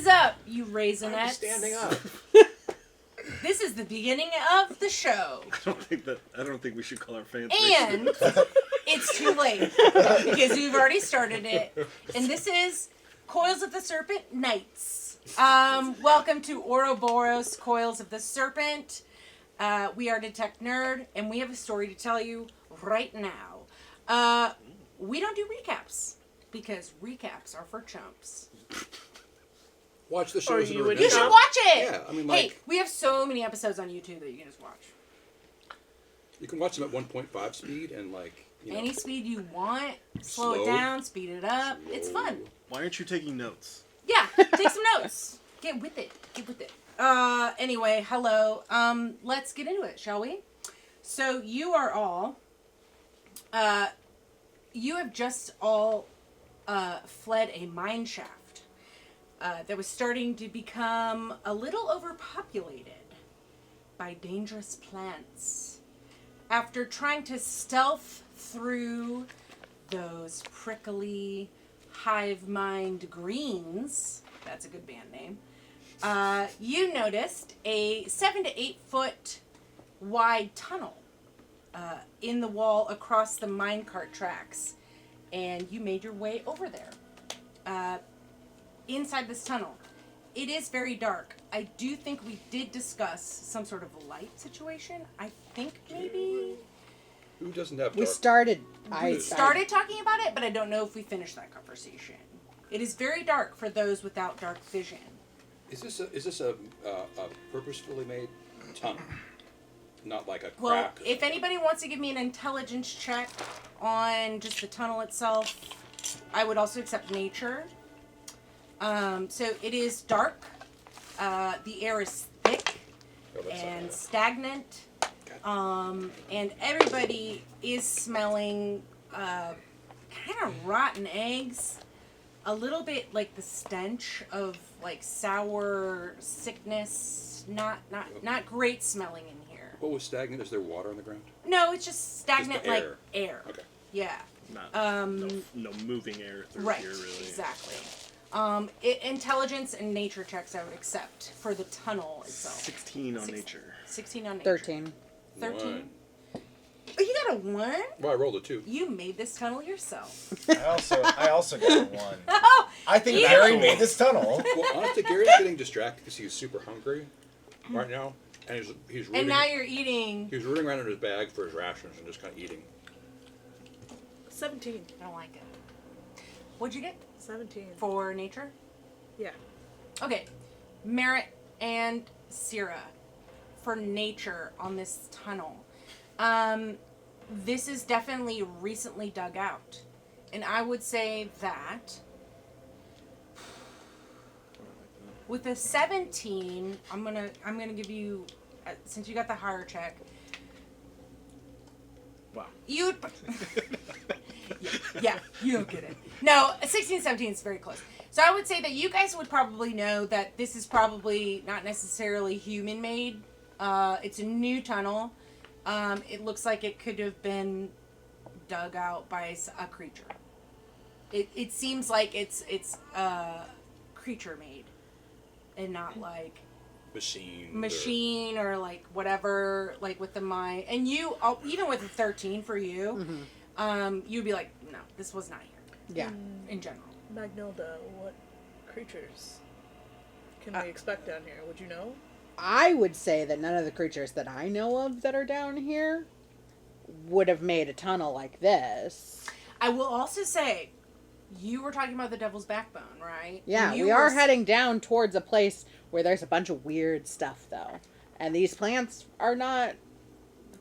up, you Raisinets? I'm standing up. This is the beginning of the show. I don't think we should call our fans And racist. it's too late because we've already started it. And this is Coils of the Serpent Nights. Welcome to Auroboros, Coils of the Serpent. We are Detect Nerd, and we have a story to tell you right now. We don't do recaps because recaps are for chumps. Watch the shows. You should watch it. Yeah, I mean, hey, we have so many episodes on YouTube that you can just watch. You can watch them at 1.5 speed and any speed you want. Slow it down, speed it up. Slow. It's fun. Why aren't you taking notes? Yeah, take some notes. Get with it. Anyway, hello. Let's get into it, shall we? So you are all, you have just all fled a mine shaft that was starting to become a little overpopulated by dangerous plants. After trying to stealth through those prickly hive mind greens, that's a good band name, you noticed a 7 to 8 foot wide tunnel in the wall across the minecart tracks, and you made your way over there. Inside this tunnel, it is very dark. I do think we did discuss some sort of light situation. I think maybe Who doesn't have? We started. we started talking about it, but I don't know if we finished that conversation. It is very dark for those without dark vision. Is this a purposefully made tunnel? Not like a Well, crack. if anybody wants to give me an intelligence check on just the tunnel itself, I would also accept nature. So it is dark. The air is thick and stagnant. And everybody is smelling kind of rotten eggs. A little bit like the stench of like sour sickness. Not great smelling in here. What was stagnant? Is there water on the ground? No, it's just stagnant Just like air. air. Okay. Yeah. No moving air through Right. here, really. Exactly. Intelligence and nature checks I would accept for the tunnel itself. 16 on nature. 16 on nature. 13. 13. One. Oh, you got a 1? Well, I rolled a 2. You made this tunnel yourself. I also got a 1. Oh, I think you- Gary made this tunnel. Well, honestly, Gary's getting distracted because he's super hungry right now, and he's rooting. And now you're eating. He's rooting around in his bag for his rations and just kind of eating. 17. I don't like it. What'd you get 17. for nature? Yeah. Okay. Merritt and Syrah for nature on this tunnel. This is definitely recently dug out. And I would say that with a 17, I'm gonna give you, since you got the higher check. Wow. You'd yeah, you don't get it. No, 16, 17 is very close. So I would say that you guys would probably know that this is probably not necessarily human made. It's a new tunnel. It looks like it could have been dug out by a creature. It seems like it's creature made, and not like machine or like whatever, like with the mine. And you, even with a 13 for you, you'd be like, no, this was not here. Yeah. In general. Magnilda, what creatures can we expect down here? Would you know? I would say that none of the creatures that I know of that are down here would have made a tunnel like this. I will also say, you were talking about the Devil's Backbone, right? Yeah, You we are were heading down towards a place where there's a bunch of weird stuff, though. And these plants are not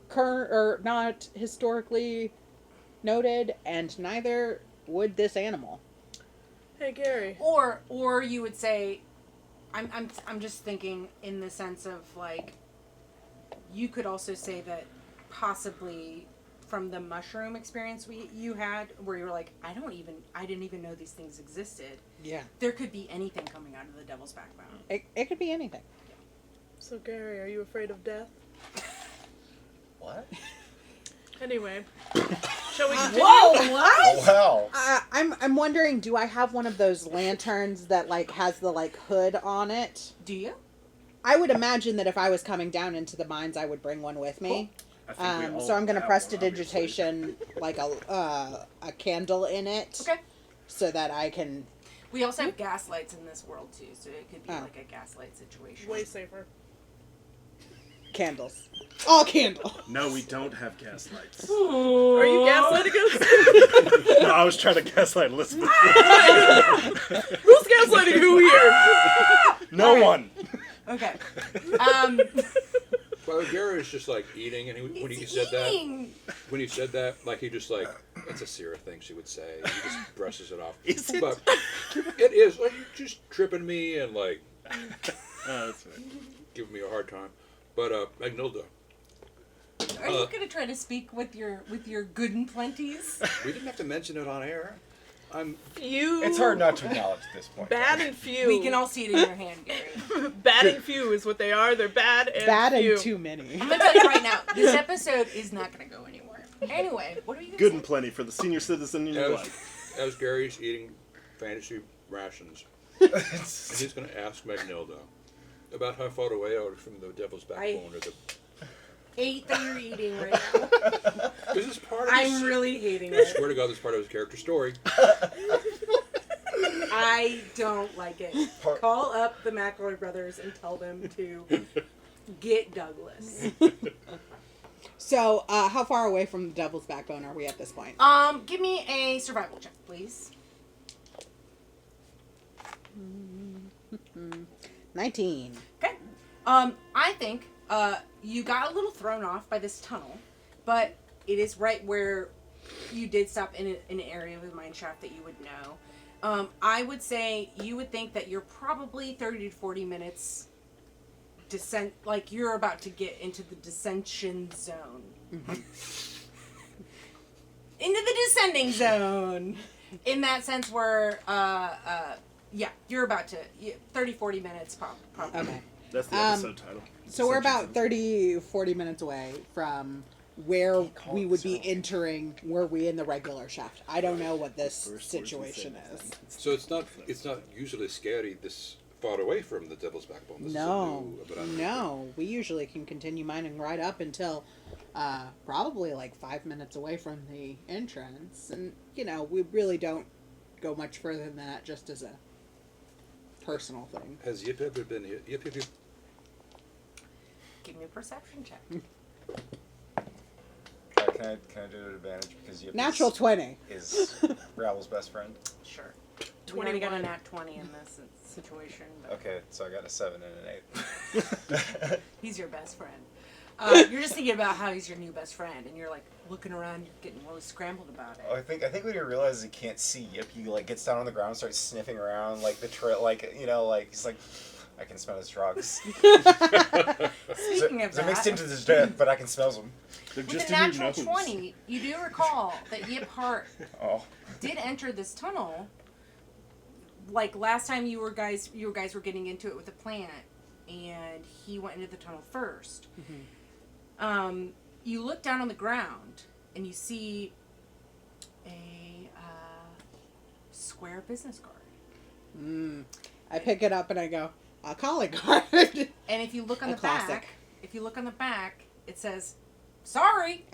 current or not historically noted, and neither would this animal. Hey, Gary. Or you would say, I'm just thinking in the sense of like, you could also say that possibly from the mushroom experience you had, where you were like, I didn't even know these things existed. Yeah. There could be anything coming out of the Devil's Backbone. It could be anything. So, Gary, are you afraid of death? What? Anyway, shall we continue? Whoa, what? Oh, wow. I'm wondering, do I have one of those lanterns that like has the like hood on it? Do you? I would imagine that if I was coming down into the mines, I would bring one with me. I think we all So I'm gonna have one, prestidigitation like a candle in it, Okay. so that I can. We also have gas lights in this world too, so it could be Oh. like a gaslight situation. Way safer. Candles. All candle. obviously. No, we don't have gas lights. Are you gaslighting us? No, I was trying to gaslight Elizabeth. Who's gaslighting who here? No one. Okay. Well, Gary is just like eating, and when he said that, like he just like, that's a Sarah thing she would say. He just brushes it off. Is it? But it is like you're just tripping me and like That's right. giving me a hard time. But Magnilda, Are you gonna try to speak with your good and plenties? we didn't have to mention it on air. You. It's hard not to acknowledge at this point. Bad and few. We can all see it in your hand, Gary. Bad and few is what they are. They're bad and Bad few. and too many. I'm gonna tell you right now, this episode is not gonna go anywhere. Anyway, what are you gonna Good say? and plenty for the senior citizen in your life. As Gary's eating fantasy rations, and he's going to ask Magnilda about how far away are from the Devil's Backbone or the. Hate that you're eating right now. This is part of I'm his, really hating I it. swear to God, this is part of his character story. I don't like it. Part- Call up the McElroy brothers and tell them to get Douglas. So, how far away from the Devil's Backbone are we at this point? Give me a survival check, please. 19. Okay. I think you got a little thrown off by this tunnel, but it is right where you did stop in an area of the mine shaft that you would know. I would say you would think that you're probably 30 to 40 minutes descent, like you're about to get into the dissension zone. Into the descending zone. In that sense where, yeah, you're about to, 30, 40 minutes probably. Okay. That's the episode title. So we're Essentially. about 30, 40 minutes away from where call we it would be so. entering, were we in the regular shaft. I don't know what this First words we situation say is. So it's not usually scary this far away from the Devil's Backbone. This No, is a new, no. We usually can continue mining right up until probably like 5 minutes away from the entrance. And, you know, we really don't go much further than that just as a personal thing. Has Yip ever been here? Yip. Give me a perception check. Can I do it at advantage because Yip Natural 20. is Raoul's best friend? Sure. We already got a 21. nat 20 in this situation. But Okay, so I got a 7 and an 8. he's your best friend. You're just thinking about how he's your new best friend, and you're like looking around, you're getting really scrambled about it. Oh, I think when he realizes he can't see Yip, he like gets down on the ground and starts sniffing around like the trail, like he's like, I can smell his drugs. Speaking of They're mixed that, into his death, but I can smell them. They're with just a in your natural nose. 20, you do recall that Yip Hart Oh, did enter this tunnel. Like last time you guys were getting into it with the plant, and he went into the tunnel first. You look down on the ground and you see a square business card. I pick it up and I go, a calling card. And if you look on A the classic. back, it says, "Sorry,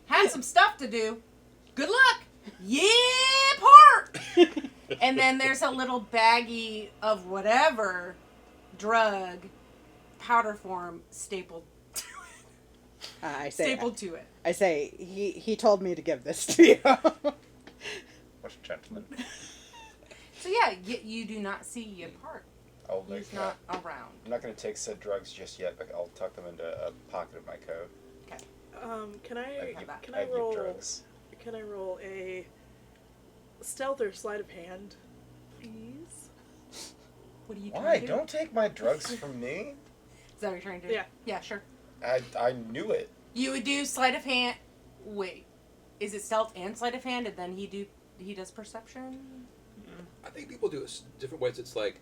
had some stuff to do. Good luck, Yip Hart." And then there's a little baggie of whatever drug, powder form, stapled I say, to it. I say, he told me to give this to you. what a gentleman. So yeah, you do not see Yip Hart. I'll He's make, not around. I'm not going to take said drugs just yet, but I'll tuck them into a pocket of my coat. Okay. Can I have that. can I Yip roll drugs. can I roll a stealth or sleight of hand, please? What are you trying Why? to do? Don't take my drugs from me. Is that what you're trying to do? Yeah. Yeah, sure. I knew it. You would do sleight of hand. Wait, is it stealth and sleight of hand, and then he does perception? I think people do it different ways. It's like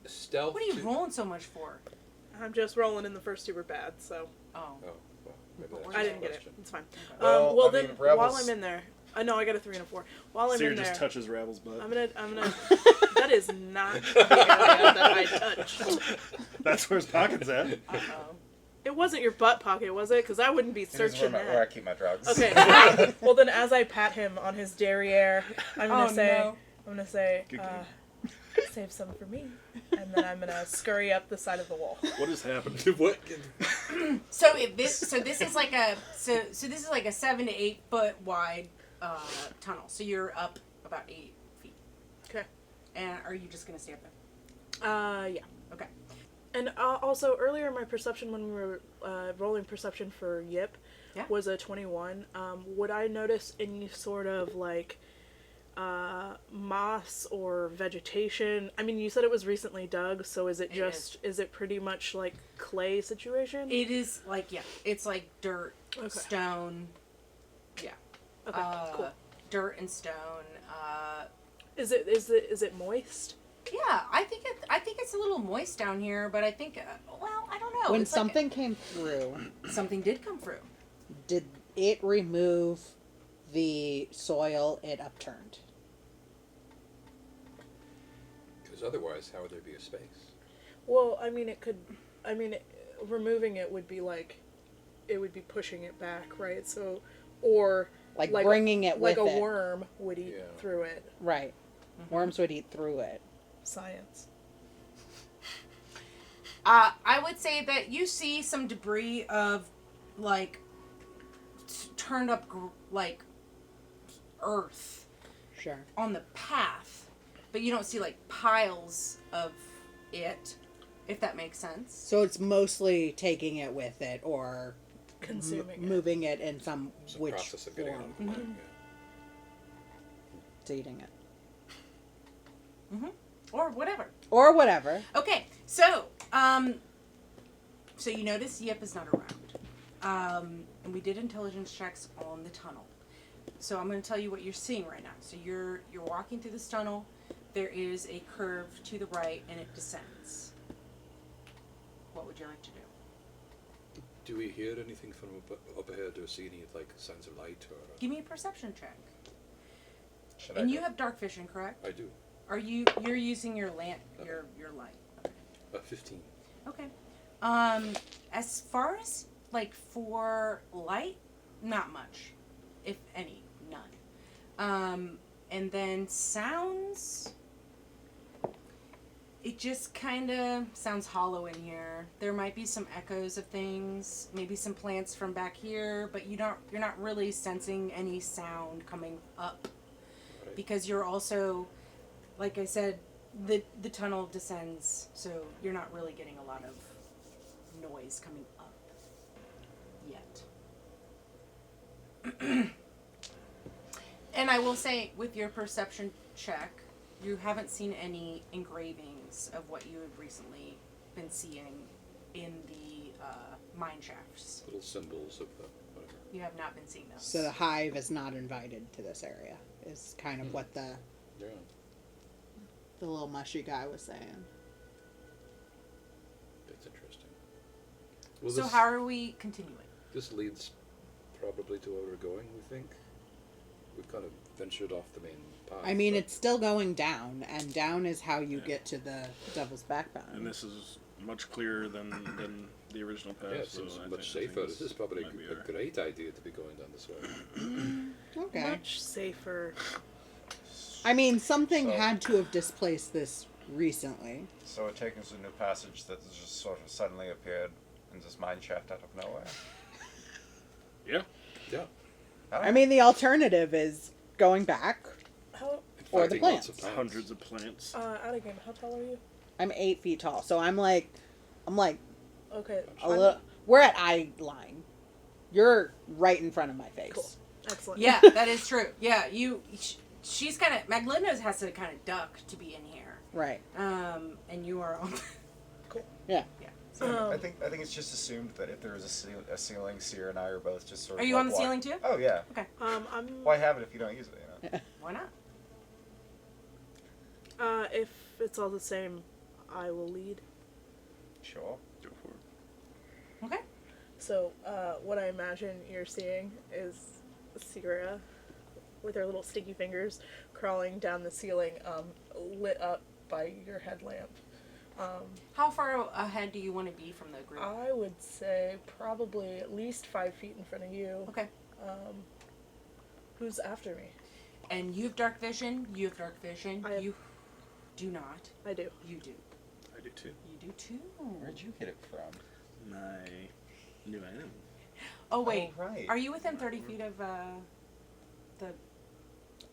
stealth. What are you rolling so much for? I'm just rolling, and the first two were bad, so Oh. Oh, well. Maybe that's I the didn't get it. question. It's fine. Well, Well, I then, mean, while Rebels- I'm in there, no, I got a 3 and a 4. While I'm Seer in there, just touches Ravel's butt. I'm gonna. That is not the area that I touched. That's where his pocket's at. Uh-oh. It wasn't your butt pocket, was it? Because I wouldn't be It is searching where I that. keep my drugs. Okay. Well, then, as I pat him on his derriere, I'm gonna Oh, say, no. I'm gonna say, Good game. save some for me, and then I'm gonna scurry up the side of the wall. What has happened? What? So this is like a this is like a 7 to 8 foot wide tunnel. So you're up about 8 feet. Okay. And are you just gonna stay up there? Yeah. Okay. And also, earlier my perception when we were rolling perception for Yip Yeah. was a 21. Would I notice any sort of, like, moss or vegetation? I mean, you said it was recently dug, so is it just, is it pretty much like clay situation? It is like it's like dirt, Okay. stone. Yeah. Okay, cool. Dirt and stone. Is it moist? Yeah, I think it's a little moist down here, but I think I don't know. When It's like something came through, something did come through. did it remove the soil it upturned? Because otherwise, how would there be a space? Well, I mean, removing it would be like, it would be pushing it back, right? So, or Like bringing it like with a it. worm would eat Yeah. through it. Right. Worms would eat through it. Science. I would say that you see some debris of, like, turned up, like, earth Sure. on the path, but you don't see, like, piles of it, if that makes sense. So it's mostly taking it with it or Consuming it. moving it in some Some which process of getting it form. on the plane. It's eating it. Or whatever. Or whatever. Okay, so you notice Yip is not around. And we did intelligence checks on the tunnel. So I'm going to tell you what you're seeing right now. So you're walking through this tunnel. There is a curve to the right, and it descends. What would you like to do? Do we hear anything from up ahead or see any like signs of light or? Give me a perception check. Should I And go? you have dark vision, correct? I do. You're using your lamp, your light. 15. Okay. As far as like for light, not much, if any, none. And then sounds. It just kind of sounds hollow in here. There might be some echoes of things, maybe some plants from back here, but you're not really sensing any sound coming up Right. because you're also, like I said, the tunnel descends, so you're not really getting a lot of noise coming up yet. And I will say, with your perception check, you haven't seen any engravings of what you have recently been seeing in the mine shafts. Little symbols of the whatever. You have not been seeing those. So the hive is not invited to this area, is kind of what the Yeah. little mushy guy was saying. That's interesting. Well, So this, how are we continuing? this leads probably to where we're going. We think we've kind of ventured off the main path. I mean, but- it's still going down, and down is how you get to the Devil's Backbone. And this is much clearer than the original path. Yeah, it so seems I much think safer. This is probably might be a our- great idea to be going down this way. Okay. Much safer. I mean, something So- had to have displaced this recently. So we're taking us to a new passage that has just sort of suddenly appeared in this mine shaft out of nowhere. Yeah. Yeah. I mean, the alternative is going back. How, Or the Finding lots of plants. Hundreds of plants. out of game, how tall are you? I'm 8 feet tall, so I'm like Okay. a little. We're at eye line. You're right in front of my face. Cool. Excellent. Yeah, that is true. Yeah, she's kind of, Maglinda has to kind of duck to be in here. Right. And you are on. Cool. Yeah. Yeah. So, Um, I think it's just assumed that if there was a ceiling, Seer and I are both just sort of. are you like on the walk- ceiling too? Oh yeah. I'm. Why have it if you don't use it? You know. Why not? If it's all the same, I will lead. Sure. Go for it. Okay. So, what I imagine you're seeing is Sierra with her little sticky fingers crawling down the ceiling, lit up by your headlamp. How far ahead do you want to be from the group? I would say probably at least 5 feet in front of you. Okay. Who's after me? And you have dark vision. You have dark vision. I have- You do not. I do. You do. I do too. You do too. Where'd you get it from? My new item. Oh wait. Oh, right. Are you within 30 feet of the?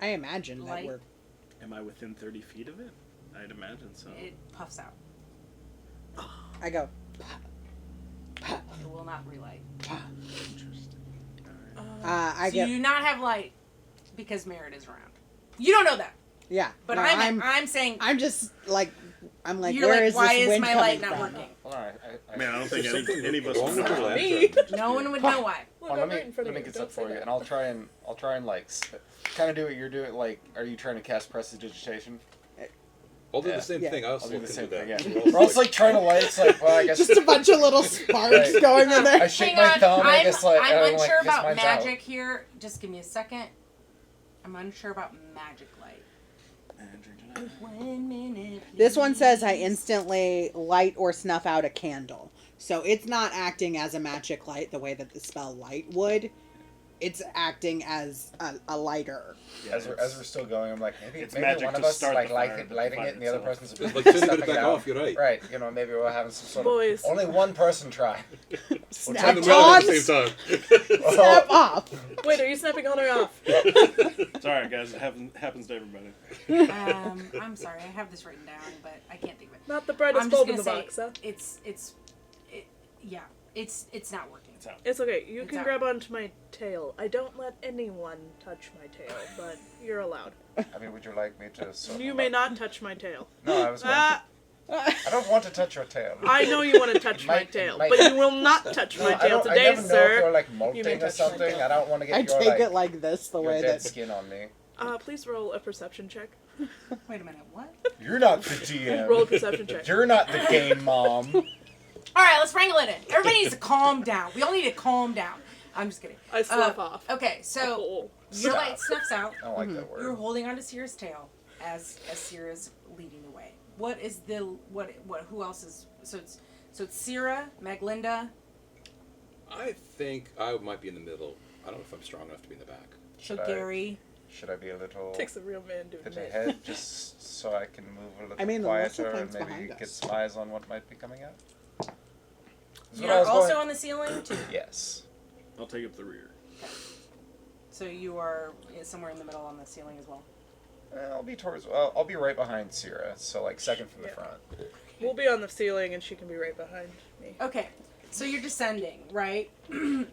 I imagine that Light. we're. Am I within 30 feet of it? I'd imagine so. It puffs out. I go. It will not relight. Interesting. Alright. I So get. you do not have light because Merritt is around. You don't know that, Yeah. but no, I'm saying I'm just like. I'm like. you're Where like, is why this is wind my coming light not from? working? Hold on. Man, I don't think There's something any of us wrong would with your know. lantern. No one would know why. Look, Well, I'm let right in front me of you. get Don't that for say you, that. and I'll try and like kind of do what you're doing. Like, are you trying to cast prestidigitation? I'll do Yeah. the same Yeah. thing. I'll I'll do the look same into thing. that. Yeah. We're also like trying to light. It's like, well, I guess Just a bunch of little sparks Right. going in there. I shake Hang my on, thumb. and I I'm, guess like I'm and unsure like, guess about mine's magic out. here. Just give me a second. I'm unsure about magic light. 1 minute. This one says I please. instantly light or snuff out a candle. So it's not acting as a magic light the way that the spell light would. It's acting as a lighter. Yeah, As we're still going, I'm like, maybe it's maybe magic one of to us start like the fire, lighting but the it, fire and the other itself. person's It's like turning snuffing it back out. off. You're right. Right. You know, maybe we're having some sort Boys. of only one person try. Turn Snap them around at on, the same time. snap off. Wait, are you snapping on or off? It's alright, guys. It happens to everybody. I'm sorry, I have this written down, but I can't think of it. Not the brightest I'm just bulb in gonna the say box, huh? it's not working. It's out. It's okay. You It's can out. grab onto my tail. I don't let anyone touch my tail, but you're allowed. I mean, would you like me to? Sort You of, may like- not touch my tail. No, I was. Going Ah, I don't want to touch your tail. I know you want to touch It my might- tail, it might- but you will not touch No, my I tail don't- I today, never know if you're sir. like You may molting or touch my something. tail. I don't want to get I your take like, it like this, the your way dead that. skin on me. Please roll a perception check. Wait a minute, what? You're not the GM. Roll a perception check. You're not the game mom. Alright, let's wrangle it in. Everybody needs to calm down. We all need to calm down. I'm just kidding. I slough off. Okay, so Oh. your Stop. light snuffs out. I don't like that You're word. holding onto Sierra's tail as Sierra's leading the way. What is the what who else is so it's Sierra, Maglinda, I think I might be in the middle. I don't know if I'm strong enough to be in the back. so Should I- Gary. Should I be a little Takes a real man to bit admit. ahead just so I can move a little I mean, the lesser quieter plane's and maybe behind get us. some eyes on what might be coming out? Is what I You're was also going- on the ceiling too. Yes. I'll take up the rear. So you are somewhere in the middle on the ceiling as well. I'll be towards. I'll be right behind Sierra, so like second from the Yeah. front. We'll be on the ceiling, and she can be right behind me. Okay, so you're descending, right?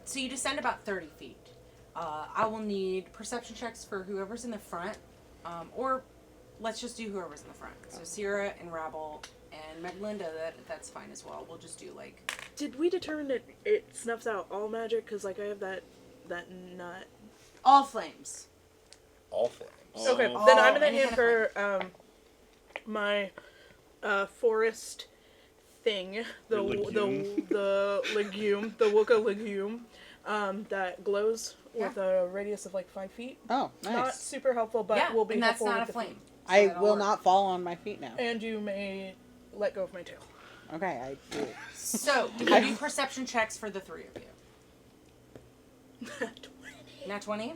So you descend about 30 feet. I will need perception checks for whoever's in the front, or let's just do whoever's in the front. So Sierra and Rabble and Maglinda, that's fine as well. We'll just do like Did we determine that it snuffs out all magic? Because like I have that nut. all flames. All flames. Okay, Oh. then I'm gonna any hand kind her my forest thing, the legume. the legume, the Wooka legume, that glows with a radius of like 5 feet. Oh, Not nice. super helpful, but yeah, will be and that's helpful not a with the flame. feet. So I that'll will work. not fall on my feet now. And you may let go of my tail. Okay, I do. So do you do perception checks for the three of you? Nat 20.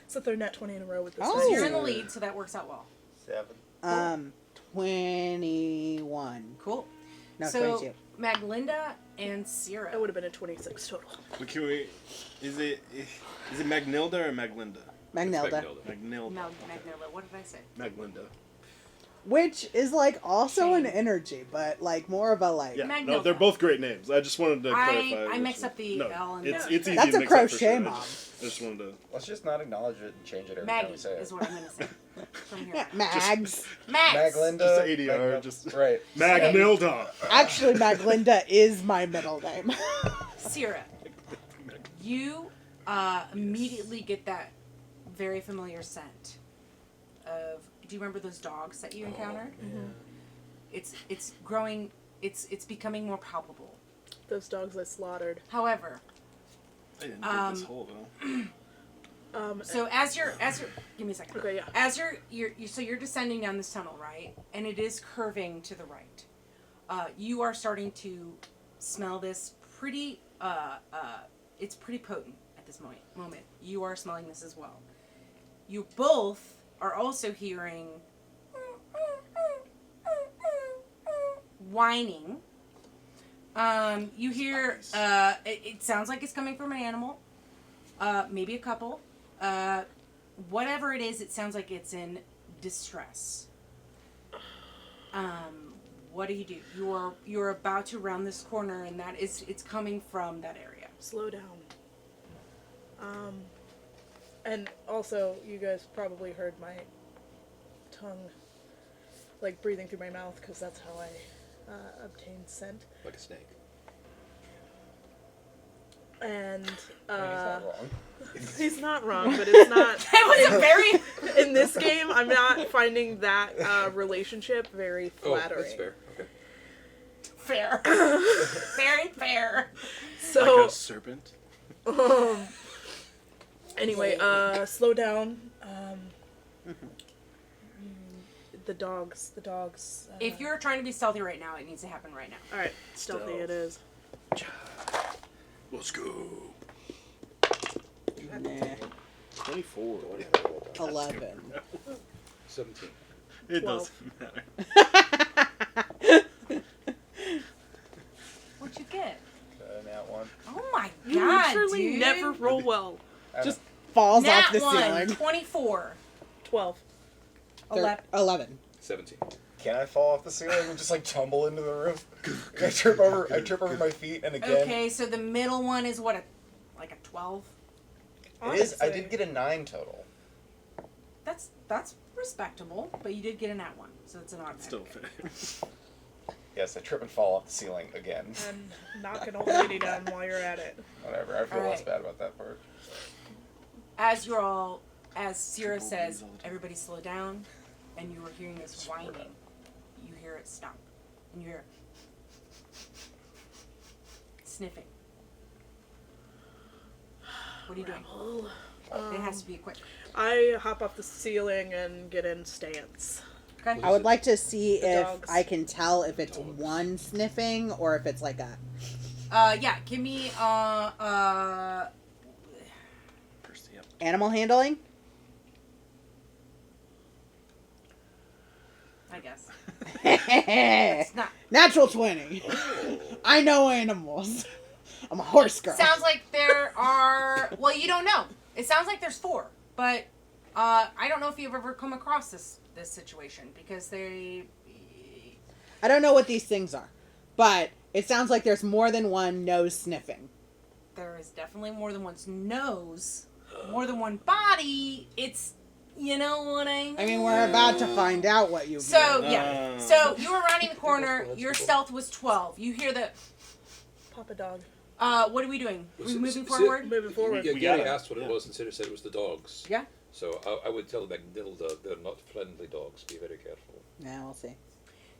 It's the third nat 20 in a row with this. Oh. So dice. you're in the lead, so that works out well. 7. 21. Cool. No, so 22. Maglinda and Sierra. That would have been a 26 total. But can we? Is it Magnilda or Maglinda? Magnilda. Magnilda. Magnilla, what did I say? Maglinda. Which is like also an Shame. energy, but like more of a like. Yeah, no, Magnilda. they're both great names. I just wanted to clarify. I which mixed one. up the no, L and it's the- easy That's to a mix up for crochet sure. mom. I just wanted to. Let's just not acknowledge it and change it every time Maggie we say it. is what I'm going to say. From here. Yeah, Mags. Max. Maglinda. Just the ADR, Magno- just- right. Magnilda. Actually, Maglinda is my middle name. Sierra, you immediately get that very familiar scent of. Do you remember those dogs that you encountered? Mm-hmm. It's growing. It's becoming more palpable. Those dogs I slaughtered. However, I didn't dig this hole though. so as you're give me a second. Okay, yeah. As you're descending down this tunnel, right? And it is curving to the right. You are starting to smell this pretty it's pretty potent at this moment. You are smelling this as well. You both are also hearing whining. You hear it sounds like it's coming from an animal. Maybe a couple. Whatever it is, it sounds like it's in distress. What do? You're about to round this corner, and it's coming from that area. Slow down. And also, you guys probably heard my tongue, like, breathing through my mouth, because that's how I obtain scent. Like a snake. And, He's not wrong. he's not wrong, but it's not... That was a very In this game, I'm not finding that relationship very flattering. Oh, that's fair. Okay. fair, very fair. So, Like a serpent. anyway, slow down. The dogs. If you're trying to be stealthy right now, it needs to happen right now. All right, stealthy Stealth. it is. Let's go. Nah. 24. 11. 17. It 12. doesn't matter. What'd you get? Nat one. Oh my You god, literally dude! never roll well. Just falls Nat off the 1, ceiling. 24. 12. 11. 17. Can I fall off the ceiling and just like tumble into the room? I trip over my feet, and again. Okay, so the middle one is what, like a 12? It is. I Honestly. did get a 9 total. That's respectable, but you did get a nat 1, so it's an automatic. Still fair. Yes, I trip and fall off the ceiling again. And knock an old lady down while you're at it. Whatever. I feel All less right. bad about that part. As Sierra Triple says, these all the time. everybody slow down, and you were hearing this Swear whining. down. You hear it stop, and you hear sniffing. What are you doing? It has to be quick. I hop off the ceiling and get in stance. Okay. I would like to see The if dogs. I can tell if it's one sniffing or if it's like a. Yeah. Give me Percy up. Animal handling? I guess Natural it's not. 20. I know animals. I'm a horse girl. Sounds like there are. Well, you don't know. It sounds like there's 4, but I don't know if you've ever come across this situation because they. I don't know what these things are, but it sounds like there's more than one nose sniffing. There is definitely more than one's nose, more than one body. It's, you know what I mean? I mean, we're about to find out what you mean. So, yeah. Ah. So, you were rounding the corner. Your stealth was 12. You hear the, Papa dog. what are we doing? Are we So- moving so- forward? Moving forward. Yeah, We Gary got it. asked what it Yeah. was, and Sarah said it was the dogs. Yeah. So I would tell the Magnilda they're not friendly dogs. Be very careful. Now we'll see.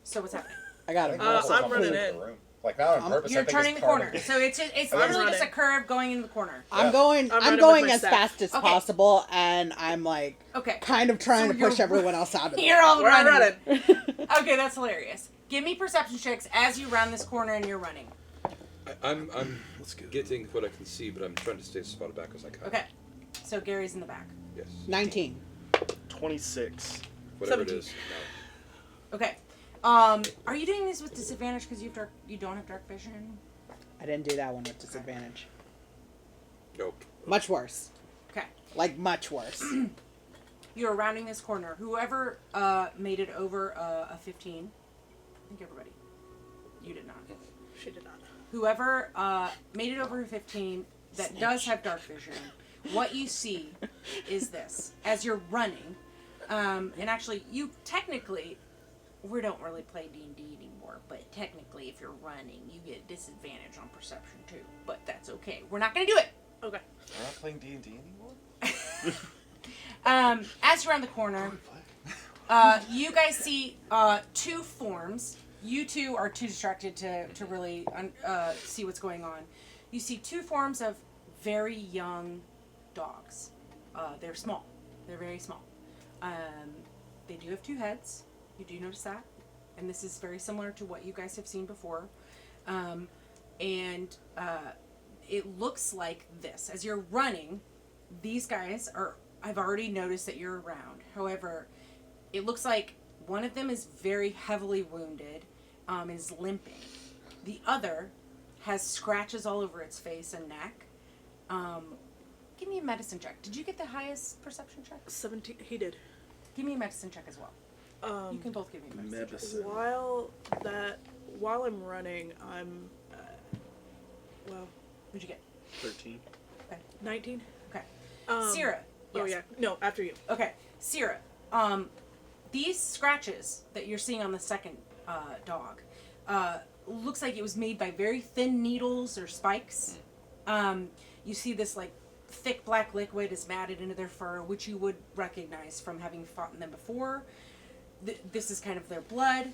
So, what's happening? I got I it. think we're also I'm tumbling running into in. the room. Like not on purpose. You're I think turning it's the part corner. of- So, it's I'm literally just a running. curve going into the corner. I'm Yeah. going. I'm I'm running going with my as staff. fast as Okay. possible, and I'm like Okay. kind of trying So to push you're- everyone else out of it. You're all We're all running. running. Okay, that's hilarious. Give me perception checks as you round this corner and you're running. I'm Let's go. getting what I can see, but I'm trying to stay as far back as I can. Okay. So, Gary's in the back. Yes. 19. 26. Whatever 17. it is. Okay. Are you doing this with disadvantage because you don't have dark vision? I didn't do that one with disadvantage. No. Nope. Much worse. Okay. Like much worse. You're rounding this corner. Whoever made it over a 15, I think everybody. You did not. She did not. Whoever made it over a 15 that does have dark vision, what you see is this. As you're running, and actually, you technically, we don't really play D&D anymore, but technically, if you're running, you get disadvantage on perception too. But that's okay. We're not going to do it. Okay. We're not playing D&D anymore. As you're around the corner, you guys see 2 forms you two are too distracted to really see what's going on. You see two forms of very young dogs. They're small. They're very small. They do have two heads. You do notice that. And this is very similar to what you guys have seen before. It looks like this. As you're running, these guys are... I've already noticed that you're around. However, it looks like one of them is very heavily wounded, is limping. The other has scratches all over its face and neck. Give me a medicine check. Did you get the highest perception check? 17. He did. Give me a medicine check as well. You can both give me a medicine check. While I'm running, I'm well. What'd you get? 13. Okay. 19. Okay. Sierra. Sierra. Oh Yes. yeah. No, after you. Okay. Sierra. These scratches that you're seeing on the second dog looks like it was made by very thin needles or spikes. You see this like thick black liquid is matted into their fur, which you would recognize from having fought them before. This is kind of their blood.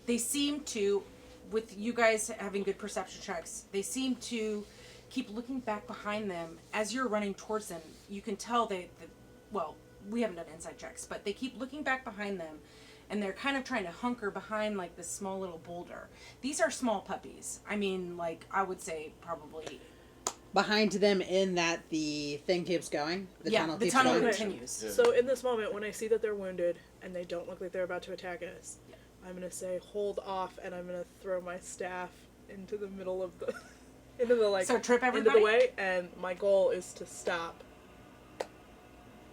They seem to, with you guys having good perception checks, they seem to keep looking back behind them as you're running towards them. You can tell well, we haven't done inside checks, but they keep looking back behind them, and they're kind of trying to hunker behind like this small little boulder. These are small puppies. I mean, like, I would say probably... Behind them in that the thing keeps going? The tunnel the keeps tunnel going? continues. Yeah. So in this moment, when I see that they're wounded and they don't look like they're about to attack us, I'm gonna say hold off, and I'm gonna throw my staff into the middle of the, So trip into everybody? the way, and my goal is to stop.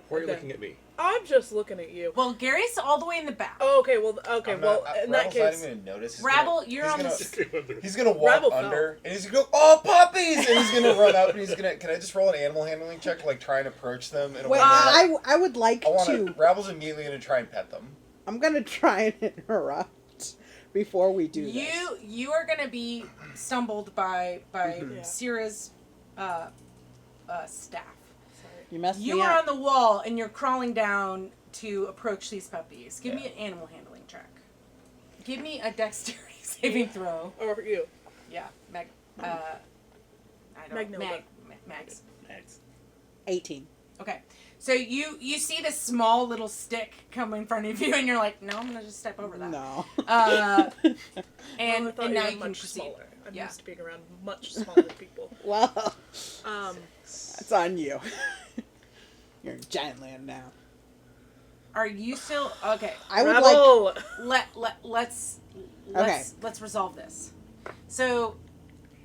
Why are you Okay. looking at me? I'm just looking at you. Well, Gary's all the way in the back. Oh, okay. Well, okay. I'm Well, not, in that Rabble's case, not even gonna notice. Rabble, you're on gonna, the... He's gonna walk Rabble under, and he's gonna go, "Oh, puppies!" And he's gonna run up, and he's gonna. Can I just roll an animal handling check, like try and approach them in a way? Wait, that I would like I want to... Rabble's immediately gonna try and pet them. I'm going to try and interrupt before we do this. You are going to be stumbled by Yeah. Sierra's staff. sorry. You messed You me are up. on the wall, and you're crawling down to approach these puppies. Give me Yeah. an animal handling check. Give me a dexterity saving throw. Or you. Yeah, I don't Magnilda. Max. Next. 18. Okay, so you see this small little stick come in front of you, and you're like, no, I'm gonna just step over that. No. And I thought and you now were you can much proceed. smaller. I'm Yeah. used to being around much smaller people. Well, Um, that's on you. You're in giant land now. Are you still okay? I would like... Rabble! Let's resolve this. So,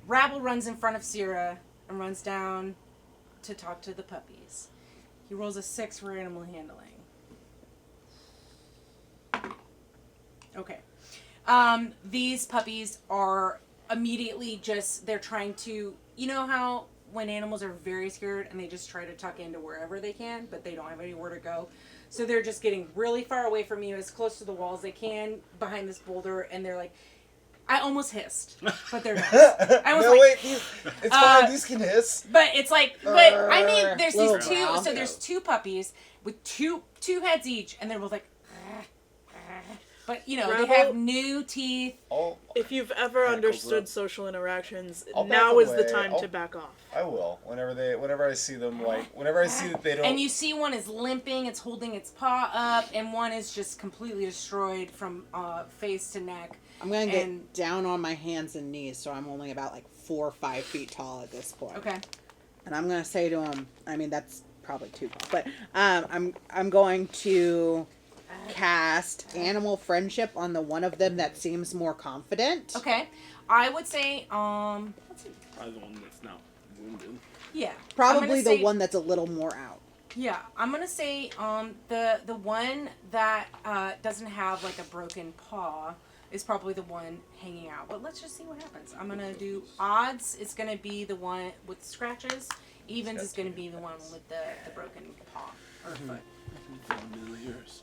Rabble runs in front of Sierra and runs down to talk to the puppies. He rolls a 6 for animal handling. Okay. These puppies are immediately they're trying to, you know how when animals are very scared and they just try to tuck into wherever they can, but they don't have anywhere to go. So they're just getting really far away from you, as close to the wall as they can, behind this boulder, and they're like, I almost hissed, but they're not. I was No, like, wait, it's fine. These can hiss. but it's like, but I mean, there's Little these two. growl. So there's two puppies with two heads each, and they're both like, but you know they have Rabble- new teeth. If you've ever Hackles understood up. social interactions, I'll back now is the away. time I'll- to back off. I will. Whenever I see them, whenever I see that they don't. And you see one is limping, it's holding its paw up, and one is just completely destroyed from face to neck. I'm going to get And- down on my hands and knees, so I'm only about like 4 or 5 feet tall at this point. Okay. And I'm going to say to him, I mean, that's probably too tall, but I'm going to cast Animal Friendship on the one of them that seems more confident. Okay. I would say, let's see. Probably the one that's not wounded. Yeah. I'm Probably gonna the say- one that's a little more out. Yeah, I'm gonna say the one that doesn't have like a broken paw is probably the one hanging out. But let's just see what happens. I'm gonna do odds. It's gonna be the one with scratches. Evens is gonna be the one with the broken paw or foot. Familiars.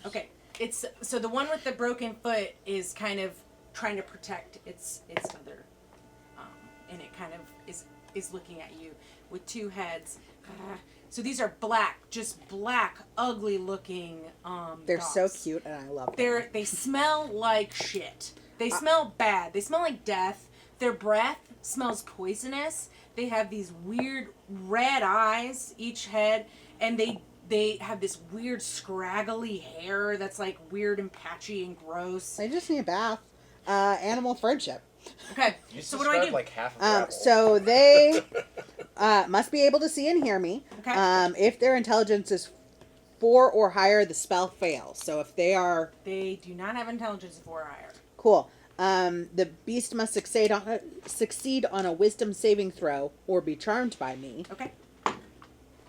Okay, it's so the one with the broken foot is kind of trying to protect its other, and it kind of is looking at you with two heads So these are black, just black, ugly looking They're dogs. so cute, and I love them. They smell like shit. They smell bad. They smell like death. Their breath smells poisonous. They have these weird red eyes, each head, and they have this weird scraggly hair that's like weird and patchy and gross. They just need a bath. Animal friendship. Okay, You so what do I do? like half of that. So they must be able to see and hear me. Okay. If their intelligence is 4 or higher, the spell fails. So if they are They do not have intelligence 4 or higher. cool, the beast must succeed on a wisdom saving throw or be charmed by me Okay,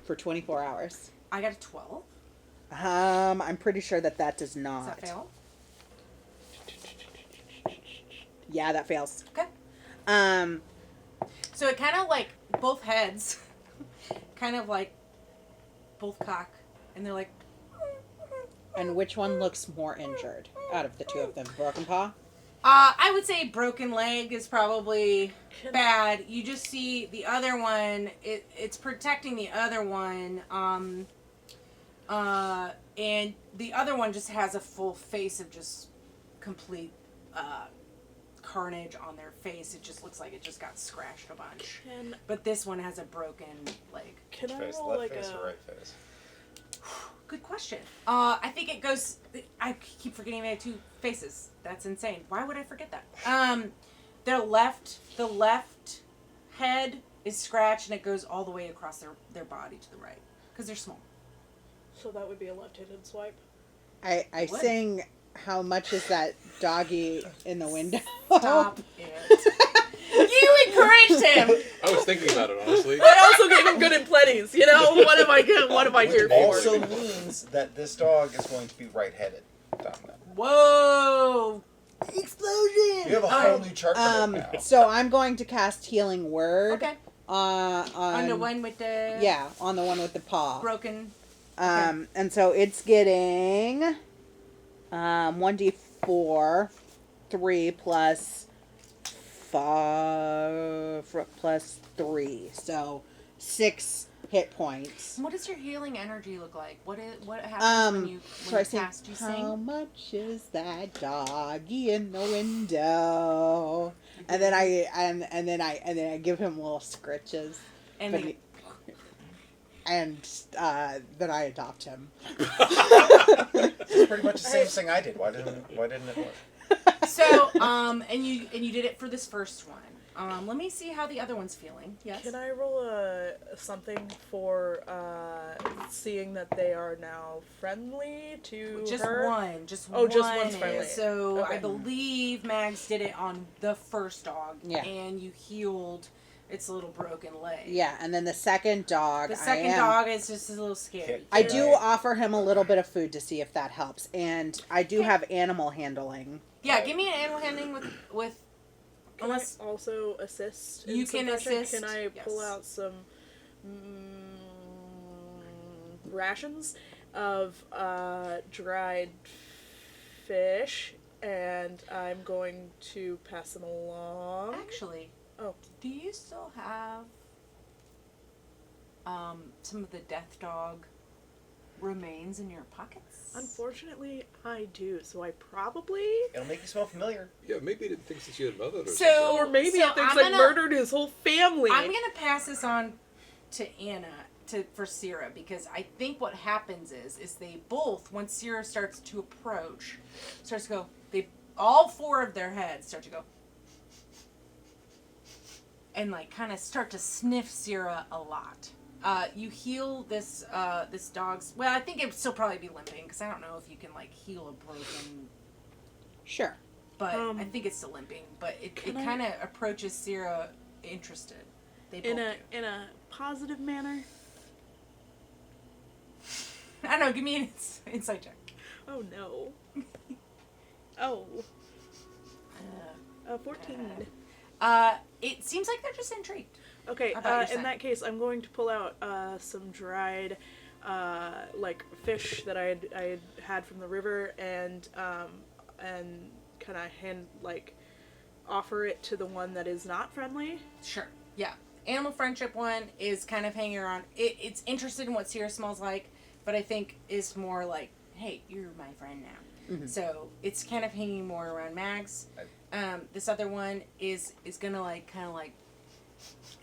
for 24 hours. I got a 12. I'm pretty sure that does Does not. that fail? Yeah, that fails. Okay. Um, So it kind of like both heads, kind of like both cock, and they're like. and which one looks more injured out of the two of them? Broken paw? I would say broken leg is probably Can- bad. You just see the other one. It's protecting the other one. And the other one just has a full face of just complete carnage on their face. It just looks like it just got scratched a bunch. But this one has a broken leg. Can I face, roll left like face a? or right face? Good question. I think it goes. I keep forgetting they have 2 faces. That's insane. Why would I forget that? The left head is scratched and it goes all the way across their body to the right because they're small. So that would be a left-handed swipe. I What? sing, how much is that doggy in the window? Stop it. You encouraged him. I was thinking about it, honestly. I also gave him good and plenties. You know what am I good? What am I here Which for? also means that this dog is going to be right-headed. Whoa! Explosion! You have a whole new chart for it now. So I'm going to cast Healing Word. Okay. On the one with the Yeah, on the one with the paw. broken. And so it's getting 1d4, 3 plus 5 plus 3, so 6 hit points. What does your healing energy look like? What happens when you So I sing, cast? You how sing. much is that doggy in the window? And then I give him little scritches. And But then, he- and then I adopt him. It's pretty much the same thing I did. Why didn't it work? so and you did it for this first one. Let me see how the other one's feeling. Yes. Can I roll something for seeing that they are now friendly to Just her? one. Just Oh, one. just one's friendly. So I Okay. believe Mags did it on the first dog. Yeah. And you healed its little broken leg. Yeah, and then the second dog. The second dog is just a little scary. I do offer him a little bit of food to see if that helps, and I do have animal handling. Yeah, give me an animal handling with Can unless I also assist? in You some can fashion? assist, Can I pull yes. out some rations of dried fish, and I'm going to pass them along. actually. Oh. Do you still have some of the death dog remains in your pockets? Unfortunately, I do. So I probably, It'll make you smell familiar. Yeah, maybe it thinks that she had murdered or So- or maybe so it thinks I'm I gonna- murdered his whole family. I'm gonna pass this on to Anna for Sierra because I think what happens is they both, once Sierra starts to approach, starts to go, all 4 of their heads start to go and like kind of start to sniff Sierra a lot. You heal this dog's. Well, I think it'd still probably be limping because I don't know if you can like heal a broken. Sure. But I think it's still limping. But it Can I- kind of approaches Sierra interested. They both in a do. in a positive manner. I don't know. Give me an insight check. Oh no. Oh. 14. It seems like they're just intrigued. Okay, How about your in scent? that case, I'm going to pull out some dried, like fish that I had from the river, and kind of offer it to the one that is not friendly. Sure. Yeah. animal friendship one is kind of hanging around. It's interested in what Sierra smells like, but I think is more like, hey, you're my friend now. Mhm. So it's kind of hanging more around Mags. This other one is gonna like kind of like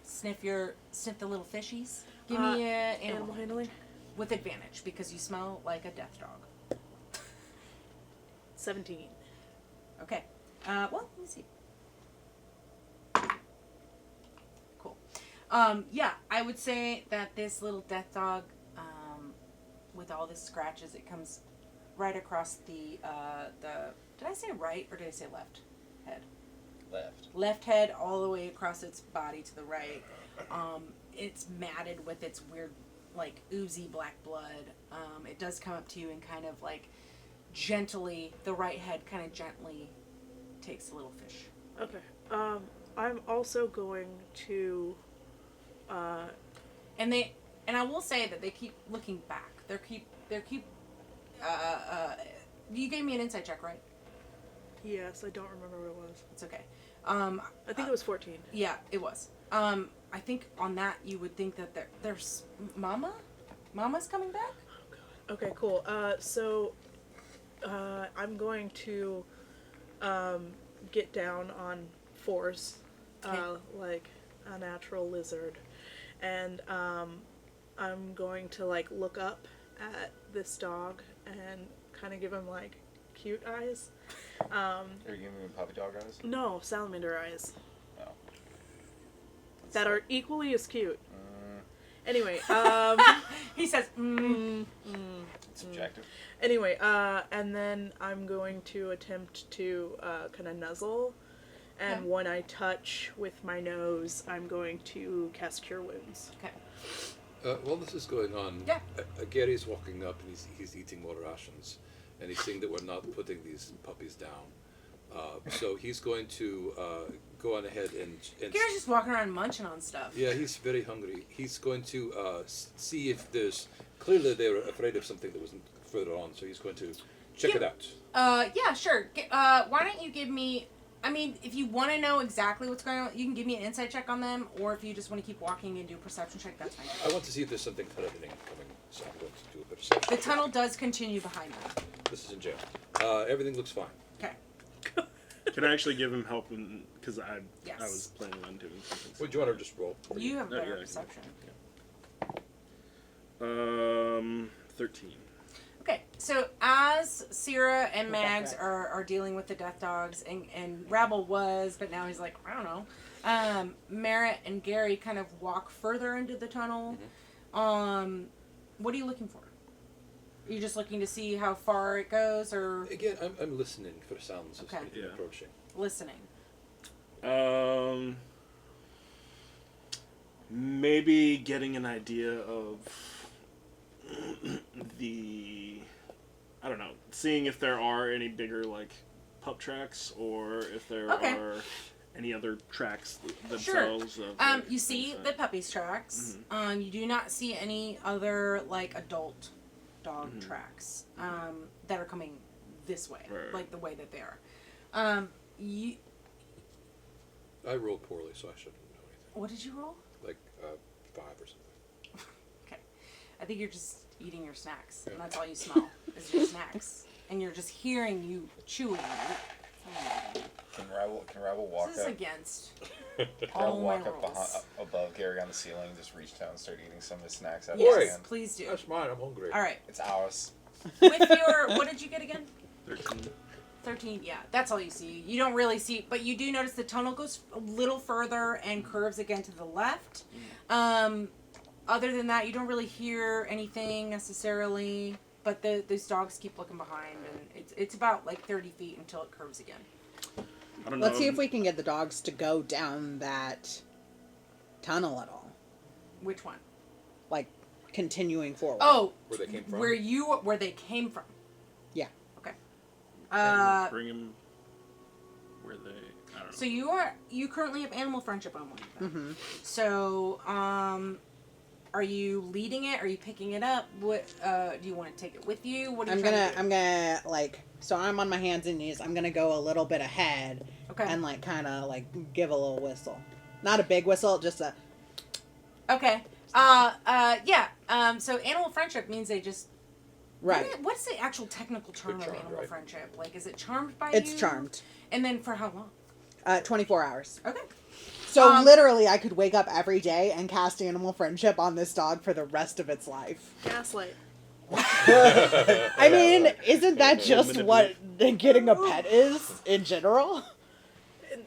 sniff the little fishies. Give me a Animal handling. with advantage because you smell like a death dog. 17. Okay. Well, let me see. Cool. Yeah, I would say that this little death dog, with all the scratches, it comes right across the did I say right or did I say left head? Left. Left head all the way across its body to the right. It's matted with its weird, like, oozy black blood. It does come up to you and kind of, like, gently, the right head kind of gently takes the little fish. Okay. I'm also going to. And I will say that they keep looking back. They're keep. You gave me an insight check, right? Yes, I don't remember what it was. It's okay. I think it was 14. Yeah, it was. I think on that you would think that there's Mama's coming back. Okay, cool. So I'm going to get down on fours, Okay. like a natural lizard, and I'm going to like look up at this dog and kind of give him like cute eyes. Are you giving me puppy dog eyes? No, salamander eyes No. that are equally as cute. Mm, Anyway, He says, it's subjective. Anyway, and then I'm going to attempt to kind of nuzzle, and Okay. when I touch with my nose, I'm going to cast Cure Wounds. Okay. While this is going on, Yeah. Gary's walking up and he's eating more rations, and he's seeing that we're not putting these puppies down. So he's going to go on ahead and Gary's just walking around munching on stuff. yeah, he's very hungry. He's going to see if there's clearly they were afraid of something that wasn't further on, so he's going to check it out. Yeah, sure. Why don't you give me? I mean, if you want to know exactly what's going on, you can give me an insight check on them, or if you just want to keep walking and do a perception check, that's fine. I want to see if there's something threatening coming, so I'm going to do a perception. The check. tunnel does continue behind them. This is in jail. Everything looks fine. Okay. Can I actually give him help? Because I Yes. was planning on doing something. Well, do you want to just roll? You have Yeah, better yeah, perception. 13. Okay, so as Sierra and Mags are dealing with the death dogs, and Rabble was, but now he's like, I don't know. Merritt and Gary kind of walk further into the tunnel. What are you looking for? Are you just looking to see how far it goes, or Again, I'm listening for sounds of Okay. something Yeah. approaching. listening? Maybe getting an idea of I don't know, seeing if there are any bigger like pup tracks, or if there Okay. are any other tracks themselves. Of, like, You see inside. the puppy's tracks. You do not see any other like adult dog tracks that are coming this way, Right. like the way that they are. You, I rolled poorly, so I shouldn't know anything. what did you roll? Like 5 or something. Okay, I think you're just eating your snacks, and Yeah. that's all you smell is your snacks, and you're just hearing you chewing. Can Rabble walk This is up? against Rabble all my walk up rules. above Gary on the ceiling, and just reach down and start eating some of his snacks out of Yes, his hand. please do. That's mine. I'm hungry. All right, It's ours. with your what did you get again? 13. 13, yeah, that's all you see. You don't really see, but you do notice the tunnel goes a little further and curves again to the left. Other than that, you don't really hear anything necessarily, but those dogs keep looking behind, and it's about like 30 feet until it curves again. I don't know. Let's see if we can get the dogs to go down that tunnel at all. Which one? Like, continuing forward. Oh, Where they came from? where they came from. Yeah. Okay. and bring him where they. I don't know. So you currently have animal friendship on one of them. Mm-hmm. So are you leading it? Are you picking it up? What do you want to take it with you? What are you trying to do? I'm gonna like, so I'm on my hands and knees. I'm gonna go a little bit ahead Okay. and like kind of like give a little whistle, not a big whistle, just a Okay. Yeah. So animal friendship means they just. Right. What's the actual technical term of charmed, animal right? friendship? Like, is it charmed by you? It's charmed. And then for how long? 24 hours. Okay. So literally, I could wake up every day and cast animal friendship on this dog for the rest of its life. Gaslight. I mean, isn't that just what getting a pet is in general?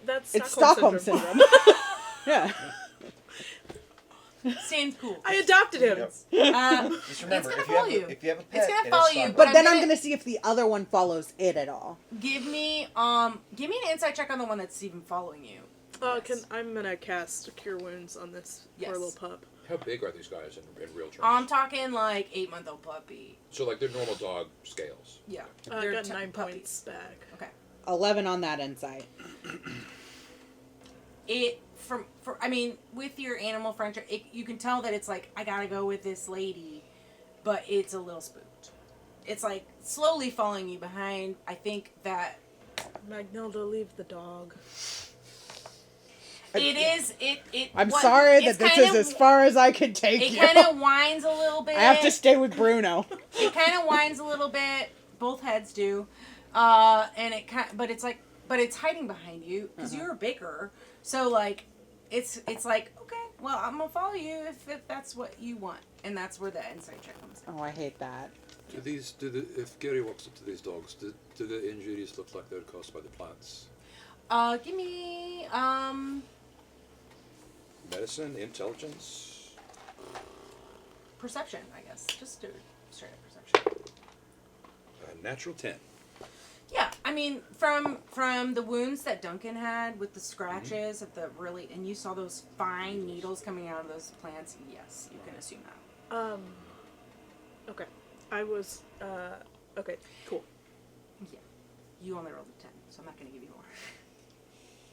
That's It's Stockholm syndrome. Yeah. Seems cool. I adopted him. Yep. Just remember, gonna if you follow have you. if you have a pet, It's gonna it is follow you, Stockholm. But I'm then gonna- I'm gonna see if the other one follows it at all. Give me an insight check on the one that's even following you. I'm gonna cast Cure Wounds on this Yes. poor little pup. How big are these guys in real terms? I'm talking like 8-month-old puppy. So like they're normal dog scales. Yeah. I They're got 9 puppies. points back. Okay. 11 on that insight. With your animal friendship, you can tell that it's like, I gotta go with this lady, but it's a little spooked. It's like slowly following you behind. I think that Magnilda, leave the dog. I'm sorry that this is as far as I can take It you. kind of whines a little bit. I have to stay with Bruno. It kind of whines a little bit. Both heads do, but it's hiding behind you because you're bigger. So like, it's like, okay, well, I'm gonna follow you if that's what you want, and that's where the insight check comes in. Oh, I hate that. If Gary walks up to these dogs, do the injuries look like they're caused by the plants? Give me Medicine, intelligence. perception, I guess. Just do straight up perception. Natural 10. Yeah, I mean, from the wounds that Duncan had with the scratches at the and you saw those fine needles coming out of those plants. Yes, you can assume that. Okay. I was, okay, cool. Yeah, you only rolled a 10, so I'm not gonna give you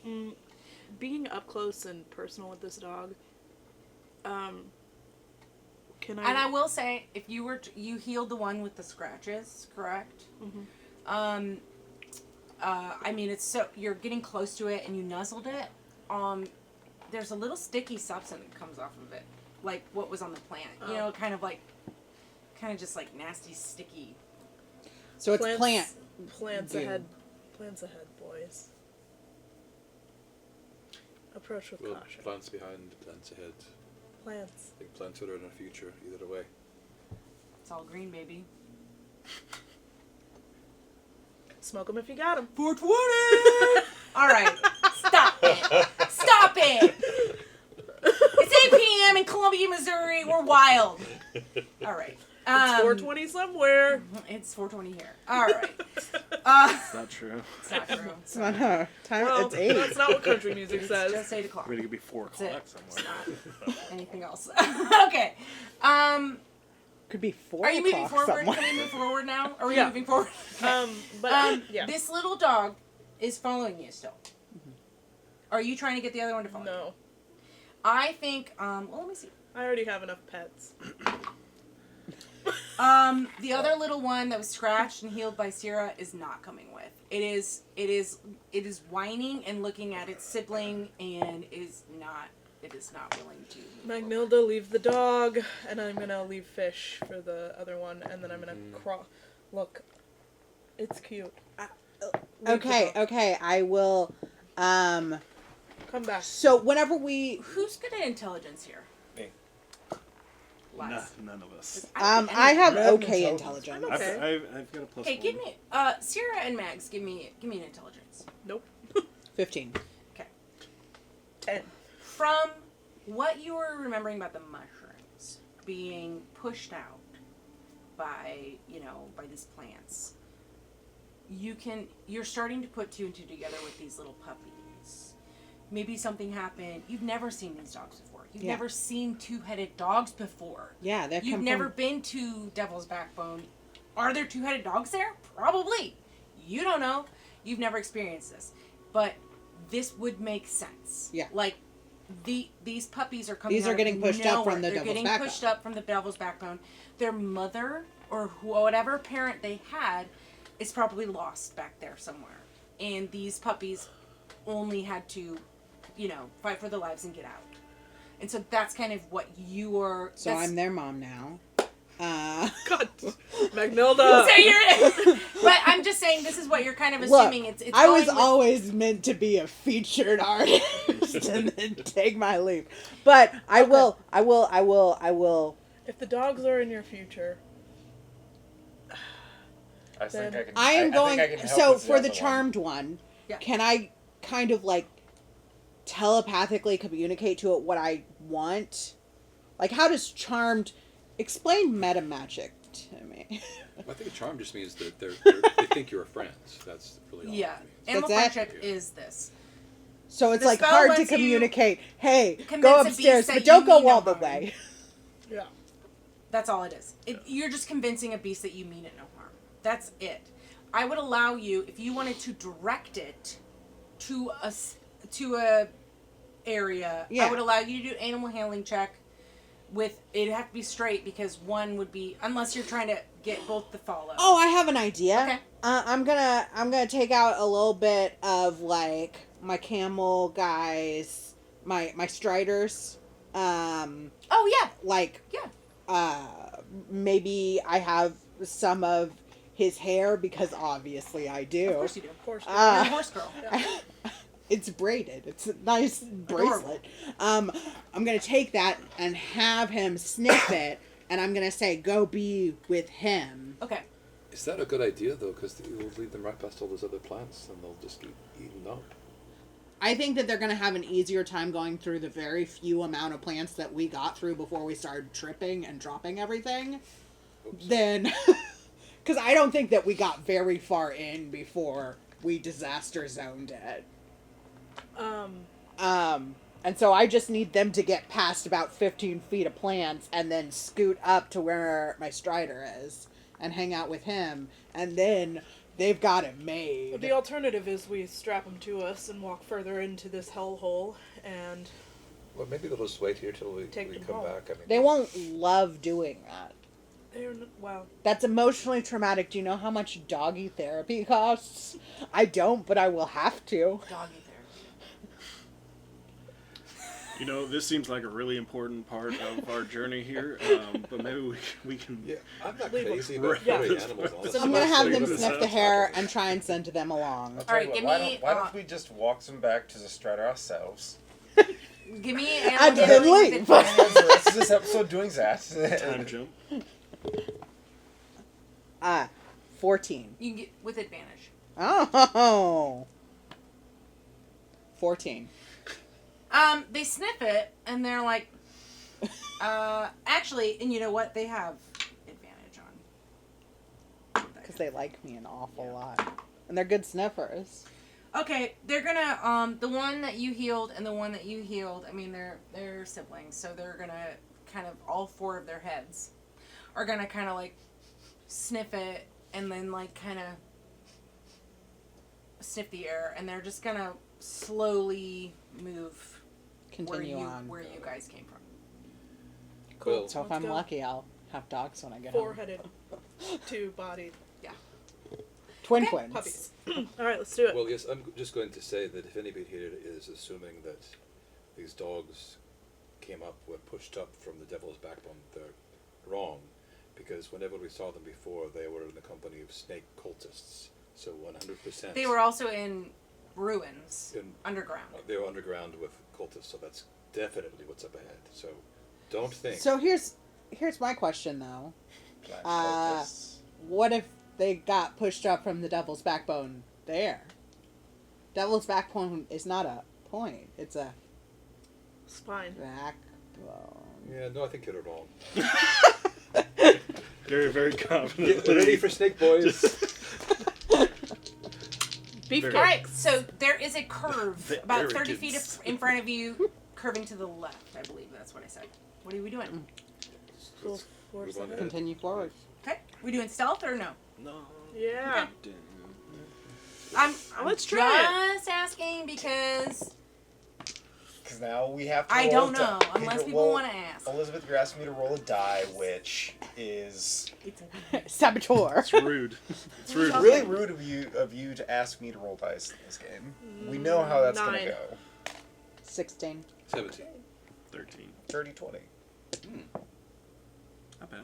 more. Being up close and personal with this dog, can I... And I will say, if you you healed the one with the scratches, correct? Mm-hmm. I mean, it's so you're getting close to it and you nuzzled it. There's a little sticky substance that comes off of it, like what was on the plant. You know, kind of just like nasty, sticky. So it's plant. Plants goo. ahead. Plants ahead, boys. Approach with Well, caution. plants behind, plants ahead. Plants. I think plants are in our future, either way. It's all green, baby. Smoke them if you got them. 420. All right, stop it! Stop it! It's 8 p.m. in Columbia, Missouri. We're wild. All right. It's 420 somewhere. It's 4:20 here. All right. That's not true. It's not true. It's not her. Time. Well, it's 8. that's not what country music It's says. just 8 o'clock. I mean, it could be 4 That's it. o'clock It's somewhere. not anything else. Okay. Could be 4 Are you moving o'clock forward? somewhere. Can we move forward now? Are we Yeah. moving forward? Yeah. This little dog is following you still. Are you trying to get the other one to follow you? No. I think, well, let me see. I already have enough pets. The other little one that was scratched and healed by Sierra is not coming with. It is whining and looking at its sibling and it is not willing to. Magnilda, leave the dog, and I'm gonna leave Fish for the other one, and then I'm gonna crawl. Look, it's cute. Leave the Okay, dog. okay. I will. Come back. So whenever we, Who's good at intelligence here? Me. Lies. None of us. I have Red okay intelligence. intelligence. Okay. I've got a plus Hey, 1. give me Sierra and Mags. Give me an intelligence. Nope. 15. Okay. 10. From what you were remembering about the mushrooms being pushed out by these plants, you're starting to put 2 and 2 together with these little puppies. Maybe something happened. You've never seen these dogs before. You've never seen 2-headed dogs before. Yeah, they've You've come never from, been to Devil's Backbone. Are there 2-headed dogs there? Probably. You don't know. You've never experienced this. But this would make sense. Yeah. Like, these puppies are coming These are out getting of pushed up nowhere. from the They're Devil's getting Backbone. pushed up from the Devil's Backbone. Their mother, or whatever parent they had, is probably lost back there somewhere. And these puppies only had to, fight for their lives and get out. And so that's kind of what you are. So that's- I'm their mom now. God, Magnilda. So you're, but I'm just saying this is what you're kind of Look, assuming. It's I was going with- always meant to be a featured artist and then take my leave. But I will. If the dogs are in your future, I think I can. I am going. think I can help So with for the other one. charmed one, Yeah. can I kind of like telepathically communicate to it what I want? Like, how does charmed explain meta magic to me? I think a charm just means that they think you're friends. That's really all Yeah. it means. Animal That's it? friendship is this. So it's The like spell hard to lets you communicate. Hey, convince go a beast upstairs, that but you don't go mean no all the harm. way. yeah. That's all it is. You're just convincing a beast that you mean it no harm. That's it. I would allow you, if you wanted to direct it to a area, Yeah. I would allow you to do animal handling check. With it'd have to be straight because one would be unless you're trying to get both to follow. Oh, I have an idea. Okay. I'm gonna take out a little bit of like my camel guys, my striders. Oh yeah. Like Yeah. maybe I have some of his hair because obviously I do. Of course you do. Of course. You're a horse girl. It's braided. It's a nice bracelet. I'm gonna take that and have him sniff it, and I'm gonna say, "Go be with him." Okay. Is that a good idea though? Because it will lead them right past all those other plants, and they'll just get eaten up. I think that they're gonna have an easier time going through the very few amount of plants that we got through before we started tripping and dropping everything. Oops. Then, because I don't think that we got very far in before we disaster zoned it. And so I just need them to get past about 15 feet of plants and then scoot up to where my strider is and hang out with him. And then they've got it made. But the alternative is we strap them to us and walk further into this hellhole, and Well, maybe they'll just wait here till we Take them come home. back. I mean, They won't love doing that. they're wow. That's emotionally traumatic. Do you know how much doggy therapy costs? I don't, but I will have to. Doggy therapy. You know, this seems like a really important part of our journey here, but maybe we can... Yeah, I'm not Leave crazy them. about Yeah. furry animals. Honestly. I'm gonna have them What is sniff that? the hair and try and send them along. I'll tell you Alright, give why me, Why don't we just walk them back to the Strider ourselves? Give me And animal then handling with leave. Spend advantage. the rest of this episode doing that. Time jump. 14. You can get with advantage. Oh. 14. They sniff it and they're like, actually, and you know what? They have advantage on. Because they like me an awful lot. And they're good sniffers. Okay, they're gonna the one that you healed and the one that you healed. I mean, they're siblings, so they're gonna kind of all four of their heads are gonna kind of like sniff it and then like kind of sniff the air, and they're just gonna slowly move Continue on. where you guys came from. Cool. So if Let's I'm go. lucky, I'll have dogs when I get home. Four-headed, two-bodied Twin Okay. twins. puppies. All right, let's do it. Well, yes, I'm just going to say that if anybody here is assuming that these dogs were pushed up from the devil's backbone, they're wrong, because whenever we saw them before, they were in the company of snake cultists. So 100%. They were also in ruins In- underground. They were underground with cultists, so that's definitely what's up ahead. So don't think. So here's my question though. Black Uh, cultists. What if they got pushed up from the devil's backbone there? Devil's backbone is not a point. It's a Spine. backbone. Yeah, no, I think you're wrong. Very, very confident. Get ready for snake boys. Beefcake. All right, so there is a curve The about 30 feet arrogance. in front of you, curving to the left. I believe that's what I said. What are we doing? Cool. Four, Move on seven. ahead. Continue forward. Okay, we doing stealth or no? No. Yeah. I'm Let's try just asking because Because now we have to I roll don't a know die. unless people want to ask. Elizabeth, you're asking me to roll a die, which is Saboteur. It's rude. It's rude. Okay. really rude of you to ask me to roll dice in this game. We know how that's 9. gonna go. 16. 17. 13. 30-20. Not bad.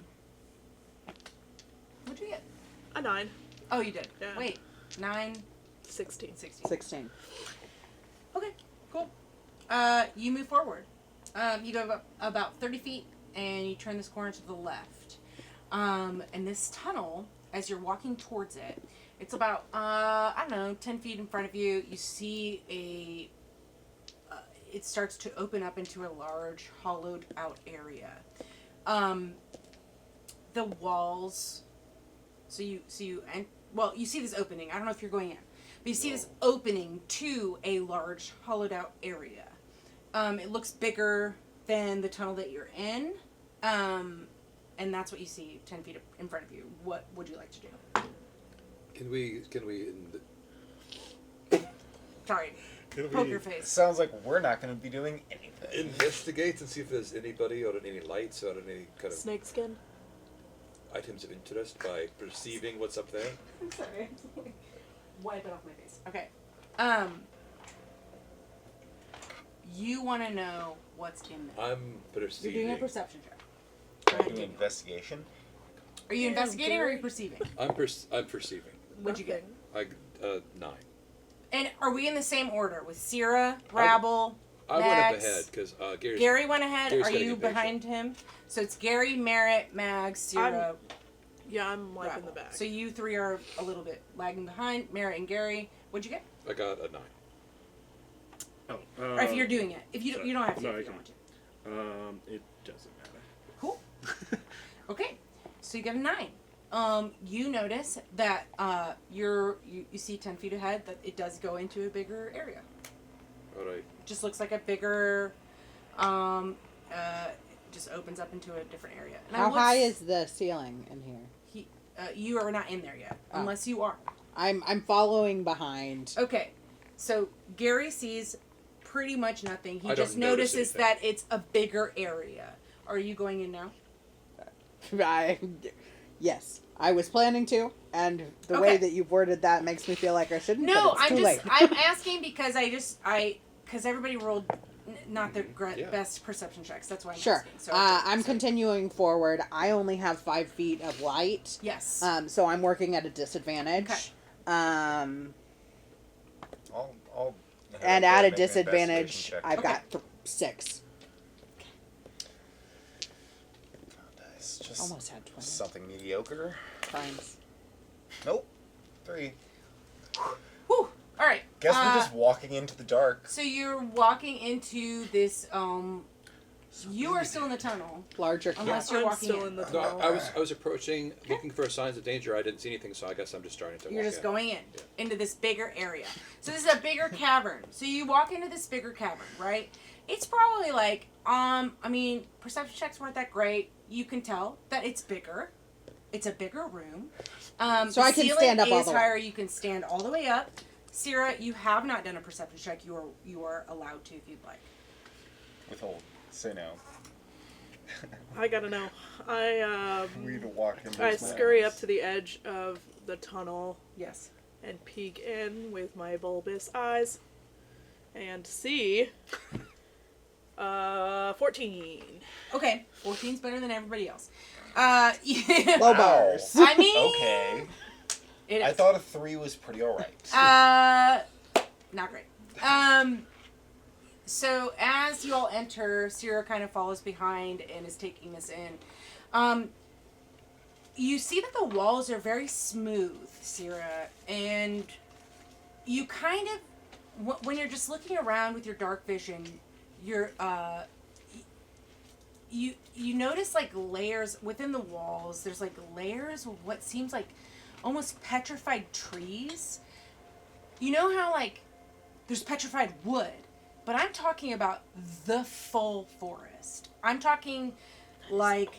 What'd you get? A 9. Oh, you did. Yeah. Wait, 9, 16. 16. 16. Okay, cool. You move forward. You go about 30 feet, and you turn this corner to the left. And this tunnel, as you're walking towards it, it's about, 10 feet in front of you. You see it starts to open up into a large, hollowed out area. The walls, you see this opening. I don't know if you're going in, but you see this opening to a large, hollowed out area. It looks bigger than the tunnel that you're in. And that's what you see 10 feet in front of you. What would you like to do? Can we Sorry. Can we Poker face. Sounds like we're not going to be doing anything. investigate and see if there's anybody or any lights or any kind of Snakeskin. items of interest by perceiving what's up there? I'm sorry. Wipe it off my face. Okay. You want to know what's in there. I'm perceiving. You're doing a perception check. Can I do an investigation? Are you investigating or are you perceiving? I'm perceiving. What'd you get? I 9. And are we in the same order with Sierra, Rabble, I Max? went up ahead because Gary went ahead. Gary's Are gotta you get patient. behind him? So it's Gary, Merritt, Mags, Sierra, Yeah, I'm like in Rabble. the back. So you three are a little bit lagging behind. Merritt and Gary. What'd you get? I got a 9. Oh. Or if you're doing it, if you sorry. you don't have to. No, if I you can. don't want to. It doesn't matter. Cool. Okay, so you get a 9. You notice that you see 10 feet ahead that it does go into a bigger area. All right. It just looks like a bigger, just opens up into a different area. And How high is the ceiling in here? You are not in there yet, Oh. unless you are. I'm following behind. Okay, so Gary sees pretty much nothing. He I don't just notice notices anything. that it's a bigger area. Are you going in now? Yes, I was planning to, and the way Okay. that you've worded that makes me feel like I shouldn't. No, but it's too late. I'm asking because because everybody rolled not the Yeah. best perception checks. That's why I'm Sure. asking. So I'm continuing forward. I only have 5 feet of light. Yes. So I'm working at a disadvantage. Okay. Um, I'll and have at a make an disadvantage, investigation check. I've Okay. got 6. It's just Almost had 20 something mediocre. times. Nope. 3. Whew. All right. Guess we're just walking into the dark. So you're walking into this. You are still in the tunnel, Larger. unless I'm you're walking still in. in the No, tunnel. I was approaching, looking for signs of danger. I didn't see anything, so I guess I'm just starting to. You're walk just in. going in Yeah. into this bigger area. So this is a bigger cavern. So you walk into this bigger cavern, right? It's probably like, perception checks weren't that great. You can tell that it's bigger. It's a bigger room. So I can stand up all is the way. higher. You can stand all the way up. Sierra, you have not done a perception check. You are allowed to if you'd like. Withhold. Say no. I gotta know. We'd walk into I this scurry mess. up to the edge of the tunnel Yes. and peek in with my bulbous eyes and see 14. Okay. 14's better than everybody else. Low Wow. bars. I mean, Okay. it I is. thought a 3 was pretty alright. Not great. So as you all enter, Sierra kind of follows behind and is taking this in. You see that the walls are very smooth, Sierra, and you kind of, when you're just looking around with your dark vision, you're, you notice like layers within the walls. There's like layers of what seems like almost petrified trees. You know how like there's petrified wood, but I'm talking about the full forest. I'm talking like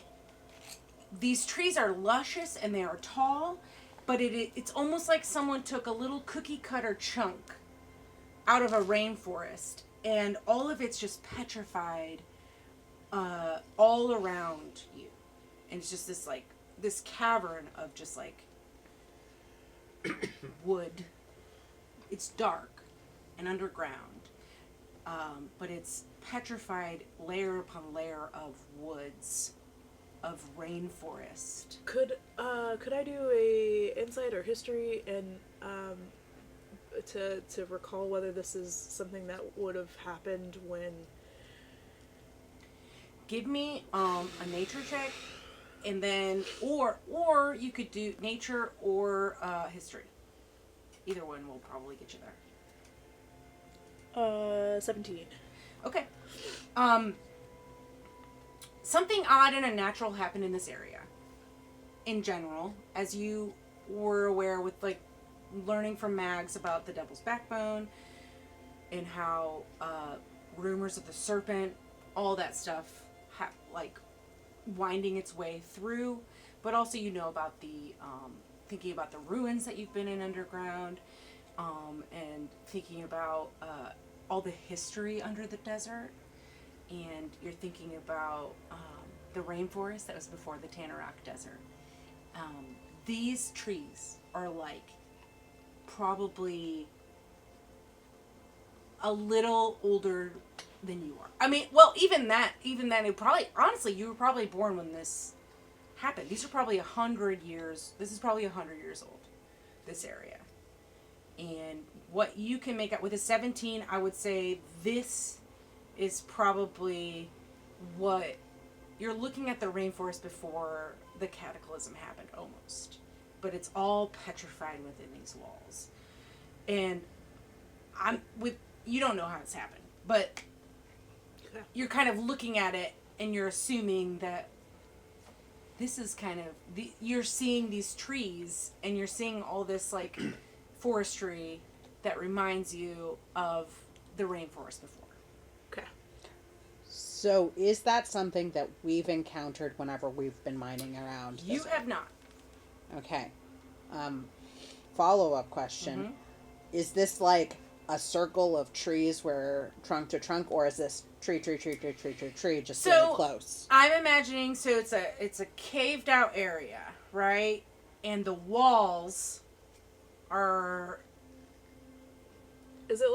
these trees are luscious and they are tall, but it's almost like someone took a little cookie cutter chunk out of a rainforest and all of it's just petrified all around you. And it's just this cavern of just like wood. It's dark and underground, but it's petrified layer upon layer of woods, of rainforest. Could I do a insight or history and to recall whether this is something that would have happened when? Give me a nature check, and then or you could do nature or history. Either one will probably get you there. 17. Okay. Something odd and unnatural happened in this area. In general, as you were aware with like learning from Mags about the Devil's Backbone and how rumors of the Serpent, all that stuff, like winding its way through, but also you know about the thinking about the ruins that you've been in underground, and thinking about all the history under the desert, and you're thinking about the rainforest that was before the Tanarok Desert. These trees are like probably a little older than you are. I mean, well, even then, it probably, honestly, you were probably born when this happened. These are probably 100 years. This is probably 100 years old, this area. And what you can make out with a 17, I would say this is probably what you're looking at, the rainforest before the cataclysm happened, almost. But it's all petrified within these walls. And you don't know how it's happened, but you're kind of looking at it and you're assuming that this is kind of you're seeing these trees and you're seeing all this like forestry that reminds you of the rainforest before. Okay. So is that something that we've encountered whenever we've been mining around? You have not. Okay. Follow-up question. Mm-hmm. Is this like a circle of trees where trunk to trunk, or is this tree, just really close? I'm imagining, so it's a caved out area, right? And the walls are... Is it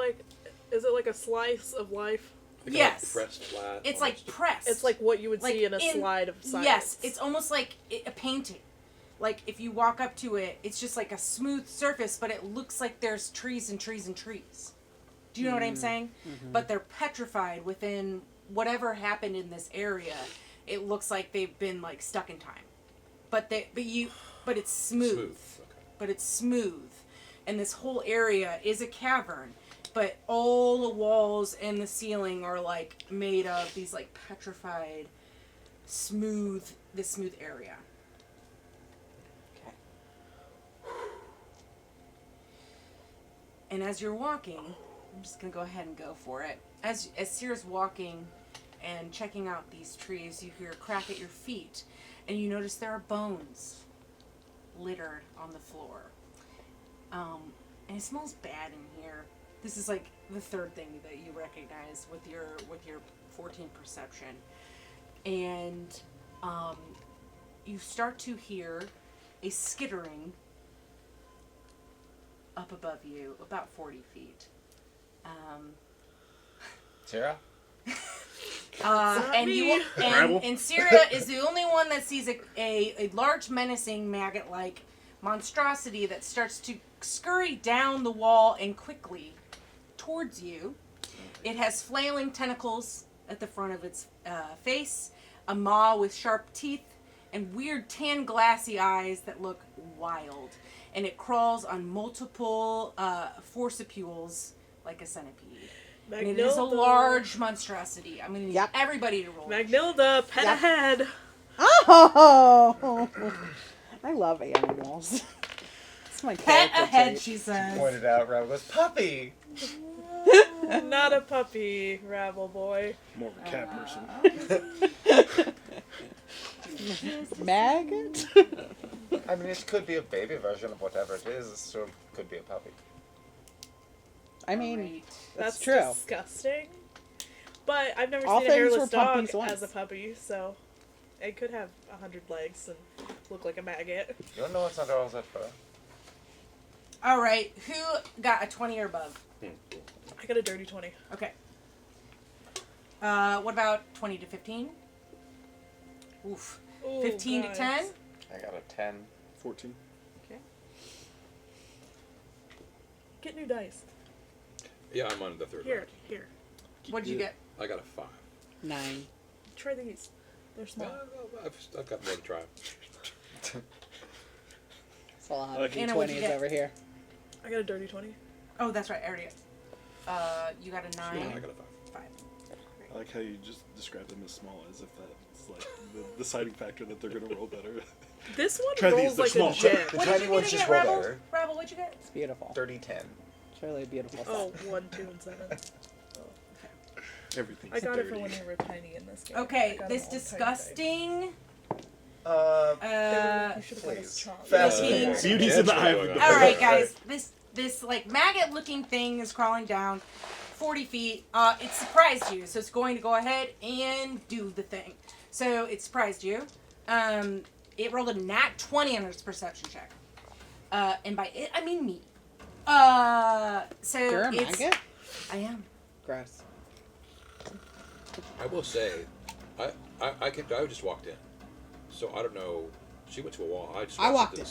like a slice of life? Like yes. Pressed flat. It's almost. like pressed. It's like what you would Like see in a slide of science. Yes, it's almost like a painting. Like if you walk up to it, it's just like a smooth surface, but it looks like there's trees and trees and trees. Do you know what I'm saying? Mm-hmm. But they're petrified within whatever happened in this area. It looks like they've been like stuck in time. But it's smooth. Okay. But it's smooth. And this whole area is a cavern. But all the walls and the ceiling are like made of these like petrified, smooth area. Okay. And as you're walking, I'm just gonna go ahead and go for it. As Sierra's walking and checking out these trees, you hear a crack at your feet, and you notice there are bones littered on the floor. And it smells bad in here. This is like the third thing that you recognize with your 14 perception. And you start to hear a skittering up above you, about 40 feet. Sarah? And Sierra is the only one that sees a large menacing maggot-like monstrosity that starts to scurry down the wall and quickly towards you. It has flailing tentacles at the front of its face, a maw with sharp teeth, and weird tan glassy eyes that look wild. And it crawls on multiple forcipules like a centipede. And it is a large monstrosity. I'm going to need everybody to roll. Magnilda, pet ahead. Oh! I love animals. It's my Pet character ahead, trait. she says. Pointed out, Rob goes, puppy! Not a puppy, Rabble boy. More of a cat person. Maggot? I mean, it could be a baby version of whatever it is. It still could be a puppy. I mean, Right. that's That's true. disgusting. But I've never All seen a things hairless were dog puppies once. as a puppy, so it could have 100 legs and look like a maggot. You don't know what's under all that fur? All right. Who got a 20 or above? I got a dirty 20. Okay. What about 20 to 15? Oof. Ooh, 15 guys. to 10? I got a 10. 14. Okay. Get new dice. Yeah, I'm on the third Here, round. here. What did you get? I got a 5. 9. Try these. They're small. I've got more to try. It's a lot of Okay. Anna, what'd you D20s get? over here. I got a dirty 20. Oh, that's right. I already you got a 9. Yeah, I got a 5. 5. I like how you just describe them as small, as if that's like the deciding factor that they're gonna roll better. This one Try these, rolls they're like small. a gem. The What did tiny you ones get just again, roll Rabble? better. Rabble, what'd you get? It's beautiful. 30-10. It's really a beautiful set. Oh, 1, 2, and 7. Everything's I got dirty. it for when we were tiny in this game. Okay, I got this them all disgusting. tiny. You should have got Please. this chomp. Fast Fifteen. forward. Beauty's in the eye of the All right, beholder. guys. This like maggot-looking thing is crawling down 40 feet. It surprised you, so it's going to go ahead and do the thing. So it surprised you. It rolled a nat 20 on its perception check. And by it, I mean me. So You're a it's. maggot? I am. Gross. I will say, I just walked in, so I don't know. She went to a wall. I walked to in.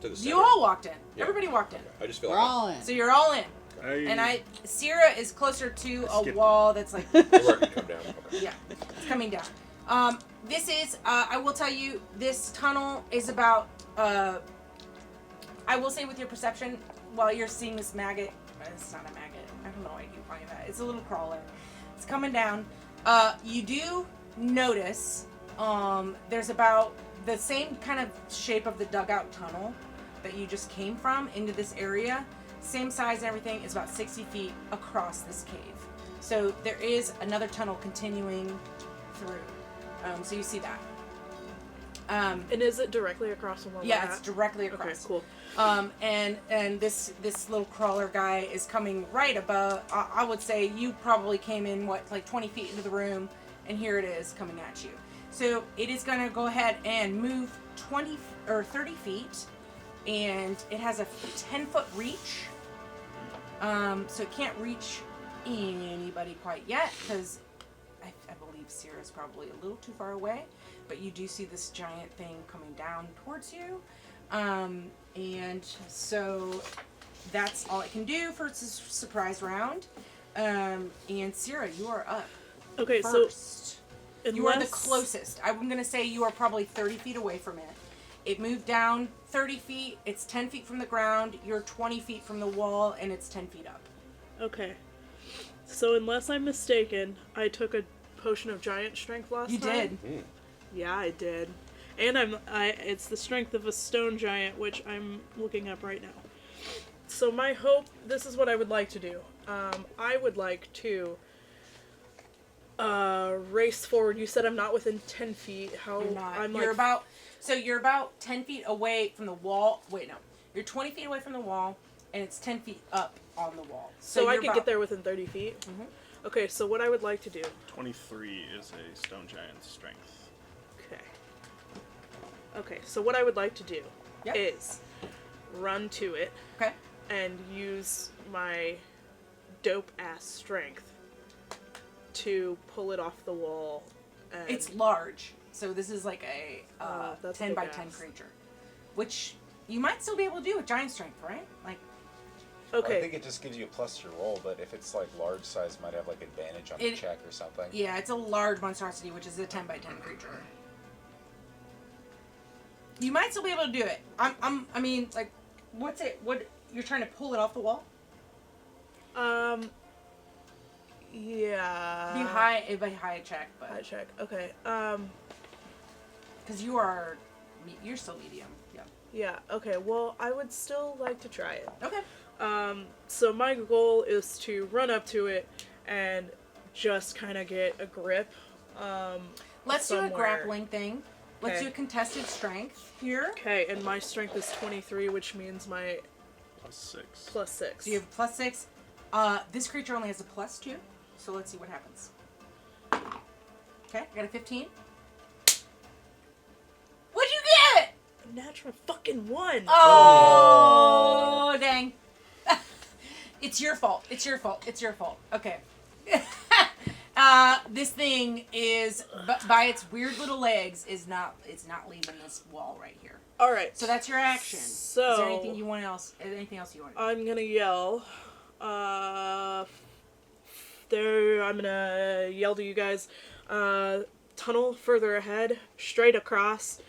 To the center. You all walked in. Yeah. Everybody walked in. Okay. I just feel We're like all in. So you're all in. And Sierra is closer to a Skip. wall that's like, I'm where I can come down. Okay. yeah, it's coming down. This is, I will tell you, this tunnel is about, I will say with your perception, while you're seeing this maggot, it's not a maggot, I don't know why you find that, it's a little crawler. It's coming down. You do notice, there's about the same kind of shape of the dugout tunnel that you just came from into this area. Same size and everything, is about 60 feet across this cave. So there is another tunnel continuing through. So you see that. And is it directly across from where we're Yeah, it's at? directly Okay, across. cool. And this little crawler guy is coming right above. I would say you probably came in like 20 feet into the room, and here it is coming at you. So it is going to go ahead and move 20 or 30 feet, and it has a 10-foot reach. So it can't reach anybody quite yet because I believe Sierra's probably a little too far away. But you do see this giant thing coming down towards you. And so that's all it can do for its surprise round. And Sierra, you are up Okay, first. so You are the closest. I'm going to say you are probably 30 feet away from it. It moved down 30 feet. It's 10 feet from the ground. You're 20 feet from the wall, and it's 10 feet up. Okay. So unless I'm mistaken, I took a potion of giant strength last You time. did. Yeah, I did. And it's the strength of a stone giant, which I'm looking up right now. So my hope, this is what I would like to do. I would like to race forward. You said I'm not within 10 feet. How You're not. I'm You're like you're about 10 feet away from the wall. Wait, no. You're 20 feet away from the wall, and it's 10 feet up on the wall. so I you're could about- get there within 30 feet. Mhm. Okay, so what I would like to do. 23 is a stone giant's strength. Okay. Okay, so what I would like to do Yep. is run to it Okay. and use my dope ass strength to pull it off the wall. And It's large, so this is like a that's a 10 big by 10 ass. creature, which you might still be able to do with giant strength, right? Like, okay. I think it just gives you a plus to your roll, but if it's like large size, might have like advantage on the It- check or something. yeah, it's a large monstrosity, which is a 10 by 10 creature. You might still be able to do it. I mean, like, what's it? What you're trying to pull it off the wall? Yeah. It'd be high check, I but check. Okay. because you're still medium. Yeah. Yeah. Okay. Well, I would still like to try it. Okay. So my goal is to run up to it and just kind of get a grip. Let's do a somewhere. grappling thing. Let's Okay. do a contested strength here. Okay, and my strength is 23, which means my Plus 6. +6. So you have +6. This creature only has a +2, so let's see what happens. Okay, I got a 15. What'd you get? A natural fucking 1. Oh, dang. It's your fault. It's your fault. It's your fault. Okay. This thing is, by its weird little legs, it's not leaving this wall right here. All right. So that's your action. So is there anything you want else? Anything else you want? I'm gonna yell. I'm gonna yell to you guys. Tunnel further ahead, straight across.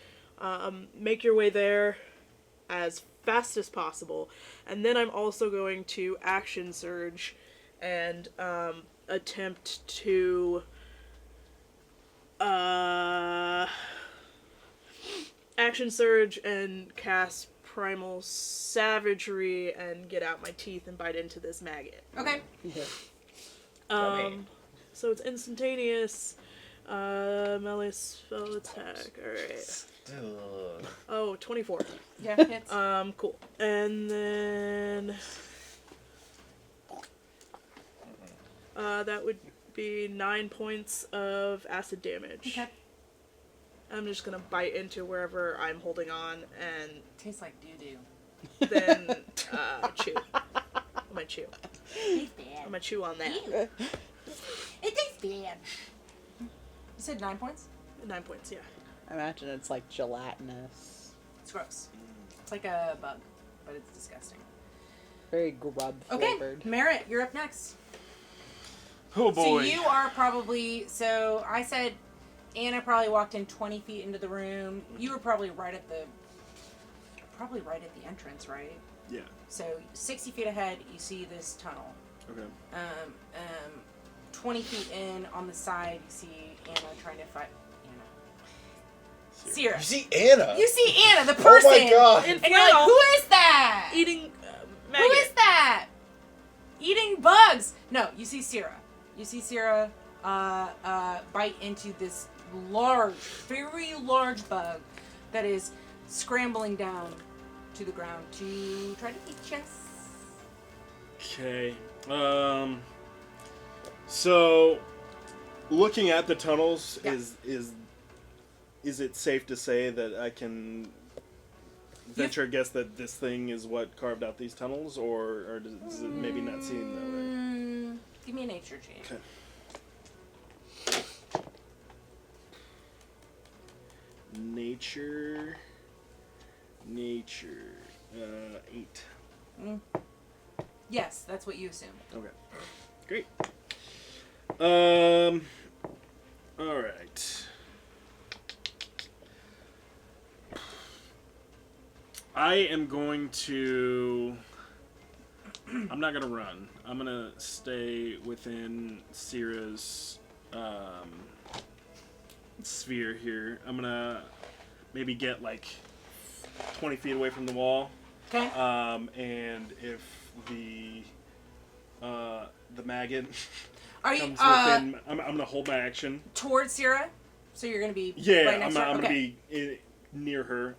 Make your way there as fast as possible, and then I'm also going to action surge and attempt to action surge and cast primal savagery and get out my teeth and bite into this maggot. Okay. Yummy. So it's instantaneous. Melee spell attack. Alright. Ugh. Oh, 24. Yeah, hits. Cool. And then that would be 9 points of acid damage. Okay. I'm just gonna bite into wherever I'm holding on and Tastes like doo-doo. then chew. I'm gonna chew. Tastes bad. I'm gonna chew on that. Ew. It tastes bad. You said 9 points? 9 points, yeah. I imagine it's like gelatinous. It's gross. It's like a bug, but it's disgusting. Very grub Okay, flavored. Merritt, you're up next. Oh boy. So you are probably, so I said Anna probably walked in 20 feet into the room. You were probably right at the entrance, right? Yeah. So 60 feet ahead, you see this tunnel. Okay. 20 feet in on the side, you see Anna trying to fight Sierra. You see Anna? You see Anna, the person. Oh my god! In And you're like, flannel, who is that? eating Who maggot. is that? Eating bugs. No, you see Sierra. You see Sierra bite into this large, very large bug that is scrambling down to the ground to try to eat us. Okay. So, looking at the tunnels, Yeah. is it safe to say that I can venture a guess that this thing is what carved out these tunnels, or does it maybe not seem that way? Give me a nature check. Okay. Nature. 8. Yes, that's what you assume. Okay. Great. All right. I am going to. I'm not gonna run. I'm gonna stay within Sierra's sphere here. I'm gonna maybe get like 20 feet away from the wall. Okay. And if the maggot Are you comes within, I'm gonna hold my action. towards Sierra? So you're gonna be Yeah, right next to her? I'm Okay. gonna be near her.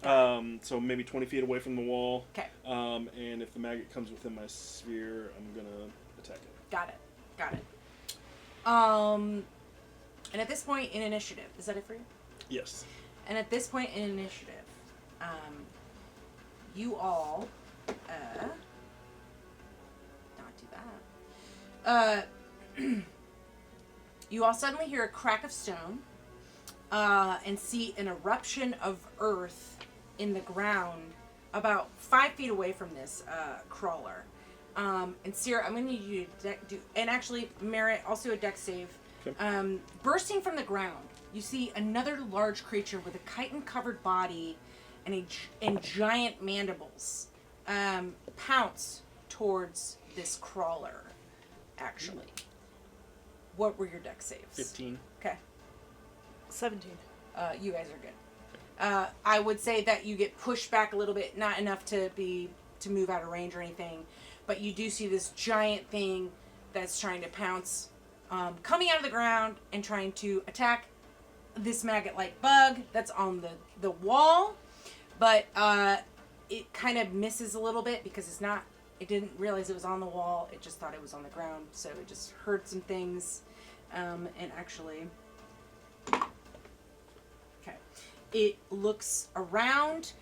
So maybe 20 feet away from the wall. Okay. And if the maggot comes within my sphere, I'm gonna attack it. Got it. And at this point in initiative, is that it for you? Yes. And at this point in initiative, you all, not do that. You all suddenly hear a crack of stone, and see an eruption of earth in the ground about 5 feet away from this crawler. And Sierra, I'm going to need you to do, and actually, Merritt, also a dex save. Okay. Bursting from the ground, you see another large creature with a chitin-covered body and giant mandibles pounce towards this crawler, actually. What were your dex saves? 15. Okay. 17. You guys are good. I would say that you get pushed back a little bit, not enough to move out of range or anything, but you do see this giant thing that's trying to pounce, coming out of the ground and trying to attack this maggot-like bug that's on the wall, but it kind of misses a little bit because it didn't realize it was on the wall. It just thought it was on the ground, so it just heard some things, and actually. Okay. It looks around.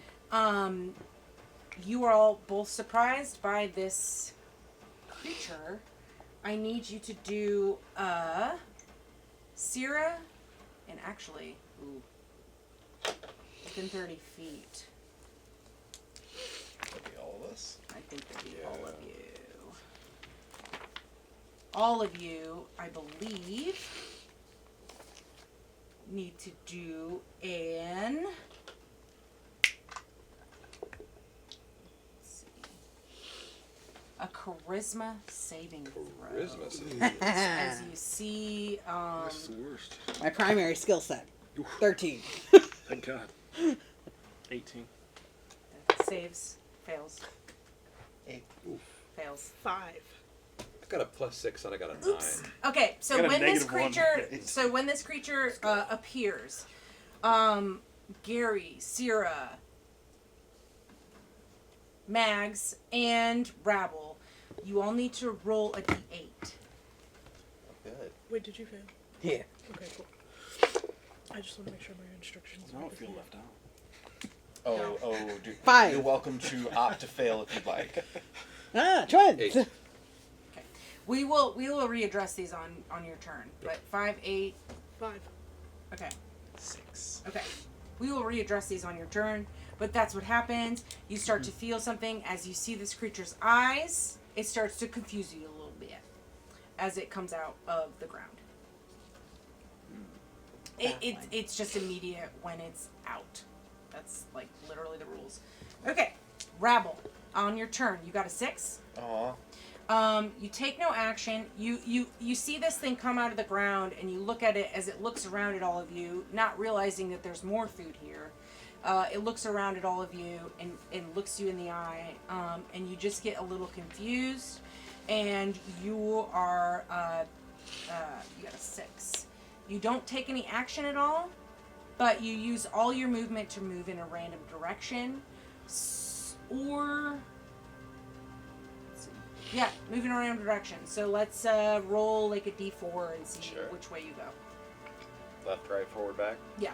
You are all both surprised by this creature. I need you to do Sierra, and actually, within 30 feet. That'd be all of us. I think that'd be Yeah. all of you. All of you, I believe, need to do an. Let's see, a charisma saving throw. Charisma saving. As you see, That's the worst. My primary skill set. 13. Thank God. 18. saves, fails, 8. fails. 5. I got a +6 and I got a 9. Oops. Okay, so I got a when this -1. creature appears, Gary, Sierra, Mags, and Rabble, you all need to roll a d8. Good. Wait, did you fail? Yeah. Okay, cool. I just want to make sure my instructions I are don't feel left out. Oh, dude. 5. You're welcome to opt to fail if you'd like. Ah, twins. 8. Okay, we will readdress these on your turn. But 5, 8. 5. Okay. 6. Okay. We will readdress these on your turn, but that's what happens. You start to feel something as you see this creature's eyes. It starts to confuse you a little bit as it comes out of the ground. It's just immediate when it's out. That's like literally the rules. Okay, Rabble. On your turn, you got a 6. Aw. You take no action. You see this thing come out of the ground, and you look at it as it looks around at all of you, not realizing that there's more food here. It looks around at all of you and looks you in the eye, and you just get a little confused, and you are you got a 6. You don't take any action at all, but you use all your movement to move in a random direction, or yeah, moving in a random direction. So let's roll like a d4 and see Sure. which way you go. Left, right, forward, back. Yeah.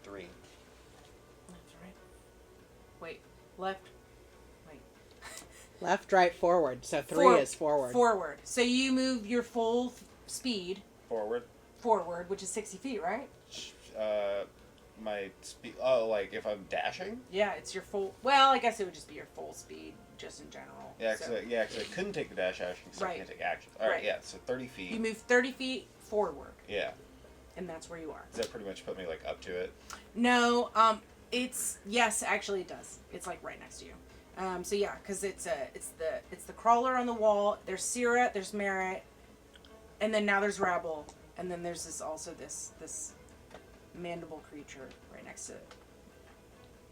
3. Left, right. Wait, left. Wait. Left, right, forward. So 3 is forward. Forward. So you move your full speed Forward. forward, which is 60 feet, right? My speed. Oh, like if I'm dashing? Yeah, it's your full. Well, I guess it would just be your full speed, just in general. Yeah, So because I couldn't take the dash action because I Right. can't take action. All right, Right. yeah, so 30 feet. you move 30 feet forward, Yeah. and that's where you are. Does that pretty much put me like up to it? No, it's yes, actually it does. It's like right next to you. So yeah, because it's the crawler on the wall. There's Sierra, there's Merritt, and then now there's Rabble, and then there's this mandible creature right next to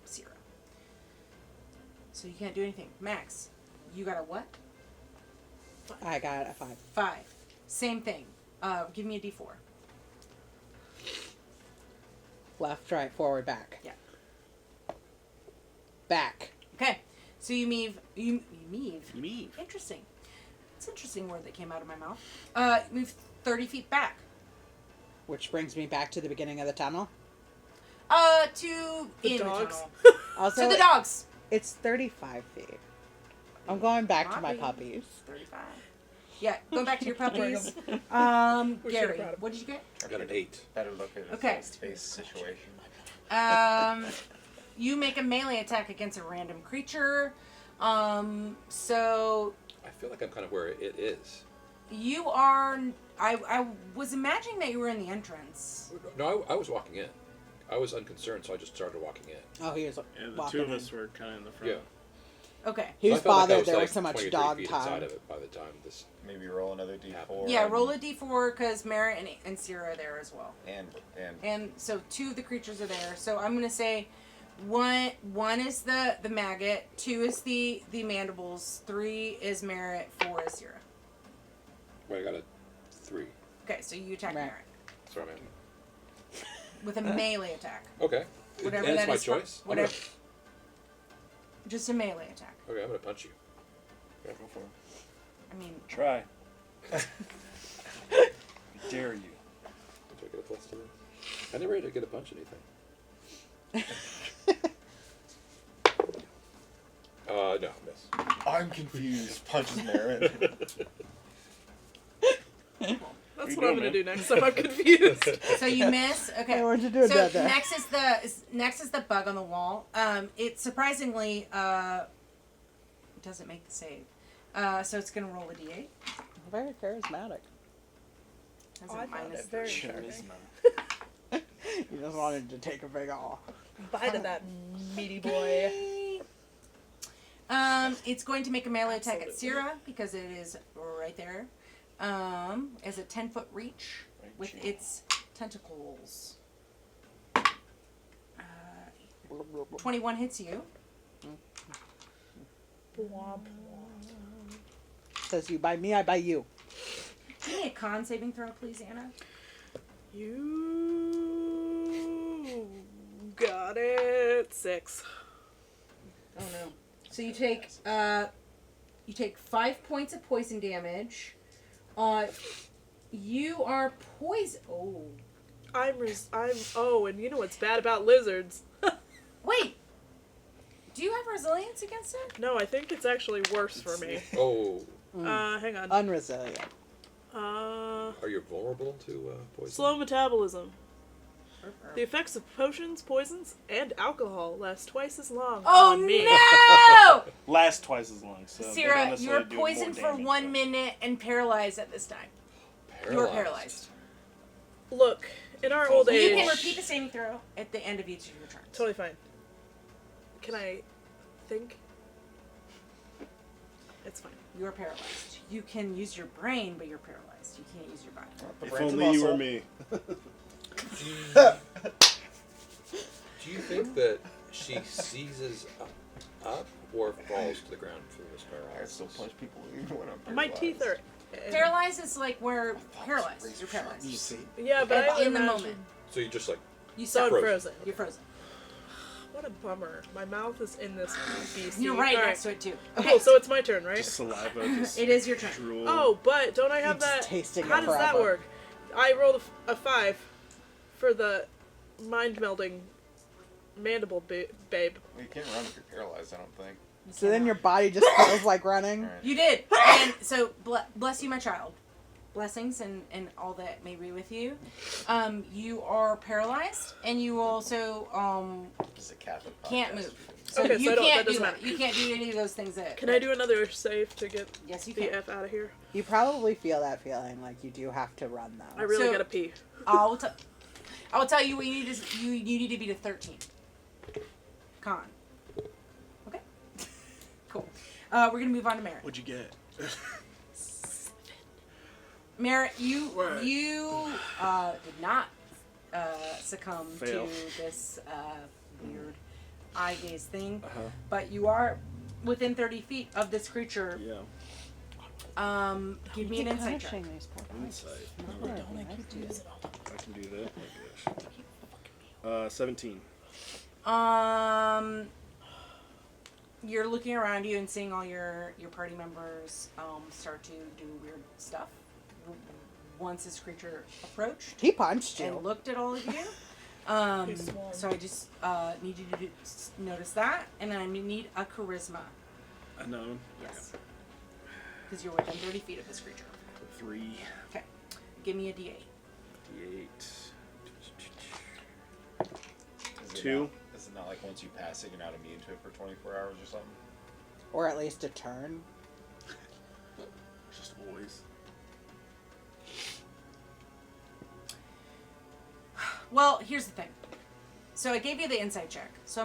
Sierra. So you can't do anything. Max, you got a what? I got a 5. 5. Same thing. Give me a d4. Left, right, forward, back. Yeah. Back. Okay. So you move. You move. Me. Interesting. It's an interesting word that came out of my mouth. Move 30 feet back. Which brings me back to the beginning of the tunnel. To The in dogs. the tunnel. Also, To the dogs. it's 35 feet. I'm going back to my Puppies. puppies. 35. Yeah, go back to your puppies. We're Gary, proud of what did you get? I got an 8. Better look at a Okay. face-to-face situation. You make a melee attack against a random creature. So I feel like I'm kind of where it is. you are. I was imagining that you were in the entrance. No, I was walking in. I was unconcerned, so I just started walking in. Oh, he was Yeah, the walking two of in. us were kind of in the front. Yeah. Okay. He So was I felt like I bothered was there like was so much 20 or 30 dog feet time. inside of it by the time this. Maybe roll another d4. Yeah, and- roll a d4 because Merritt and Sierra are there as well. And And so 2 of the creatures are there. So I'm gonna say one is the maggot, 2 is the mandibles, 3 is Merritt, 4 is Sierra. Wait, I got a 3. Okay, so you attack Right. Merritt Sorry, man. with a melee attack. Okay. Whatever and that it's my is. choice. I'm Whatever. Just a melee attack. Okay, I'm gonna punch you. Yeah, go for it. I mean, Try. I dare you. Do I get a plus to this? I never had to get a punch anything. No, miss. I'm confused. Punches Marin. That's That's you what I'm doing, gonna do man? next time I'm confused. So you miss. Okay. Hey, what'd you do So about that? next is the bug on the wall. It surprisingly doesn't make the save. So it's gonna roll a d8. Very charismatic. Has Oh, a I found minus it very 13. charming. You just wanted to take a big awe. Bite of that meaty boy. It's going to make a melee attack at Absolutely. Syrah because it is right there. As a 10-foot reach with its tentacles. 21 hits you. Says you buy me, I buy you. Give me a con saving throw, please, Anna. You got it. 6. Oh no. So you take 5 points of poison damage. You are poison. Oh. Oh, and you know what's bad about lizards? Wait. Do you have resilience against it? No, I think it's actually worse for me. Oh, Hang on. Unresilient. are you vulnerable to poison? Slow metabolism. The effects of potions, poisons, and alcohol last twice as long Oh on me. no! Last twice as long. So they don't Syrah, necessarily you're do more poisoned for damage, 1 but- minute and paralyzed at this time. You are paralyzed. Look, in our old You age... can repeat the saving throw at the end of each of your turns. Totally fine. Can I think? It's fine. You are paralyzed. You can use your brain, but you're paralyzed. You can't use your body. The If brain's a only you muscle. were me. Do you think that she seizes up or falls to the ground through this I paralysis? still punch people even when I'm My teeth are... Paralyzed is like where paralyzed. You're paralyzed. You see? Yeah, but I would In the imagine- moment. So you just like You So I'm suck. frozen. You're frozen. What a bummer. My mouth is in this beast. You're right next to it too. Okay, Cool, so it's my turn, right? Just saliva. Just it is your turn. drool. Oh, but don't I have It's that? tasting How it does that forever. work? I rolled a 5 for the mind melding mandible babe. Well, you can't run if you're paralyzed, I don't think. So then your body just feels like running. Alright. You did. And so, bless you, my child. Blessings and all that may be with you. You are paralyzed, and you also This is a Catholic podcast. can't move. So Okay, so you I don't- can't that do doesn't that. matter. You can't do any of those things that. Can I do another save to get Yes, you the can. F out of here? You probably feel that feeling like you do have to run though. I really So- gotta pee. I will tell you what you need to you need to beat a 13. Con. Okay. Cool. We're gonna move on to Merritt. What'd you get? Merritt, you Right. did not succumb Fail. to this weird eye gaze thing, Uh-huh. but you are within 30 feet of this creature. Yeah. Give me an insight check. These poor Insight. Don't I keep doing it all I can do that. Oh, gosh. 17. You're looking around you and seeing all your party members start to do weird stuff. Once this creature approached He punched and you. looked at all of you, He's small. so I just need you to notice that, and then I need a charisma. Unknown. Yes, because you're within 30 feet of this creature. 3. Okay, give me a D8. D8. Is it 2. not- Is it not like once you pass it, you're not immune to it for 24 hours or something? Or at least a turn. Just always. Well, here's the thing. So I gave you the insight check. So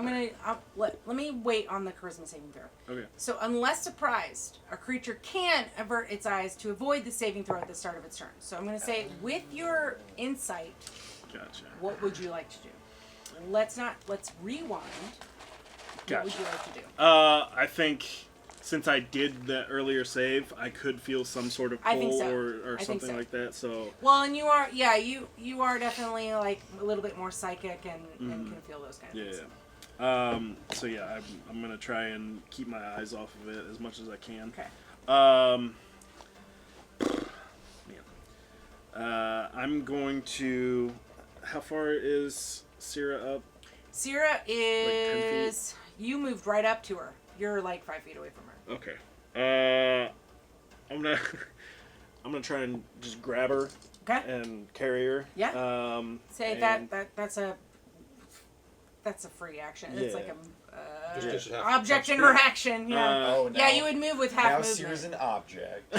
let me wait on the charisma saving throw. Okay. So unless surprised, a creature can avert its eyes to avoid the saving throw at the start of its turn. So I'm going to say, with your insight, Gotcha. what would you like to do? Let's rewind. What would Gotcha. you like to do? I think since I did the earlier save, I could feel some sort of I think pull so. or I think something so. like that. So Well, and you are, you are definitely like a little bit more psychic and can feel those kind of yeah. things. So yeah, I'm gonna try and keep my eyes off of it as much as I can. Okay. I'm going to. How far is Syrah up? Syrah 10 is. You moved right up to her. You're like 5 feet away from her. Okay. I'm gonna. I'm gonna try and just grab her Okay. and carrier. Yeah. Say and- that's a free action. It's Yeah. like a Just have object speed. interaction. Yeah. Oh, Yeah, now- you would move with half Now movement. Sears an object.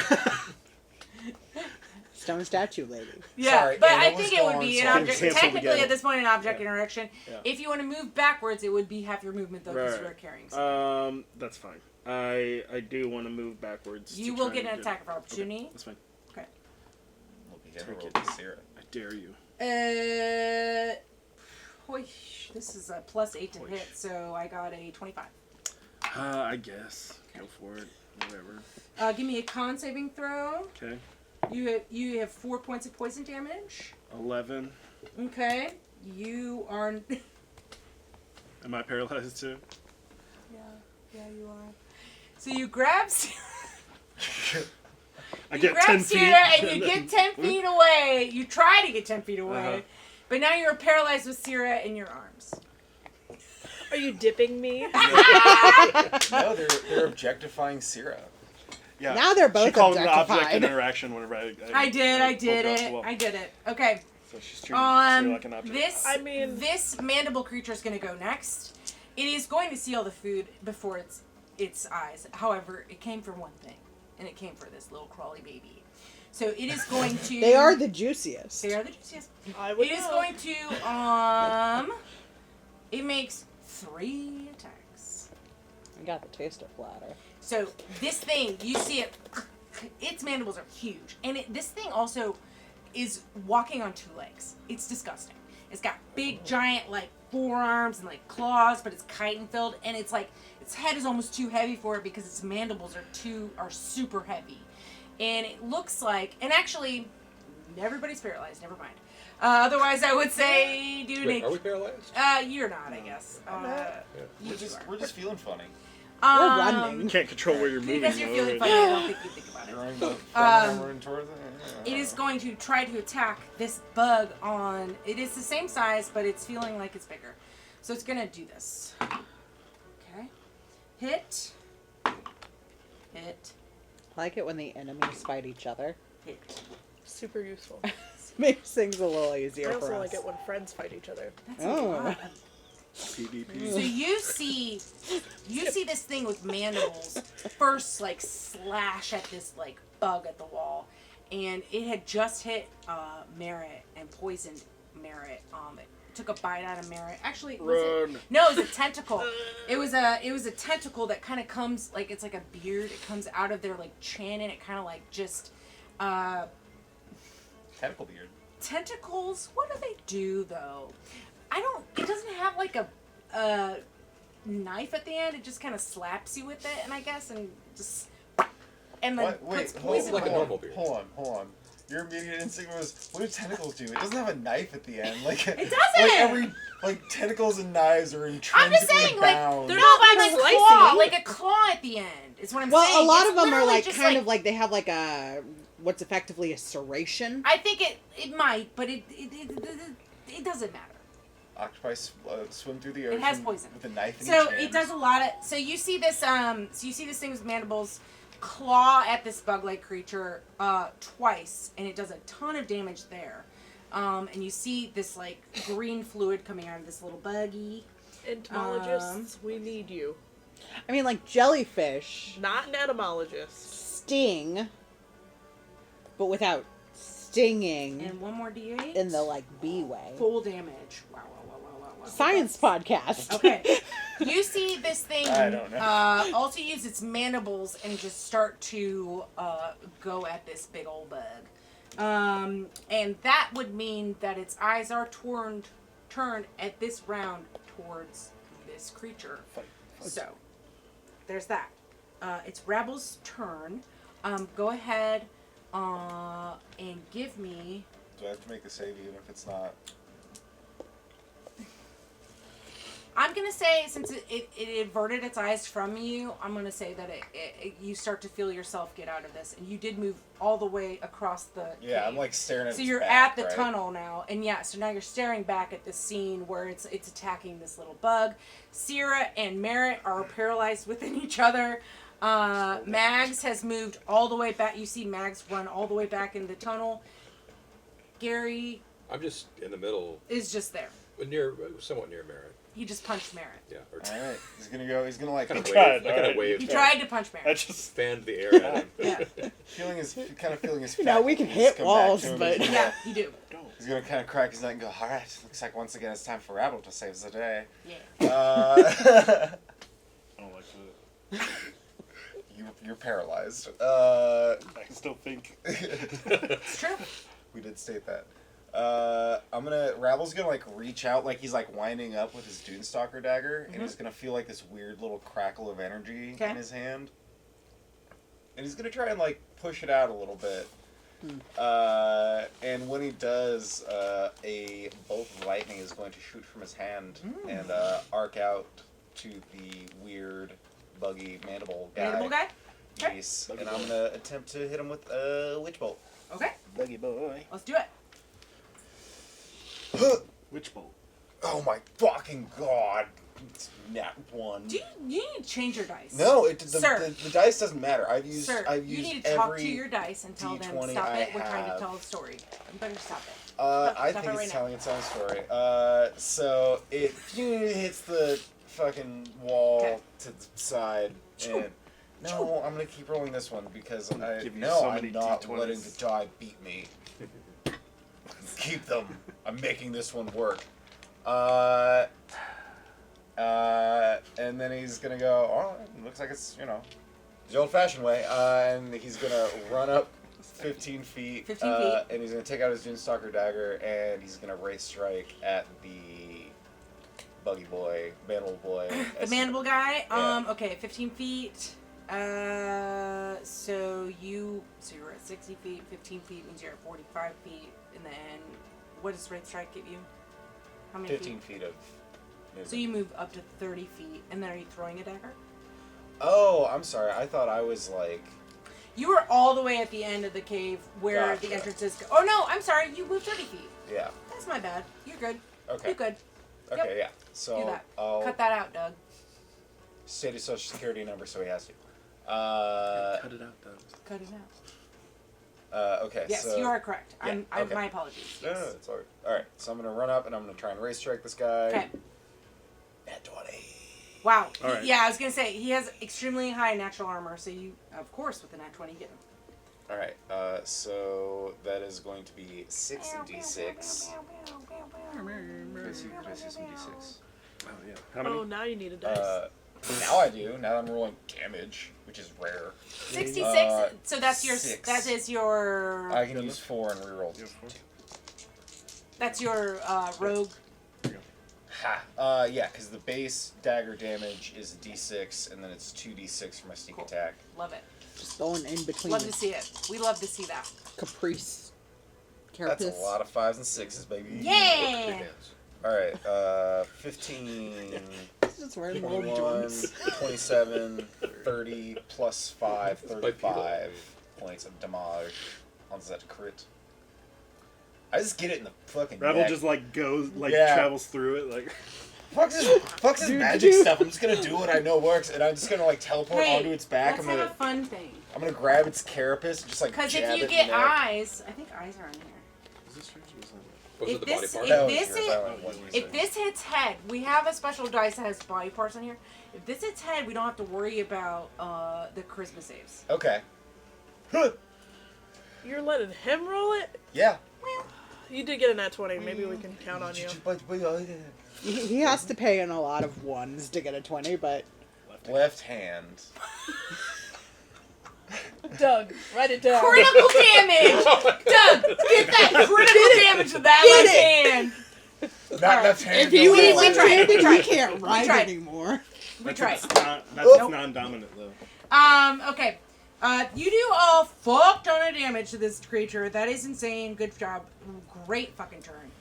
Stone statue lady. Yeah, Sorry, but Anna I was think it would gone, be so an I object. canceled Technically, again. at this point, an object Yeah. interaction. Yeah. If you want to move backwards, it would be half your movement though, because you are carrying something. That's fine. I do want to move backwards. You to will try get and an attack of Okay, opportunity. that's fine. We'll be here, Take we'll it. be Sarah. I dare you. Whoosh, this is a +8 to Whoosh. hit, so I got a 25. I guess. Go for it. Whatever. Give me a con saving throw. Okay. You have 4 points of poison damage. 11. Okay. You are. Am I paralyzed too? Yeah, you are. So you grab. I You get grab 10 feet. Sierra and you get 10 feet away. You try to get 10 feet away. Uh-huh. But now you're paralyzed with Sierra in your arms. Are you dipping me? No, they're objectifying Sarah. Yeah. Now they're She both called it an object objectified. interaction whenever I I did pulled it. up. Well, I did it. Okay. So she's treating Sierra like an object. This mandible creature is going to go next. It is going to steal the food before its eyes. However, it came for one thing, and it came for this little crawly baby. So it is going to. They are the juiciest. They are the juiciest. I would It is know. going to It makes 3 attacks. I got the taster platter. So this thing, you see it. Its mandibles are huge, and this thing also is walking on 2 legs. It's disgusting. It's got big, giant, like forearms and like claws, but it's chitin filled, and it's like its head is almost too heavy for it because its mandibles are super heavy, and it looks like. And actually, everybody's paralyzed. Never mind. Otherwise, I would say do Wait, an. are we paralyzed? You're not, I guess. You We're two just are. we're just feeling funny. We're running. You can't control where you're moving. Because you're feeling though. funny, I don't think you think about it. Running towards it. It is going to try to attack this bug on. It is the same size, but it's feeling like it's bigger. So it's going to do this. Okay. Hit. Hit. I like it when the enemies fight each other. Hit. Super useful. Makes things a little easier I for also us. like it when friends fight each other. That's Oh. a lot. PvP. So you see this thing with mandibles first like slash at this like bug at the wall, and it had just hit Merritt and poisoned Merritt. It took a bite out of Merritt. Actually, was it? Run. No, it was a tentacle. It was a tentacle that kind of comes like it's like a beard. It comes out of their like chin, and it kind of like just Tentacle beard. tentacles. What do they do though? It doesn't have like a knife at the end. It just kind of slaps you with it, and I guess and just and then What? Wait, puts hold, poison. like a on it. normal beard. hold on. Your immediate instinct was, what do tentacles do? It doesn't have a knife at the end. Like It Like doesn't! every tentacles and knives are I'm intrinsically just saying, like bound. they're No, not but like a slicey. claw, like a claw at the end. Is what I'm saying. Well, a lot It's of them are literally like just kind of like they have like a what's effectively a serration. I think it might, but it doesn't matter. Octopi swim through the ocean. It has poison. with a knife in So each hand. it does a lot of. So you see this. So you see this thing with mandibles claw at this bug-like creature twice, and it does a ton of damage there. And you see this like green fluid coming out of this little buggy. Entomologists, we need you. I mean, like jellyfish Not an entomologist. sting, but without stinging And one more d8. in the like bee way. full damage. Wow. Science podcast. Okay. You see this thing I don't know. also use its mandibles and just start to go at this big old bug. And that would mean that its eyes are turned at this round towards this creature. So, there's that. It's Rabble's turn. Go ahead and give me... Do I have to make a save even if it's not? I'm gonna say, since it averted its eyes from you, I'm gonna say that you start to feel yourself get out of this, and you did move all the way across the Yeah, cave. I'm like staring at So its you're back, at the right? tunnel now, and yeah, so now you're staring back at the scene where it's attacking this little bug. Sierra and Merritt are paralyzed within each other. Mags has moved all the way back. You see Mags run all the way back in the tunnel. Gary I'm just in the middle, is just there. somewhat near Merritt. He just punched Merritt. Yeah. Or All right, he's gonna go. He's gonna like kind of tried, waved. I kind alright. of waved. He tried to punch I Merritt. just Fanned the air at him. Yeah. feeling his No, we can hit walls, but- Yeah, you do. He's gonna kind of crack his neck and go, all right, looks like once again it's time for Rabble to save the day. Yeah. I don't like that. You're paralyzed. I can still think. It's true. We did state that. Rabble's gonna like reach out like he's like winding up with his Dunestalker dagger, and he's gonna feel like this weird little crackle of energy Okay. in his hand. And he's gonna try and like push it out a little bit. And when he does, a bolt of lightning is going to shoot from his hand and arc out to the weird, buggy mandible guy. Mandible guy? Okay. Yes. And I'm gonna attempt to hit him with a witch bolt. Okay, Buggy boy. let's do it. Witch bolt. Oh my fucking god! It's nat 1. Do you need to change your dice? No, Sir. the dice doesn't matter. I've used Sir, I've you used need to talk every to your dice and tell them, D20 stop I it, we're trying to have. tell a story. You better stop it. I Stop think it it's right telling its own story. So it hits the fucking wall Okay. to the side, and no, I'm gonna keep rolling this one because I'm gonna give you I'm so many not D20s. letting the die beat me. Keep them. I'm making this one work. And then he's gonna go. Oh, it looks like it's the old-fashioned way. And he's gonna run up 15 feet. 15 feet. And he's gonna take out his Dunestalker dagger, and he's gonna race strike at the buggy boy, mandible boy. The mandible guy. Yeah. Okay, 15 feet. So you're at 60 feet. 15 feet means you're at 45 feet, and then what does Red Strike give you? How many 15 feet? feet of. Movement. So you move up to 30 feet, and then are you throwing a dagger? Oh, I'm sorry. I thought I was like. You were all the way at the end of the cave where Gotcha. the entrance is. Oh no, I'm sorry. You moved 30 feet. Yeah. That's my bad. You're good. Okay. You're good. Okay. Yep. Yeah. So Do that. I'll Cut that out, Doug. state his social security number, so he has to. Cut it out, Doug. Cut it out. Okay. Yes, so, you are correct. yeah, okay. My apologies. No, Yes. no, it's alright. Alright, so I'm gonna run up and I'm gonna try and race strike this guy. Okay. Nat 20. Wow. All right. Yeah, I was gonna say he has extremely high natural armor, so you, of course, with the nat 20, get him. Alright, so that is going to be 6d6. Can I see some d6? Oh yeah. How many? Oh, now you need a dice. Now I do. Now I'm rolling damage, which is rare. 66. So that's your. 6. That is your. I can use 4 and reroll. You have 4? That's your rogue. Ha. Yeah, because the base dagger damage is a d6, and then it's 2d6 for my sneak Cool. attack. Love it. Just going in between Love to the see it. We love to see that. caprice. That's Carapace. a lot of 5s and 6s, baby. Big Yeah. hands. Alright, 15, It's just wearing old 21, joints. 27, 30, plus 5, 35 points of damage on that crit. I just get it in the fucking Rebel neck. just like goes, like Yeah. travels through it, like. Fuck this magic stuff. I'm just gonna do what I know works, and I'm just gonna like teleport Hey, onto its back. Let's I'm have gonna a fun thing. grab its carapace and just like Because jab if you it in get the neck. eyes, I think eyes are on here. Is this yours or is that Was If it the body this- part? if That was this yours, is- I only had one If user. this hits head, we have a special dice that has body parts on here. If this hits head, we don't have to worry about the charisma saves. Okay. You're letting him roll it? Yeah. You did get a nat 20. Maybe we can count on you. He has to pay in a lot of ones to get a 20, but Left hand. Doug, write it down. Critical damage! Doug, get that critical damage with that left hand! Not Alright. left hand. if you no use left it hand. handed, tried. he can't ride tried. anymore. We tried. That's Nope. non-dominant though. Okay. You do a fuck ton of damage to this creature. That is insane. Good job. Great fucking turn.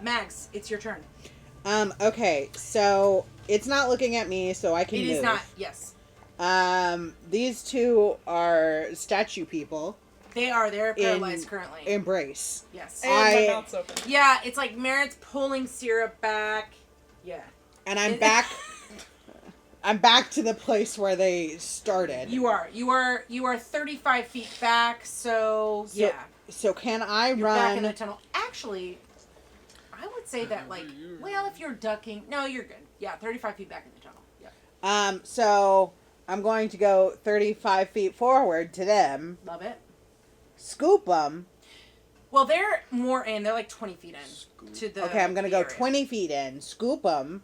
Max, it's your turn. Okay, so it's not looking at me, so I can It move. is not. Yes. These two are statue people. They are. They're In- paralyzed currently. Embrace. Yes. And I- my mouth's open. Yeah, it's like Merritt's pulling syrup back. Yeah. And I'm back. I'm back to the place where they started. You are 35 feet back. So yeah, So can I you're back in run? the tunnel. Actually, I would say that well, if you're ducking, no, you're good. Yeah, 35 feet back in the tunnel. Yeah, So I'm going to go 35 feet forward to them, love it. scoop them. Well, they're more in. They're like 20 feet in to the. Okay, I'm gonna the go area. 20 feet in, scoop them.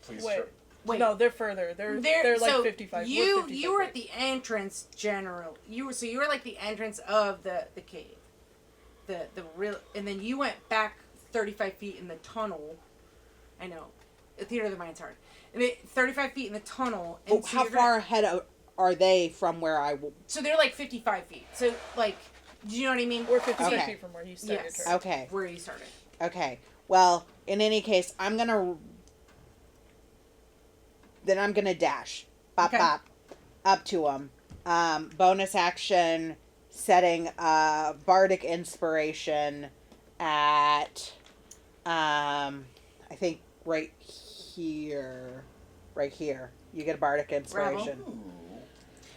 Please. Wait. Wait. No, they're further. They're like so 55. You We're 55 you were feet. at the entrance general. You were like the entrance of the cave. The real, and then you went back 35 feet in the tunnel. I know, the theater of the mind's hard. And 35 feet in the tunnel. And But so how you're far ahead are they from where I? So they're like 55 feet. So like, do you know what I mean? We're 55 Okay. feet from where you started. Yes. Turn. Okay. Where you started. Okay. Well, in any case, I'm gonna dash, bop Okay. bop, up to them. Bonus action, setting bardic inspiration at, I think right here. You get a bardic inspiration.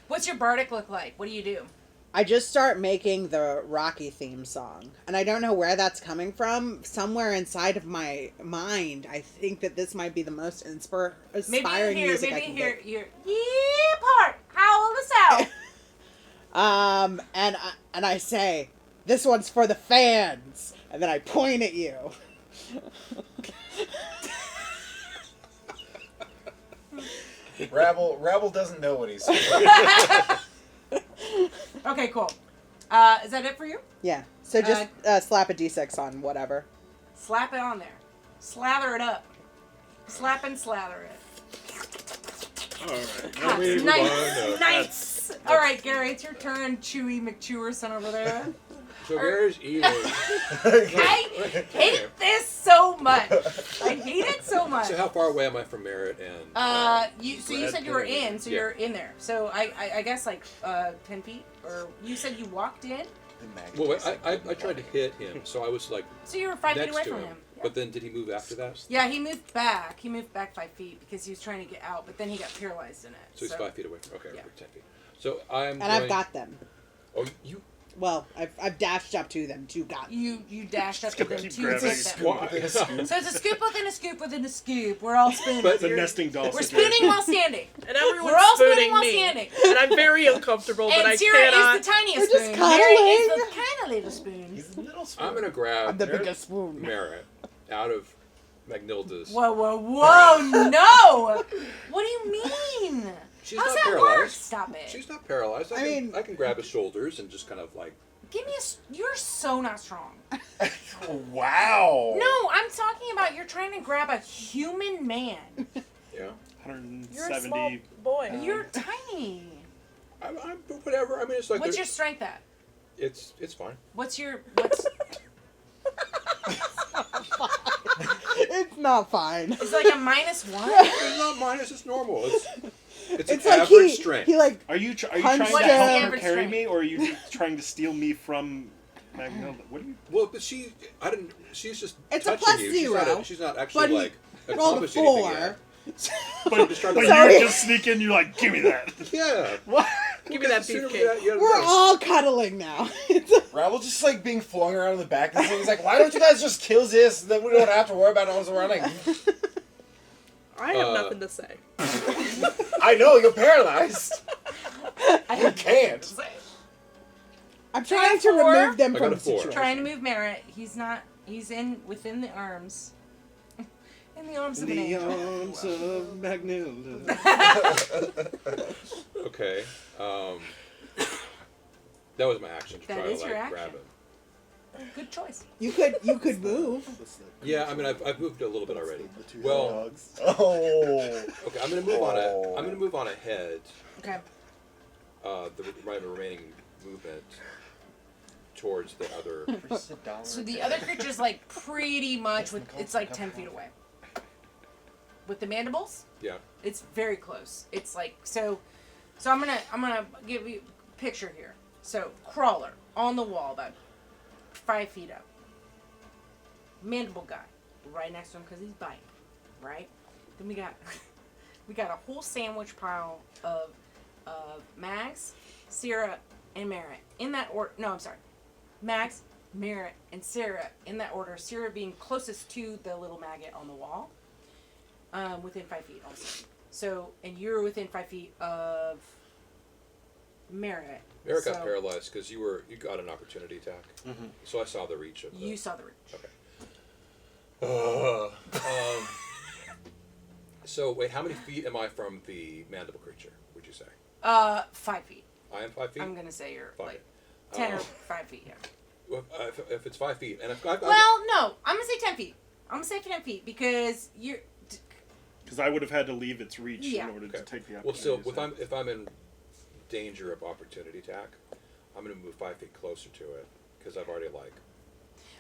What's your bardic look like? What do you do? I just start making the Rocky theme song, and I don't know where that's coming from. Somewhere inside of my mind, I think that this might be the most inspiring music I can get. your yeah part. Howl us out. And I say, "This one's for the fans," and then I point at you. Rabble doesn't know what he's saying. Okay, cool. Is that it for you? Yeah. So just slap a d6 on whatever. Slap it on there. Slather it up. Slap and slather it. Alright. God, we move nice, on? nice. All right, Gary, it's your turn. Chewy McChewerson over there. So where's Ian? I hate this so much. I hate it so much. So how far away am I from Merritt and? You said you were in, so you're in there. So I guess like 10 feet, or you said you walked in. Well, I tried to hit him, so I was like So you were 5 feet next away to from him. him. Yeah. But then did he move after that? Yeah, he moved back. He moved back 5 feet because he was trying to get out, but then he got paralyzed in it. So he's 5 feet away. Okay, Yeah. 10 feet. So I'm. And I've got them. Oh, you. Well, I've dashed up to them. Got them. You dashed up to them keep to grabbing. hit them. Why? So it's a scoop within a scoop within a scoop. We're all spooning. But It's a nesting doll We're situation. spooning while standing. And everyone's We're all spooning spooning while me. standing. And I'm very uncomfortable, but And I Tira cannot. is the tiniest We're just spoon. Mary is cuddling. the kind of little spoon. He's a little spoon. I'm gonna grab I'm the biggest spoon. Merritt out of Magnilda's. Whoa, no! What do you mean? She's How's not that paralyzed. work? Stop it. She's not paralyzed. I mean- I can grab his shoulders and just kind of like. Give me you're so not strong. Wow. No, I'm talking about you're trying to grab a human man. Yeah. You're a small 170. boy. You're tiny. I'm whatever. I mean, it's like What's your strength at? It's fine. What's It's not fine. it's like a -1? It's not minus. It's normal. It's It's an like average he strength. like Are you trying Punched to him. help her Average carry strength. me, or are you trying to steal me from Magnilda? What are you? Well, but I didn't. She's just It's a touching plus you. zero, She's not but actually he like rolled a accomplishing anything 4. yet. But, just trying but to- you Sorry. just sneak in. You're like, give me that. Yeah. What? Give me that Because the sooner beefcake. you have We're this. all cuddling now. Rabble just like being flung around in the back of this thing. He's like, why don't you guys just kill this? Then we don't have to worry about us running. I have nothing to say. I know, you're paralyzed. You can't. I'm So you trying got to 4? remove them I from got the a 4. situation. Trying to move Merritt. He's within the arms. In the arms of an angel. arms of Magnilda. Okay. That was my action to That try to is your like grab action. him. Good choice. You could move. Yeah, I mean I've moved a little bit already. The two Well, dogs. Oh. okay, I'm gonna move on ahead. Okay. The remaining movement towards the other. So the other creature's like pretty much it's like 10 feet away. With the mandibles, Yeah. it's very close. It's like so I'm gonna give you a picture here. So crawler on the wall about 5 feet up. Mandible guy right next to him because he's biting. Right? Then we got We got a whole sandwich pile of Mags, Sierra, and Merritt. In that order. No, I'm sorry. Mags, Merritt, and Sarah in that order. Sierra being closest to the little maggot on the wall. Within 5 feet also. So, and you're within 5 feet of Merritt. Merrick got paralyzed because you got an opportunity attack. Mm-hmm. So I saw the reach of the... You saw the reach. Okay. So wait, how many feet am I from the mandible creature, would you say? 5 feet. I am 5 feet? I'm gonna say you're Fine. like 10 or 5 feet, yeah. Well, if it's 5 feet, and if I've Well, no, I'm gonna say 10 feet. I'm gonna say 10 feet because you're. Because I would have had to leave its reach Yeah. in order to take the opportunity. Well, still, if I'm in danger of opportunity attack, I'm going to move 5 feet closer to it because I've already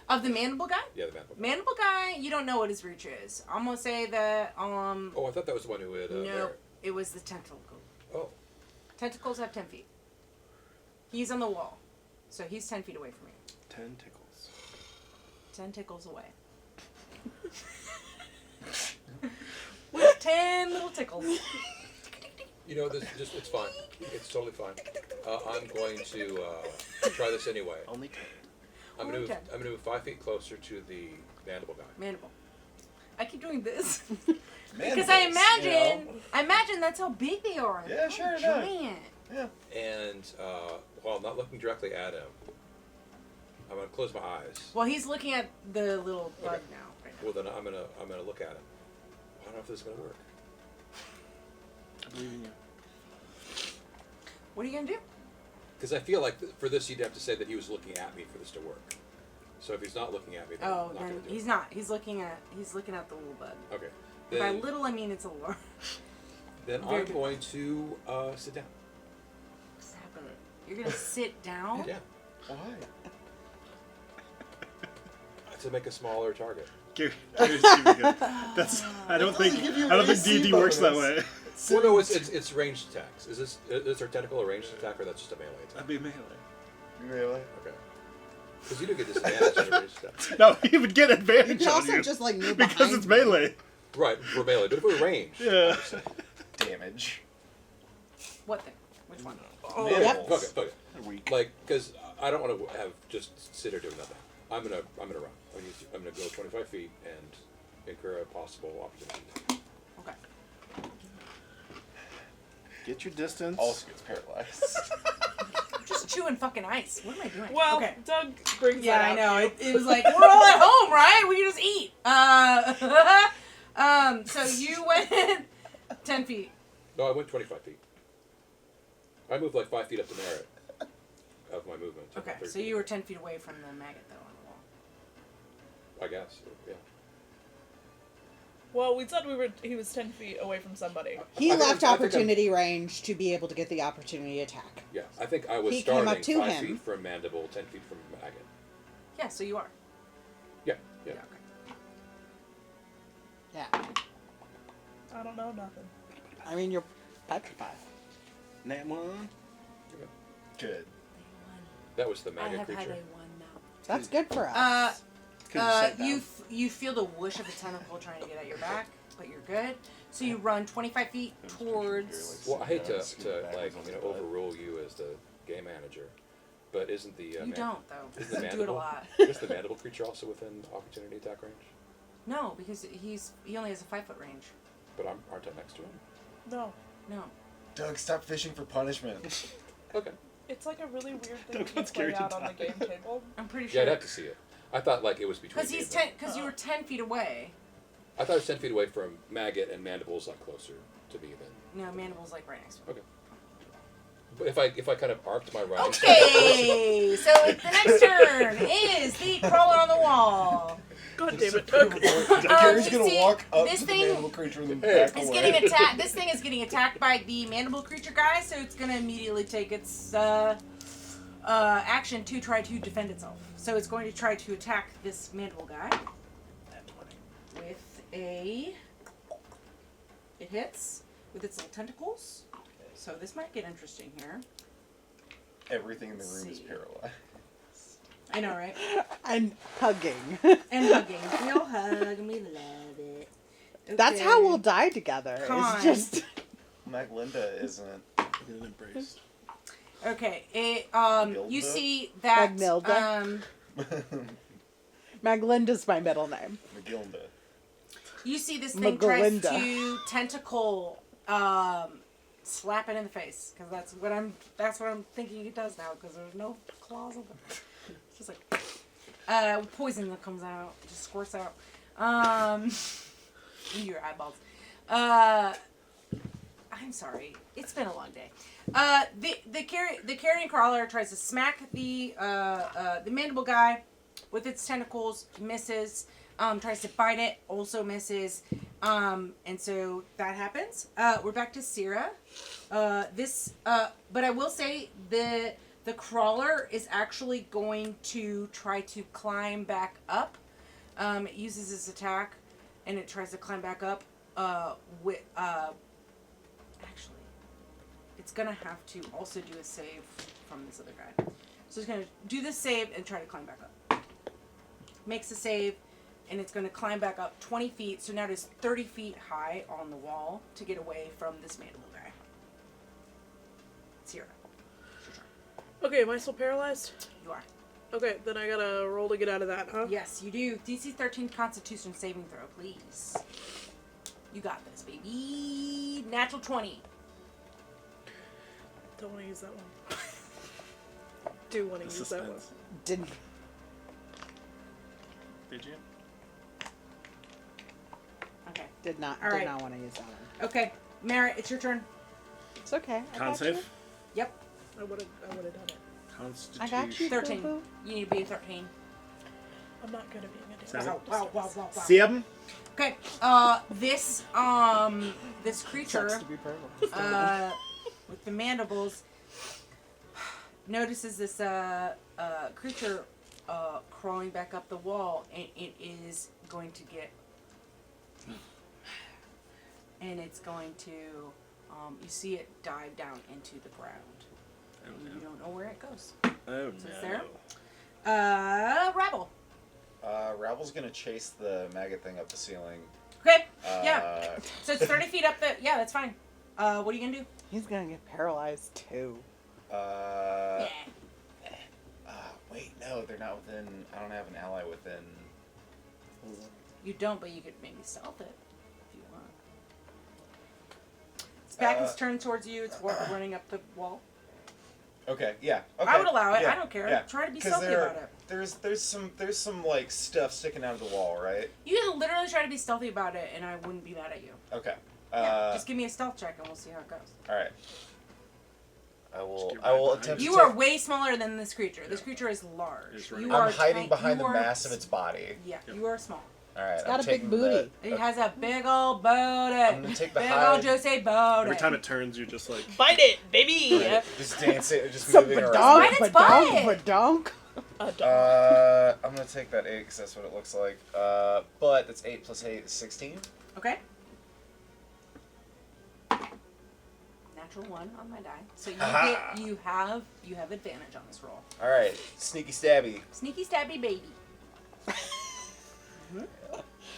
Of the mandible guy? Yeah, the mandible. Mandible guy, you don't know what his reach is. I'm gonna say that Oh, I thought that was the one who had. no, it was the tentacle. Oh, Tentacles have 10 feet. He's on the wall, so he's 10 feet away from you. 10 tickles. 10 tickles away. With 10 little tickles. you know, it's fine. It's totally fine. I'm going to try this anyway. Only 10. I'm Only going 10. to move 5 feet closer to the mandible guy. Mandible. I keep doing this. Mandibles, Because I you imagine that's how big they are. Yeah, They're sure, no. giant. know? And while I'm not looking directly at him, I'm going to close my eyes. Well, he's looking at the little bug Okay. now. Right now. Well, then I'm gonna look at him. I don't know if this is gonna work. I believe in you. What are you gonna do? Because I feel like for this, you'd have to say that he was looking at me for this to work. So if he's not looking at me, then Oh, I'm not then gonna do he's it. not. He's looking at the little bug. Okay. By Then, little, I mean it's a large. then Very I'm good. going to sit down. Stop it. You're gonna sit down. Yeah. Why? To make a smaller target. Gary's keeping it. That's. I don't think D&D works that way. Well, no, it's ranged attacks. Is our tentacle a ranged attack or that's just a melee attack? That'd be melee. Really? Okay. Because you do get disadvantage on a ranged attack. No, he would get You advantage can on also you just like move because behind it's you. melee. Right, for melee. But if we're ranged, Yeah. Damage. What thing? Which one? Oh, Mandibles. Okay. Weak. Like, because I don't want to have just sit here doing nothing. I'm gonna run. I'm gonna go 25 feet and incur a possible opportunity. Okay. Get your distance. Also gets paralyzed. I'm just chewing fucking ice. What am I doing? Well, okay. Doug brings Yeah, that I out know. to you. It was like we're all at home, right? We can just eat. So you went 10 feet. No, I went 25 feet. I moved like 5 feet up to merit of my movement. Okay, 13. so you were 10 feet away from the maggot though on the wall. I guess. Yeah. Well, we said he was 10 feet away from somebody. He I think- left I think I'm- opportunity range to be able to get the opportunity attack. Yeah. I think I was He came starting up to 5 him. feet from mandible, 10 feet from maggot. Yeah, so you are. Yeah. Yeah. Okay. Yeah. I don't know nothing. I mean, you're petrified. Nat 1. Good. That was the I maggot have had creature. a one now. That's good for us. You feel the whoosh of a tentacle trying to get at your back, but you're good. So you run 25 feet towards. Well, I hate to overrule you as the game manager, but isn't the You don't though. Isn't the You do it a mandible lot. is the mandible creature also within opportunity attack range? No, because he only has a 5 foot range. But aren't I next to him? No. No. Doug, stop fishing for punishment. Okay. It's like a really weird thing Don't you want play Gary to out on the die. game table. I'm pretty Yeah, sure. I'd have to see it. I thought like it was between. Because me he's and them. 10. Because you were 10 feet away. I thought it was 10 feet away from maggot and mandible's like closer to me than. No, Mandible's like right next to him. Okay. But if I kind of arced my running. Okay, so the next turn is the crawler on the wall. God damn it, Doug. Gary's you gonna see, walk up this to the thing mandible creature and then Hey. back It's away. getting attacked. This thing is getting attacked by the mandible creature guy, so it's gonna immediately take its action to try to defend itself. So it's going to try to attack this mandible guy with a. It hits with its little tentacles. So this might get interesting here. Everything in the room Let's is see. paralyzed. I know, right? And hugging. And hugging. We'll hug and we love it. That's how we'll die together. Con. It's just Maglinda isn't. Get an embrace. Okay. You Magilda? see that. Magnilda? Maglinda's my middle name. Magilda. You see this thing tries Magalinda. to tentacle slap it in the face, because that's what I'm thinking it does now, because there's no claws on it. It's just like poison that comes out, just squirts out into your eyeballs. I'm sorry, it's been a long day. The carrion crawler tries to smack the mandible guy with its tentacles, misses. Tries to bite it, also misses. And so that happens. We're back to Syrah. But I will say the crawler is actually going to try to climb back up. It uses its attack, and it tries to climb back up. Actually, it's gonna have to also do a save from this other guy. So it's gonna do this save and try to climb back up. Makes a save. And it's going to climb back up 20 feet, so now it is 30 feet high on the wall to get away from this mandible guy. Sierra. Okay, am I still paralyzed? You are. Okay, then I gotta roll to get out of that, huh? Yes, you do. DC 13 Constitution saving throw, please. You got this, baby. Natural 20. Don't want to use that one. Do want to use that one. Suspense. Didn't. Did you? Okay. Did not. All Did right. not want to use that one. Okay, Merritt, it's your turn. It's okay. I Con got save? you. Yep. I would have done it. Constitution. I got you. 13. Boo-boo. You need to be 13. I'm not good at being a Seven. Wow. 7. Okay. This creature. Sucks to be purple. With the mandibles, notices this creature crawling back up the wall, and it is going to get, and it's going to, you see it dive down into the ground. Oh, And you no. don't know where it goes. Oh, So it's no. there. Rabble. Rabble's gonna chase the maggot thing up the ceiling. Okay. Yeah. So it's 30 feet up the. Yeah, that's fine. What are you gonna do? He's gonna get paralyzed too. Uh, Yeah. wait, no, they're not within. I don't have an ally within. You don't, but you could maybe stealth it if you want. Its back is turned towards you. It's running up the wall. Okay, yeah. Okay. I would allow it. Yeah, I don't care. yeah. Try to be 'Cause stealthy about it. There's some like stuff sticking out of the wall, right? You can literally try to be stealthy about it, and I wouldn't be mad at you. Okay. Yeah, just give me a stealth check, and we'll see how it goes. All right. I Just will. get I will right attempt. You to are take- way smaller than this creature. This Yeah. creature is large. It's right You now. are I'm hiding ti- behind you the are mass of s- its body. Yeah, Yep. you are small. All right. It's I'm got a big taking booty. It has a big old booty. I'm gonna take the Big hide. old juicy booty. Every time it turns, you're just like. Bite it, baby! The, just dancing, just Some moving around. Bite badonk, its butt. badonk. I'm gonna take that 8 because that's what it looks like. But that's 8 plus 8 is 16. Okay. Natural 1 on my die, so Ha-ha. you have advantage on this roll. All right, sneaky stabby, Sneaky stabby baby.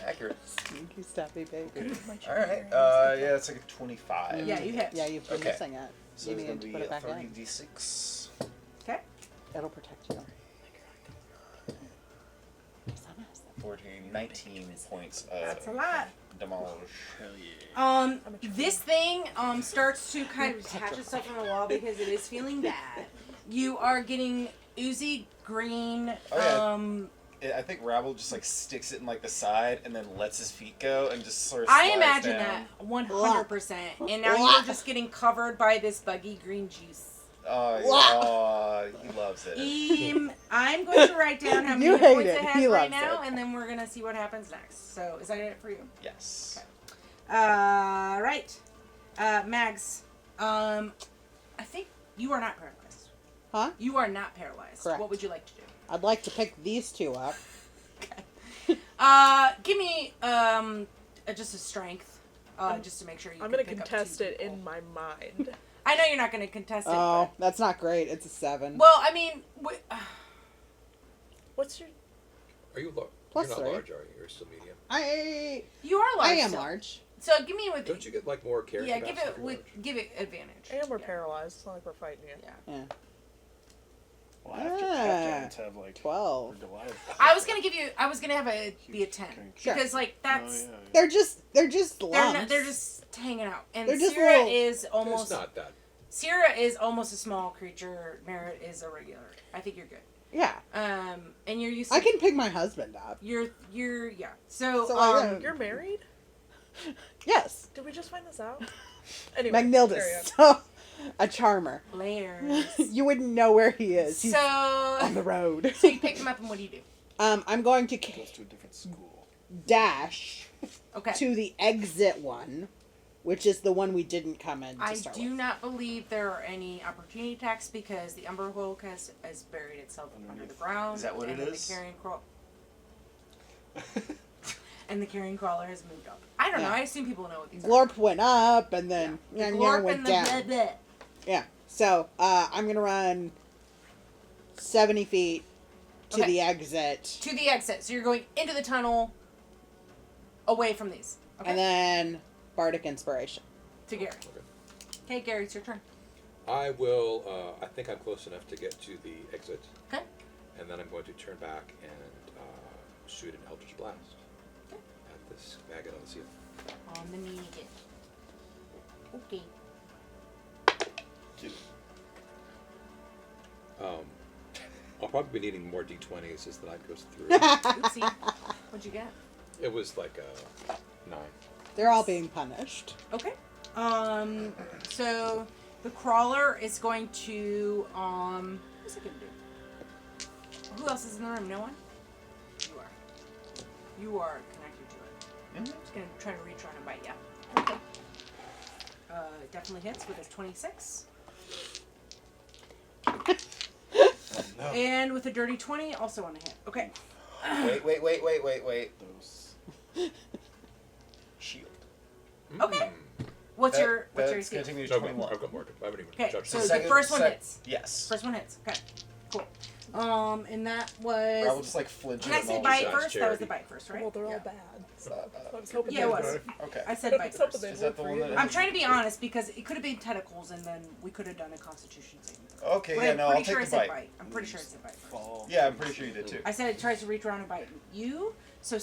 accurate. Sneaky stuffy baby. All right, yeah, it's like a 25. Yeah, you hit. Yeah, you've been Okay. missing it. So You it's gonna need to be put it a back in. 30d6. Okay. It'll protect you. 14, 19 points That's a of lot. demolish. Hell yeah. This thing starts to kind of detach itself from the wall because it is feeling bad. You are getting oozy green. Oh, yeah. I think Rabble just like sticks it in like the side and then lets his feet go and just sort of I slides imagine down. that 100%. And now you're just getting covered by this buggy green juice. Oh, he loves it. I'm going to write down how many You hit hate points it. it He has right loves now, it. and then we're going to see what happens next. So, is that it for you? Yes. Right. Mags, I think you are not paralyzed. Huh? You are not paralyzed. Correct. What would you like to do? I'd like to pick these two up. Give me just a strength, just to make sure you. I'm can gonna pick up contest two it people. in my mind. I know you're not gonna contest it. Oh, But, that's not great. It's a 7. well, I mean, What's your... Are you Plus You're not 3. large, are you? You're still medium. You are large. I am still. large. So give me with. Don't you get like more carry Yeah, give capacity it if you're with large? give it advantage. And we're Yeah. paralyzed. It's not like we're fighting you. Yeah. Yeah. Well, half giants have like 12. or Goliath. I was gonna give you. I was gonna have it be a 10 Sure. because like that's Oh, yeah. They're just they're lumps. they're just hanging out. And They're just Sierra little- is It's almost not that. Sierra is almost a small creature. Merritt is a regular. I think you're good. Yeah. And you're used to. I can pick my husband up. You're yeah. So So, like, You're married? Yes. Did we just find this out? Anyway, carry on. Magnildus. So, a charmer. layers. You wouldn't know where he is. He's on So the road. so you pick him up and what do you do? I'm going to Goes to a different school. dash Okay. to the exit one, which is the one we didn't come in to I start do with. not believe there are any opportunity attacks because the Umber Hulk has buried itself under the ground. Is that what and it then is? The carrion and the carrion crawler has moved up. I don't know. Yeah. I assume people know what these are. Glorp went up, and then The Yang Glorp went and the down. blah, blah. Yeah. So I'm gonna run 70 feet to Okay. the exit, To the exit. So you're going into the tunnel away from these. Okay. and then Bardic Inspiration. to Gary. Okay, Gary, it's your turn. I will. I think I'm close enough to get to the exit, Okay. and then I'm going to turn back and shoot an Eldritch Blast Okay. at this maggot on the ceiling. On the knee again. Okay. I'll probably be needing more D20s as the night goes through. Oopsie. What'd you get? It was like a 9. They're all being punished. Okay. So the crawler is going to what's it gonna do? Who else is in the room? No one? You are. You are connected to it. Mhm. It's gonna try to reach around and bite you. Okay. Definitely hits with a 26. No. And with a dirty 20, also on a hit. Okay. Wait. Those. Shield. Okay. What's your That's AC? going to be No, 21. I've got more. I haven't even Okay, judged so it. the Second- first one sec- hits. Yes. First one hits. Okay. Cool. And that Or I will was. just like flinch Can I at say all bite besides first? That was the charity. bite first, right? Well, they're all Yeah. bad. Uh, I was hoping Yeah, it they was. would. okay. I said I bite was hoping first. they Is that would the for one you. that- I'm trying to be honest because it could have been tentacles and then we could have done a Constitution saving throw. Okay, But yeah, I'm no, I'll pretty take sure I the said bite. I'm pretty sure I said bite first. Fall. Yeah, I'm pretty sure you did too. I said it tries to reach around and bite you. So,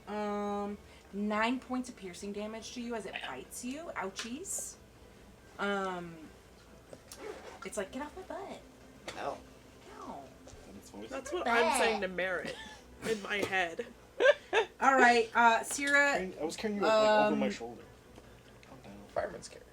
9 points of piercing damage to you as it bites you. Ouchies. It's like, get off my butt. No. Ow. That's what I'm saying to Merritt in my head. All right, Sierra, I was carrying you like over my Um, shoulder. Calm down. Fireman's carry.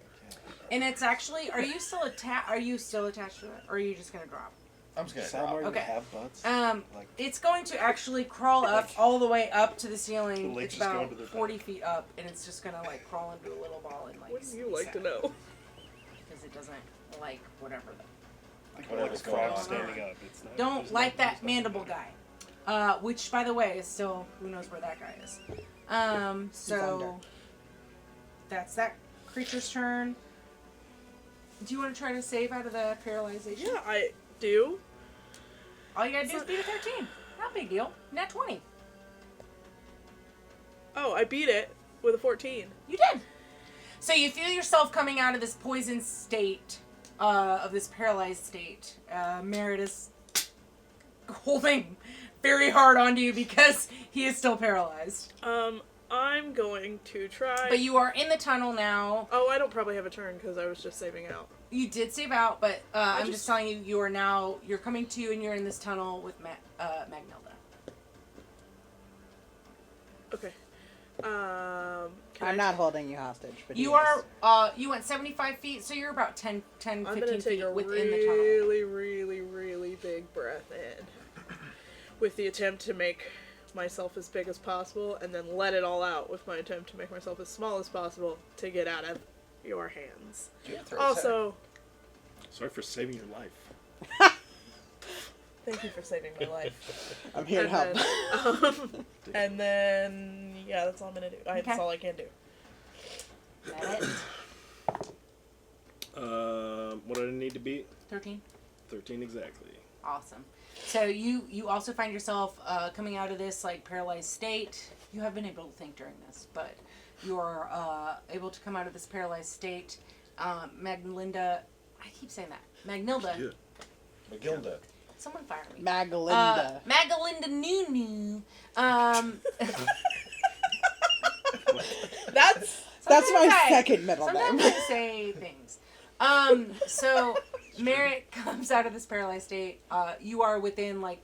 and it's actually, are you still attached to it, or are you just gonna drop? I'm just going to Somewhere drop. you Okay. have butts. Like It's going to actually crawl up all the way up to the ceiling. The legs It's just go about into the 40 feet up, and it's just gonna like crawl into a little ball and like. Wouldn't you like to know? Because it doesn't like whatever. like Whatever's a going frog on. standing up. It's not, Don't there's like no- that there's no- mandible guy. Which, by the way, is still who knows where that guy is. under. So that's that creature's turn. Do you want to try to save out of the paralyzation? Yeah, I do. All you gotta do is beat a 13. Not a big deal. Nat 20. Oh, I beat it with a 14. You did. So you feel yourself coming out of this poisoned state, of this paralyzed state. Merritt is holding very hard onto you because he is still paralyzed. I'm going to try. But you are in the tunnel now. Oh, I don't probably have a turn because I was just saving out. You did save out, but I'm just just- telling you, you're coming to and you're in this tunnel with Magnilda. Okay. Can I'm I not holding you hostage, but You he is. are, you went 75 feet, so you're about 10 I'm 15 gonna take feet a within the tunnel. really big breath in, with the attempt to make myself as big as possible, and then let it all out with my attempt to make myself as small as possible to get out of your hands. Do you have throw Also, Sorry for saving your life. thank you for saving my life. I'm here to help. And then, yeah, that's all I'm gonna do. That's Okay. all I can do. Is that it? What did I need to beat? 13. 13 exactly. Awesome. So you also find yourself coming out of this like paralyzed state. You have been able to think during this, but you're able to come out of this paralyzed state. Maglinda, I keep saying that. Magnilda. Yeah. McGilda. Someone fire me. Magalinda. Magalinda Nunu. That's Sometimes my I- second middle Sometimes name. I say things. So Merritt comes out of this paralyzed state. You are within like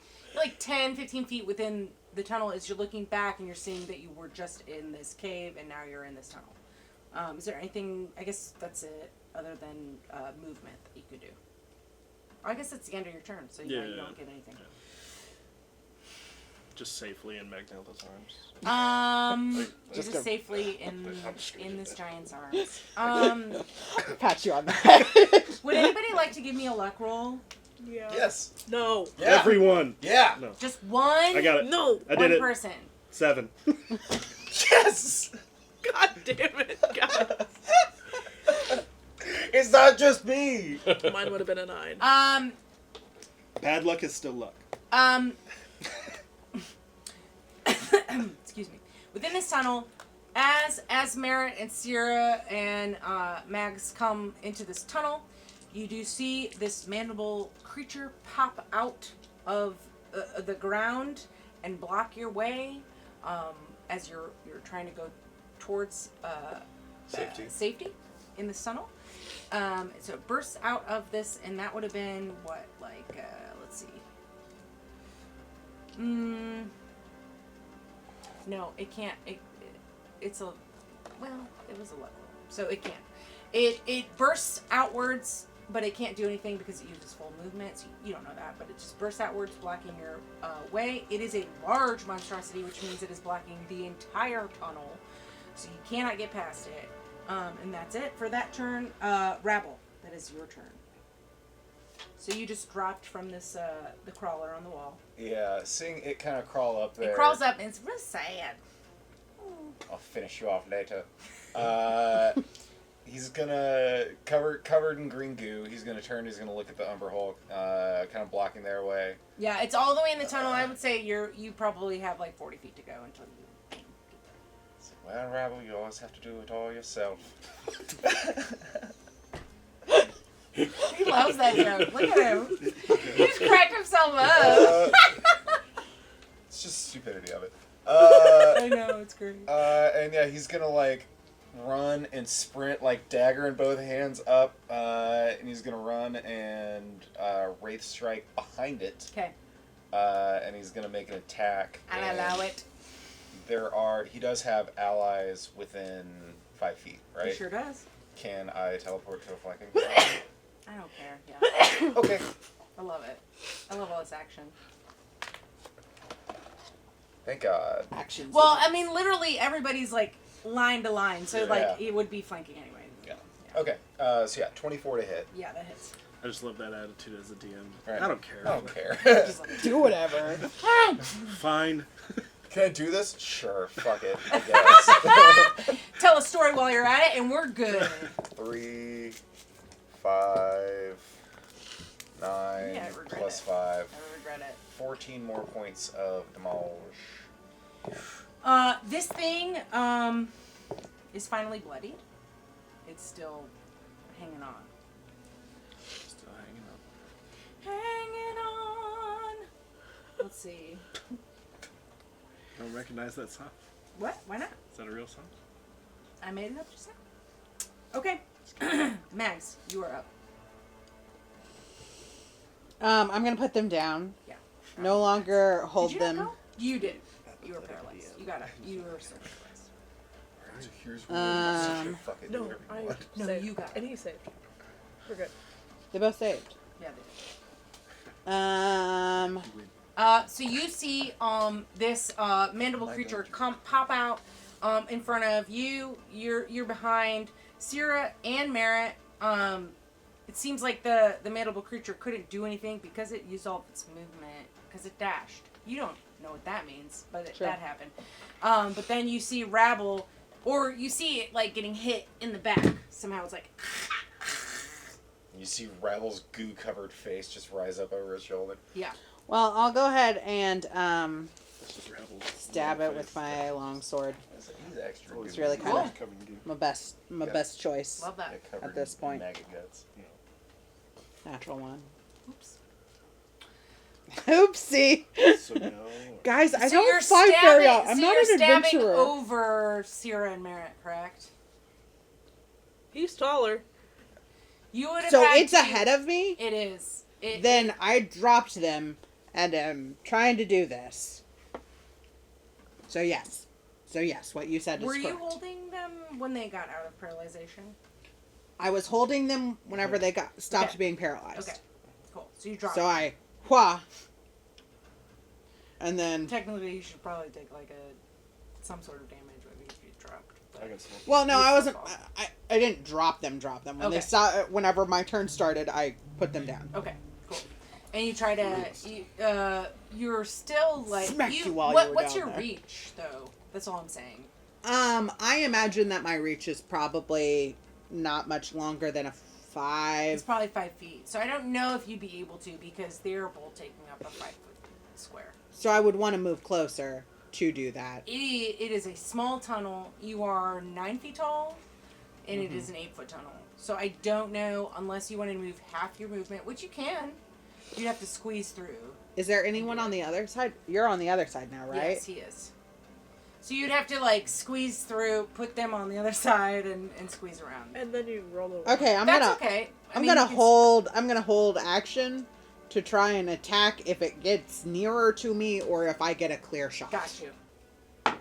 10, 15 feet within the tunnel as you're looking back and you're seeing that you were just in this cave and now you're in this tunnel. Is there anything, I guess that's it, other than movement that you could do? I guess it's the end of your turn, so you don't get anything. Yeah. Just safely in Magnilda's arms. You're Just just go- safely in this giant's arms. Pat you on the head. Would anybody like to give me a luck roll? Yeah. Yes. No. Yeah. Everyone. Yeah. No. Just one. I got it. No. I One did it. person. 7. Yes. God damn it, guys. It's not just me. Mine would have been a 9. Bad luck is still luck. Excuse me. Within this tunnel, as Merritt and Sierra and Mags come into this tunnel, you do see this mandible creature pop out of the ground and block your way as you're trying to go towards safety in this tunnel. So it bursts out of this, and that would have been what, let's see. No, it can't. It's a, well, it was a luck roll, so it can't. It bursts outwards, but it can't do anything because it uses full movement. So you don't know that, but it just bursts outwards, blocking your way. It is a large monstrosity, which means it is blocking the entire tunnel, so you cannot get past it. And that's it for that turn. Rabble, that is your turn. So you just dropped from this the crawler on the wall. Yeah, seeing it kind of crawl up there. It crawls up and it's real sad. I'll finish you off later. He's gonna covered in green goo. He's gonna turn. He's gonna look at the Umber Hulk, kind of blocking their way. Yeah, it's all the way in the tunnel. I would say you probably have like 40 feet to go until you. Well, Rabble, you always have to do it all yourself. He loves that joke. Look at him. He just cracked himself up. It's just stupidity of it. I know, it's great. And yeah, he's gonna like run and sprint, like dagger in both hands up, and he's gonna run and Wraith Strike behind it. Okay. And he's gonna make an attack. I'll allow it. He does have allies within 5 feet, right? He sure does. Can I teleport to a flanking? I don't care. Yeah. Okay. I love it. I love all this action. Thank God. Actions. Well, I mean, literally everybody's like line to line, so like Yeah. it would be flanking anyway. Yeah. Okay. So yeah, 24 to hit. Yeah, that hits. I just love that attitude as a DM. Right. I don't care. I don't care. Just like, do whatever. Fine. Can I do this? Sure. Fuck it. I guess. tell a story while you're at it, and we're good. 3, 5, 9, Yeah, I regret plus it. 5. I regret it. 14 more points of demolish. This thing is finally bloodied. It's still hanging on. Still hanging up. Hanging on. Let's see. I don't recognize that song. What? Why not? Is that a real song? I made it up just now. Okay. Mags, you are up. I'm gonna put them down. Yeah. No longer hold Did you them. not go? You did. You were paralyzed. You got up. You were still paralyzed. Here's fuck it, do No, whatever you I want. No, saved. you got it. And he saved. We're good. They both saved. Yeah, they did. So you see this mandible creature pop out in front of you. You're behind Sierra and Merritt. It seems like the mandible creature couldn't do anything because it used all of its movement because it dashed. You don't know what that means, but Sure. that happened. But then you see Rabble, or you see it like getting hit in the back. Somehow it's like You see Ravel's goo-covered face just rise up over his shoulder. Yeah. Well, I'll go ahead and It's just Rebel's stab long it with face. my long sword. He's extra It's goo. really kind of Covered in goo. my best choice. Love that. Yeah, covered at this in point. maggot guts. Natural one. Oops. Oopsie. So now, Guys, I So you're don't fight very stabbing- often. I'm so not you're an stabbing adventurer. over Sierra and Merritt, correct? He's taller. You would have So had it's to- ahead of me? It is. Then I dropped them and am trying to do this. So yes, what you said is Were correct. you holding them when they got out of paralyzation? I was holding them whenever they stopped Okay. being paralyzed. Okay. Cool. So you dropped. So them. and then Technically, you should probably take like some sort of damage if you dropped. but- I got some. well, no, You I wasn't. still fall. I didn't drop them. When Okay. they saw, whenever my turn started, I put them down. Okay. Cool. And you try to. You're still like. Smacked you while you were What's down your there. reach though? That's all I'm saying. I imagine that my reach is probably not much longer than a 5. It's probably 5 feet. So I don't know if you'd be able to because they're both taking up a 5 foot square. So I would want to move closer to do that. It is a small tunnel. You are 9 feet tall, and Mm-hmm. it is an 8-foot tunnel. So I don't know unless you want to move half your movement, which you can. You'd have to squeeze through. Is there anyone on the other side? You're on the other side now, right? Yes, he is. So you'd have to like squeeze through, put them on the other side, and squeeze around. And then you roll over. Okay, I'm That's gonna okay. I I'm mean, gonna you can- hold. I'm gonna hold action to try and attack if it gets nearer to me or if I get a clear shot. Got you.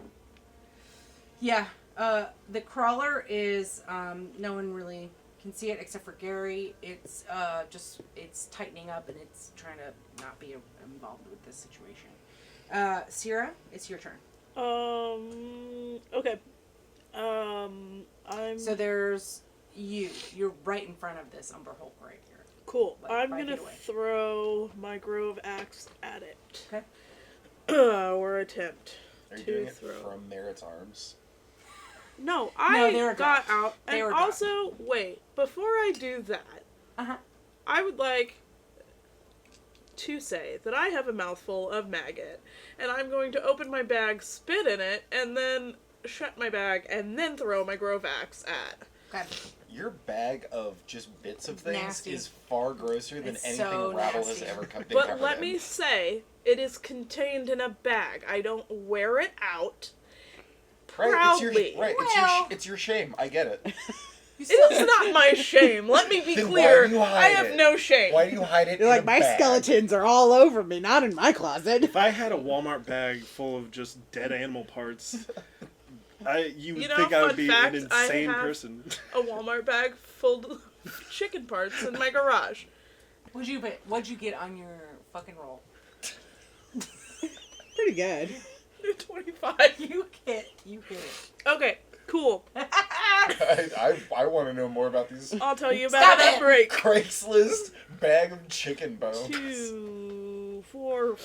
Yeah. The crawler is no one really can see it except for Gary. It's it's tightening up and it's trying to not be involved with this situation. Sierra, it's your turn. Okay. I'm So there's you. You're right in front of this Umber Hulk right here. cool. like, I'm 5 gonna feet away. throw my Grove Axe at it. Okay. Or attempt Are you to doing it throw. from Merritt's arms? No, they were got dropped. out. They And were dropped. also, wait, before I do that, Uh-huh. I would like to say that I have a mouthful of maggot, and I'm going to open my bag, spit in it, and then shut my bag, and then throw my Grove Axe at. Okay. Your bag of just bits of things Nasty. is far grosser than It's anything so Rabble has nasty. ever been But covered let in. me say, it is contained in a bag. I don't wear it out. Right, Proudly. it's your shame. I get it. You It is not my shame. Let me be Then why clear. do you I hide have it? no shame. Why do you hide it You're in like, a my bag? skeletons are all over me, not in my closet. If I had a Walmart bag full of just dead animal parts, you would You know, think I would fun be fact, an I insane have- person. A Walmart bag full of chicken parts in my garage. What'd you get on your fucking roll? Pretty good. 25. You hit it. Okay, cool. I want to know more about these I'll tell you about Stop it at it! break. Craigslist bag of chicken bones. 2, 4,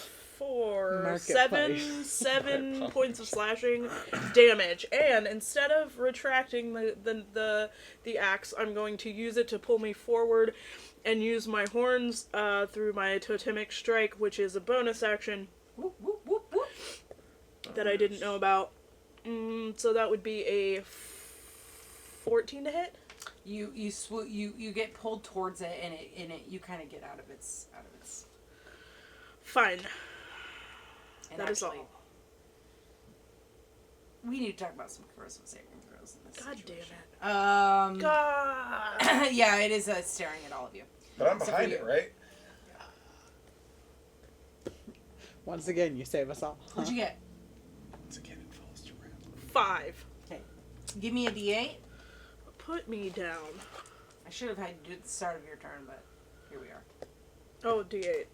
Marketplace. 7 points of slashing damage. And instead of retracting the axe, I'm going to use it to pull me forward and use my horns through my totemic strike, which is a bonus action Whoop, whoop, whoop, whoop. that I didn't know about. So that would be a 14 to hit. You get pulled towards it and it you kind of get out of its Fine. and That is actually, all. We need to talk about some charisma saving throws in this God situation. damn it. God. Yeah, it is staring at all of you. But I'm Except behind for it, you. right? Once again, you save us all. What'd you get? Once again, it falls to Rabble. 5. Okay, give me a D8. Put me down. I should have had you do it at the start of your turn, but here we are. Oh, D8.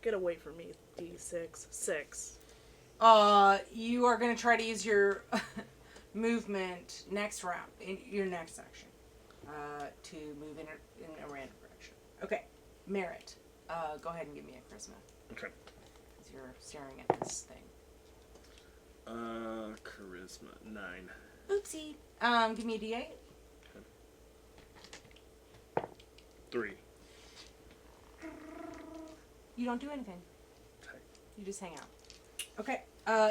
Get away from me, D6. 6. You are gonna try to use your movement next round in your next section to move in a random direction. Okay, Merritt. Go ahead and give me a charisma. Okay. Because you're staring at this thing. Charisma 9. Oopsie. Give me a D8. 3. You don't do anything. Okay. You just hang out. Okay.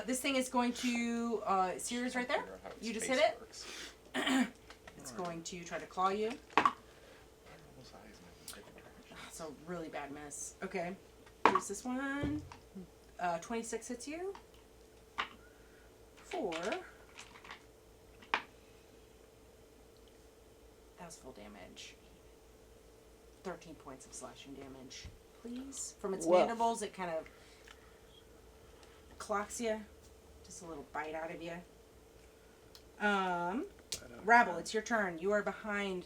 This thing is going to. Sirius right there. Figure out how its You just face hit it. works. It's going to try to claw you. Ravel's eyes might be different directions. It's a really bad miss. Okay. Here's this one. 26 hits you. 4. That was full damage. 13 points of slashing damage. Please. From its Woof. mandibles, it kind of clocks you. Just a little bite out of you. Rabble, it's your turn. You are behind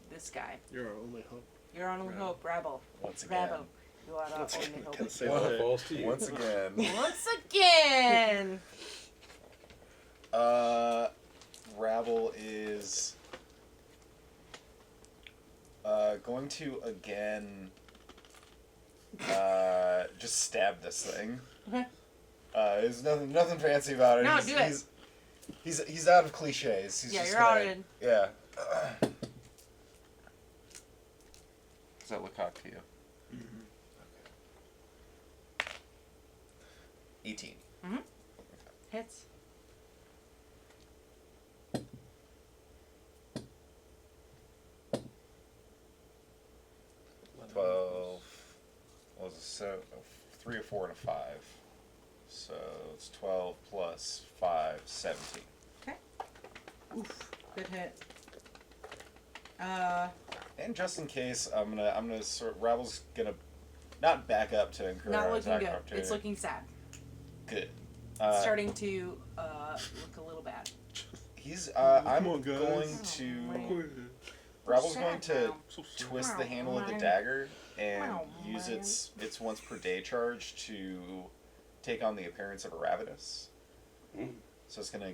this guy. You're our only hope. You're on only hope, Rabble. Once again. Rabble. You are our only hope. Can say Well, it that. falls to you. Once again. Once again! Rabble is going to again just stab this thing. Okay. There's nothing fancy about it. No, he's, do it. He's out of cliches. He's Yeah, just you're gonna, out in. Yeah. Does that look hot to you? Mm-hmm. 18. Hits. Well, was it so 3 or 4 and a 5. So it's 12 plus 5, 17. Okay. Oof. Good hit. And just in case, I'm gonna sort. Ravel's gonna not back up to incur Not an looking attack good. opportunity. It's looking sad. Good. Starting to look a little bad. He's. Come I'm on, guys. going Oh, to. man. Ravel's Sad going to now. twist the Wow, handle of the man. dagger and Wow, use man. its once per day charge to take on the appearance of a ravenous. So it's gonna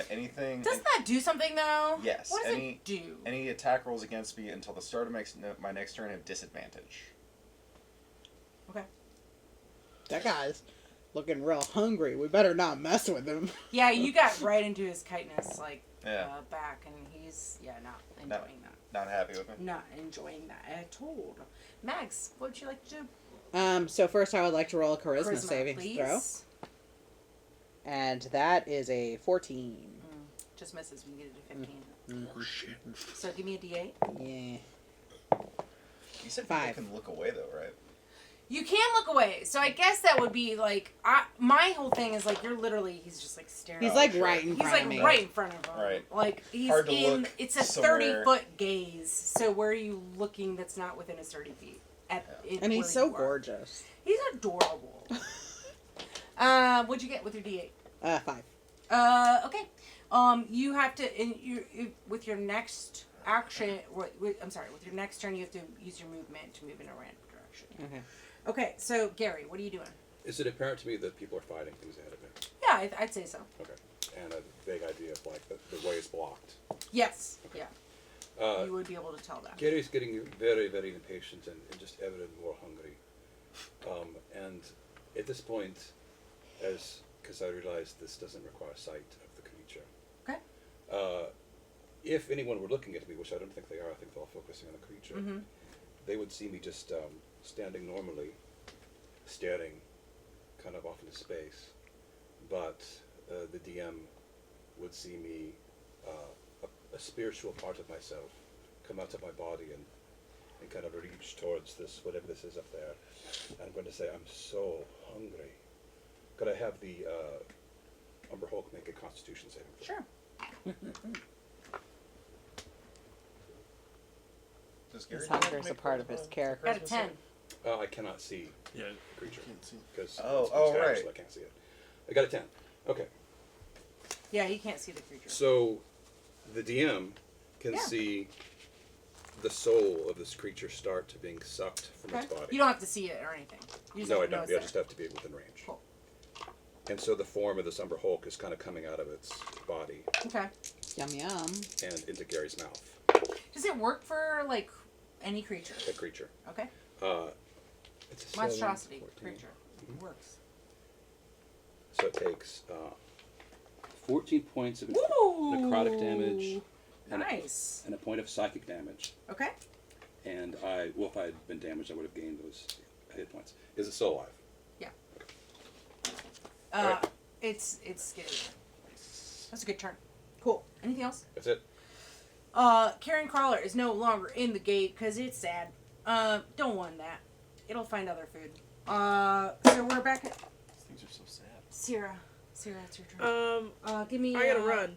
anything. Doesn't that do something though? Yes, What does any- it do? Any attack rolls against me until the start of my next turn have disadvantage. Okay. That guy's looking real hungry. We better not mess with him. Yeah, you got right into his chitinous Yeah. back, and he's not enjoying that. Not happy with me. Not enjoying that at all. Mags, what would you like to do? So first I would like to roll a charisma saving please. throw. And that is a 14. Just misses. We can get it to 15. Oh, shit. So give me a D8. Yeah. You said 5. people can look away though, right? You can look away. So I guess that would be my whole thing is you're literally, he's just staring. He's Oh, like sure. right in He's front of me. right in front of him. Right. He's Hard to in. look It's a somewhere. 30-foot gaze. So where are you looking? That's not within his 30 feet. And he's so gorgeous. He's adorable. What'd you get with your D8? 5. Okay. You have to, with your next action. With your next turn, you have to use your movement to move in a random direction. Okay. Okay. So Gary, what are you doing? Is it apparent to me that people are fighting things ahead of me? Yeah, I'd say so. Okay. And a vague idea of the way it's blocked. Yes. Yeah. Uh, You would be able to tell that. Gary's getting very, very impatient and just evident more hungry. And at this point, because I realize this doesn't require sight of the creature. Okay. If anyone were looking at me, which I don't think they are, I think they're all focusing on the creature, Mm-hmm. they would see me just standing normally, staring kind of off into space. But the DM would see me, a spiritual part of myself, come out of my body and kind of reach towards this, whatever this is up there. And I'm going to say, I'm so hungry. Could I have the Umber Hulk make a Constitution saving throw? Sure. Does Gary His know how to hunger is a make part of his character. Got a 10. I cannot see Yeah. the creature Can't see. because Oh, it's oh, stabbed, right. so I can't see it. I got a 10. Okay. Yeah, you can't see the creature. So the DM can Yeah. see the soul of this creature start to being sucked from its body. You don't have to see it or anything. You just No, I have to know don't. it's Yeah, I there. just have to be within range. Cool. And so the form of this Umber Hulk is kind of coming out of its body Okay. Yum yum. and into Gary's mouth. Does it work for any creature? The creature. Okay. It's a Monstrosity 7, 14. creature. Works. So it takes 14 points of Woo! necrotic damage and Nice. and a point of psychic damage. Okay. And if I had been damaged, I would have gained those hit points. Is it still alive? Yeah. Alright. It's getting there. That's a good turn. Cool. Anything else? That's it. Carrion Crawler is no longer in the gate because it's sad. Don't want that. It'll find other food. So we're back at These things are so sad. Sierra. Sierra, it's your turn. Give me. I gotta run.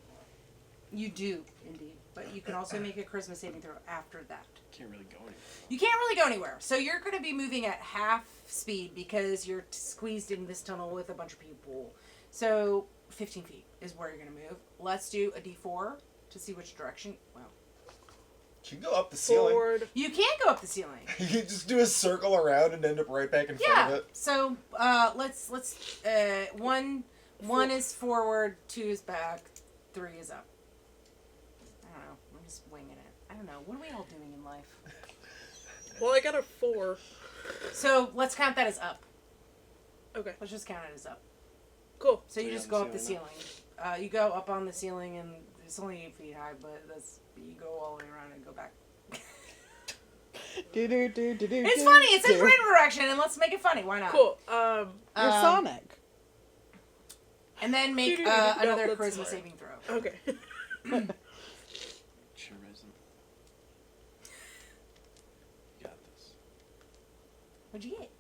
You do indeed, but you can also make a charisma saving throw after that. Can't really go anywhere. You can't really go anywhere, so you're going to be moving at half speed because you're squeezed in this tunnel with a bunch of people. So 15 feet is where you're going to move. Let's do a d4 to see which direction. Well, You can go up the ceiling. Forward. you can't go up the ceiling. You can just do a circle around and end up right back in front of Yeah. it. So let's one is forward, 2 is back, 3 is up. I don't know. I'm just winging it. I don't know. What are we all doing in life? Well, I got a 4. So let's count that as up. Okay. Let's just count it as up. Cool. So you you're just on go the up the ceiling ceiling. You go up on the ceiling, and it's only 8 feet high, but you go all the way around and go back. It's funny. It's in random direction, and let's make it funny. Why not? Cool. You're Sonic. And then make No, another that's charisma smart. saving throw. Okay. Charisma. You got this. What'd you get?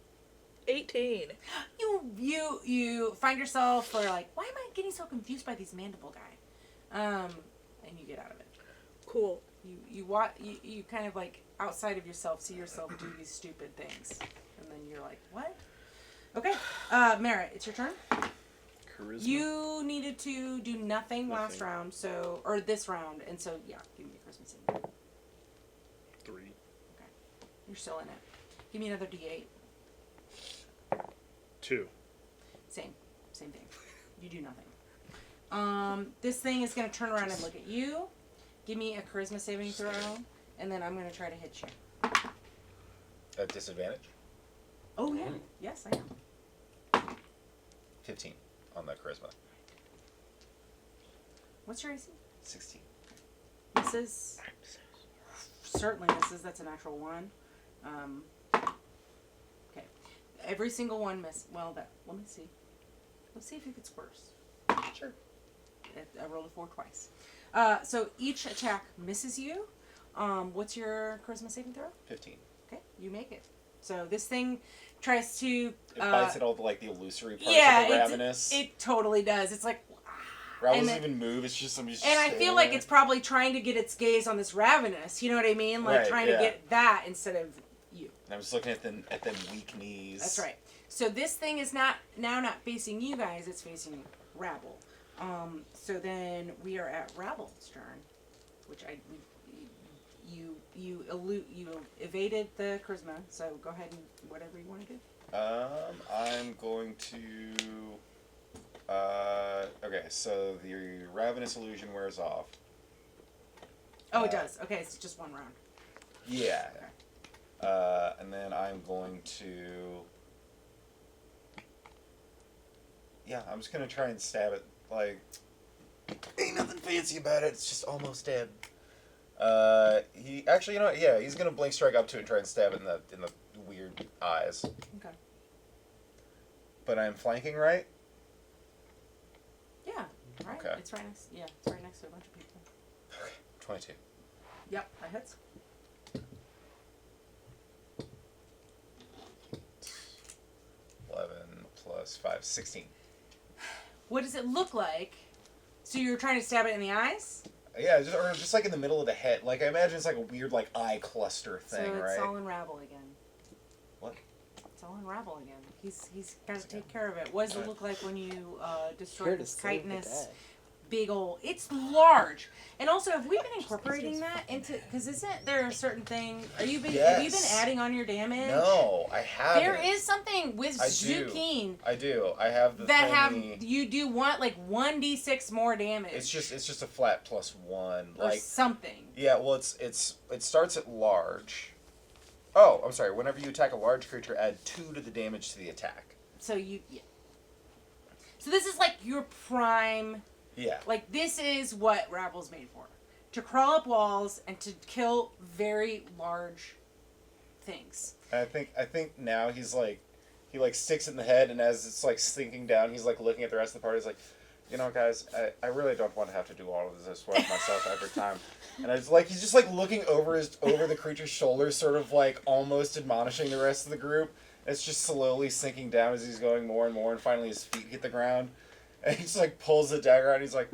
18. You find yourself like, why am I getting so confused by these mandible guy? And you get out of it. Cool. You kind of like outside of yourself see yourself do these stupid things, and then you're like, what? Okay, Merritt, it's your turn. Charisma. You needed to do nothing last round, or this round, and so yeah, give me a charisma saving. 3. Okay, you're still in it. Give me another D8. 2. Same thing. You do nothing. This thing is gonna turn around and look at you. Give me a charisma saving throw, and then I'm gonna try to hit you. At disadvantage? Oh yeah, yes I am. 15 on that charisma. What's your AC? 16. Misses. Certainly misses. That's a natural 1. Okay. Every single one miss. Well, let me see. Let's see if it gets worse. Sure. I rolled a 4 twice. So each attack misses you. What's your charisma saving throw? 15. Okay, you make it. So this thing tries to. It bites at all the illusory parts Yeah, of the ravenous. it totally does. It's like. Ravenous and doesn't then- even move. It's just somebody's. And I feel like it's probably trying to get its gaze on this ravenous. You know what I mean? Like Right, trying yeah. to get that instead of you. I'm just looking at them weak knees. That's right. So this thing is not facing you guys. It's facing Rabble. So then we are at Rabble's turn, which you evaded the charisma. So go ahead and whatever you want to do. I'm going to. Okay, so the ravenous illusion wears off. Oh, it does. Okay, it's just one round. Yeah. And then I'm going to. Yeah, I'm just gonna try and stab it. Ain't nothing fancy about it. It's just almost dead. He actually, you know what? Yeah, he's gonna blink strike up to it and try and stab it in the weird eyes. Okay. But I'm flanking, right? Yeah. Right. Okay. It's right next. Yeah, it's right next to a bunch of people. Okay, 22. Yep, that hits. 11 plus 5, 16. What does it look like? So you're trying to stab it in the eyes? Yeah, just like in the middle of the head. Like I imagine it's like a weird eye cluster thing, so it's right? all in Rabble again. What? It's all in Rabble again. He's got to take care of it. What does it look like when you destroy Here to this save the chitinous day. big ol'? It's large. And also, have we been incorporating that into? Because isn't there a certain thing? Have you been Yes. adding on your damage? No, I haven't. There is something with I do. Zucchine I do. I have the that thingy. you do want 1d6 more damage. It's just a flat +1. or something. Yeah, well, it starts at large. Oh, I'm sorry. Whenever you attack a large creature, add 2 to the damage to the attack. So So this is like your prime. Yeah. Like this is what Rabble's made for. to crawl up walls and to kill very large things. And I think now he sticks it in the head, and as it's like sinking down, he's like looking at the rest of the party. He's like, you know, guys, I really don't want to have to do all of this work myself every time. And I was like, he's just like looking over the creature's shoulders, sort of like almost admonishing the rest of the group. It's just slowly sinking down as he's going more and more, and finally his feet hit the ground, and he just like pulls the dagger out. And he's like,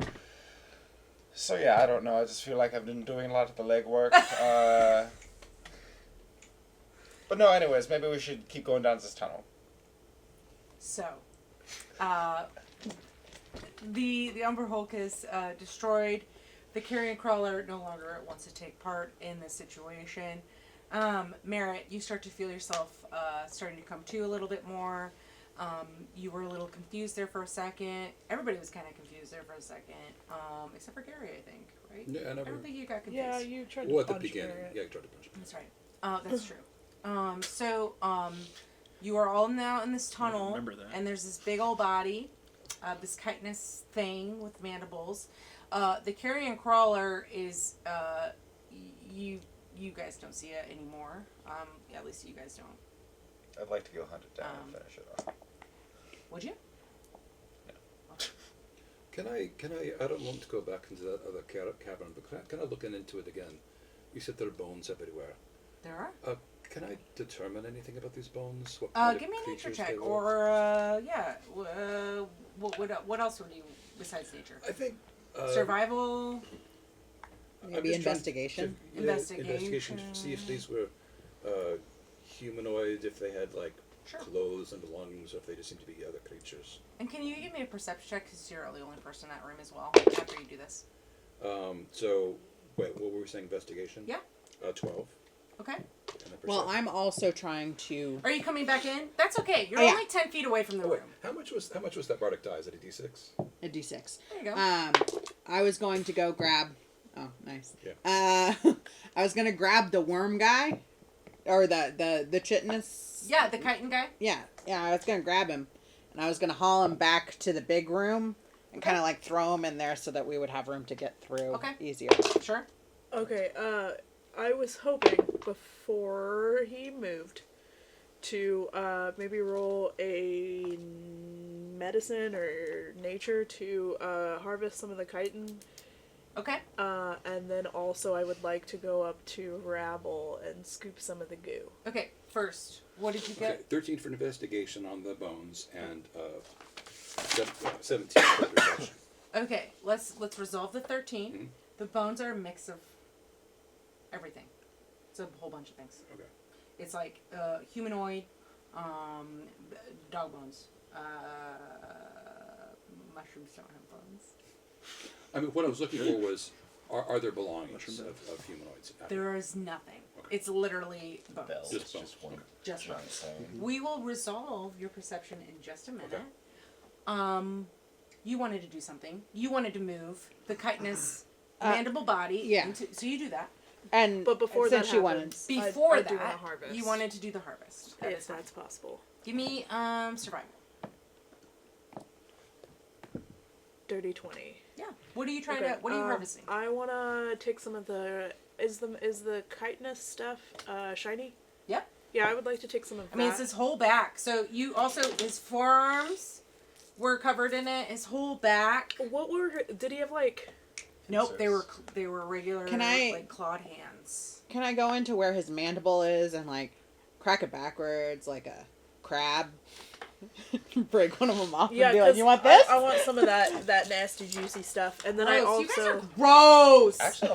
so yeah, I don't know. I just feel like I've been doing a lot of the legwork. But no, anyways, maybe we should keep going down this tunnel. So, the Umber Hulk is destroyed. The carrion crawler no longer wants to take part in this situation. Merritt, you start to feel yourself starting to come to a little bit more. You were a little confused there for a second. Everybody was kind of confused there for a second, except for Gary, I think, right? Yeah, I I never. don't think you got confused. Yeah, you tried to Well, at the punch beginning. Barrett. Yeah, I tried to punch him. That's right. That's true. So, you are all now in this tunnel, remember that. and there's this big old body, this chitinous thing with mandibles. The carrion crawler is, you guys don't see it anymore. Yeah, at least you guys don't. I'd like to go hunt it down and finish it off. Would you? Can I don't want to go back into that other cavern, but can I look into it again? You said there are bones everywhere. There are. Can I determine anything about these bones? What kind Give of me a nature creatures they check, were? or what else would you besides nature? I think Survival. I'm Maybe just trying investigation. to investigation. See if these were humanoid, if they had like Sure. clothes and belongings, or if they just seem to be other creatures. And can you give me a perception check because you're the only person in that room as well after you do this? So wait, what were we saying? Investigation. Yeah. 12. Okay. And a Well, perception. I'm also trying to. Are you coming back in? That's okay. You're Oh, yeah. only 10 feet away from the Oh, wait, room. how much was that bardic die? Is it a D6? A D6. There you go. I was going to go grab. Oh, nice. Yeah. I was gonna grab the worm guy, or the chitinous. Yeah, the chitin guy. Yeah. I was gonna grab him, and I was gonna haul him back to the big room, and kind of like throw him in there so that we would have room to get through easier. Sure. Okay, I was hoping before he moved to maybe roll a medicine or nature to harvest some of the chitin. Okay. And then also I would like to go up to Rabble and scoop some of the goo. Okay. First, what did you Okay, get? 13 for investigation on the bones, and 17 for perception. Okay. Let's resolve the 13. Mhm. The bones are a mix of everything. It's a whole bunch of things. Okay. It's like humanoid, dog bones. Mushrooms don't have bones. I mean, what I was looking for was, are there belongings of humanoids? There is nothing. Okay. It's literally bones. Bells, Just just one Just giant bones. thing. We will resolve your perception in just a minute. Okay. You wanted to do something. You wanted to move the chitinous mandible body. yeah. So you do that. And But before since that she wanted, happens, Before I do that, want to harvest. you wanted to do the harvest. That if is fine. that's possible. Give me survival. Dirty 20. Yeah. What are you trying Okay, to? What are you harvesting? I want to take some of the. Is the chitinous stuff shiny? Yep. Yeah, I would like to take some of that. I mean, it's his whole back. So you also his forearms were covered in it. His whole back. What were? Did he have like? Nope, they were regular Can I- like clawed hands. can I go into where his mandible is and like crack it backwards like a crab? Break one of them off Yeah, and be like, 'cause "You want this?" I want some of that nasty juicy stuff, and then I Gross. You guys also. are gross. Actually,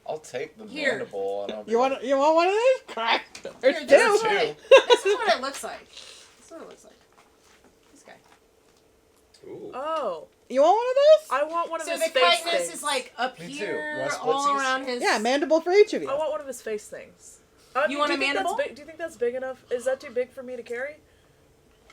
I'll take the Here. mandible and I'll be You like, want one of these? Crack. There's Here, this is two. what this is what it looks like. This is what it looks like. This guy. Ooh. Oh, You want one of those? I want one of So his the face chitinous things. is like up Me too. here, Want all splitsies? around his. Yeah, mandible for each of you. I want one of his face things. You want do a think mandible? That's big? Do you think that's big enough? Is that too big for me to carry?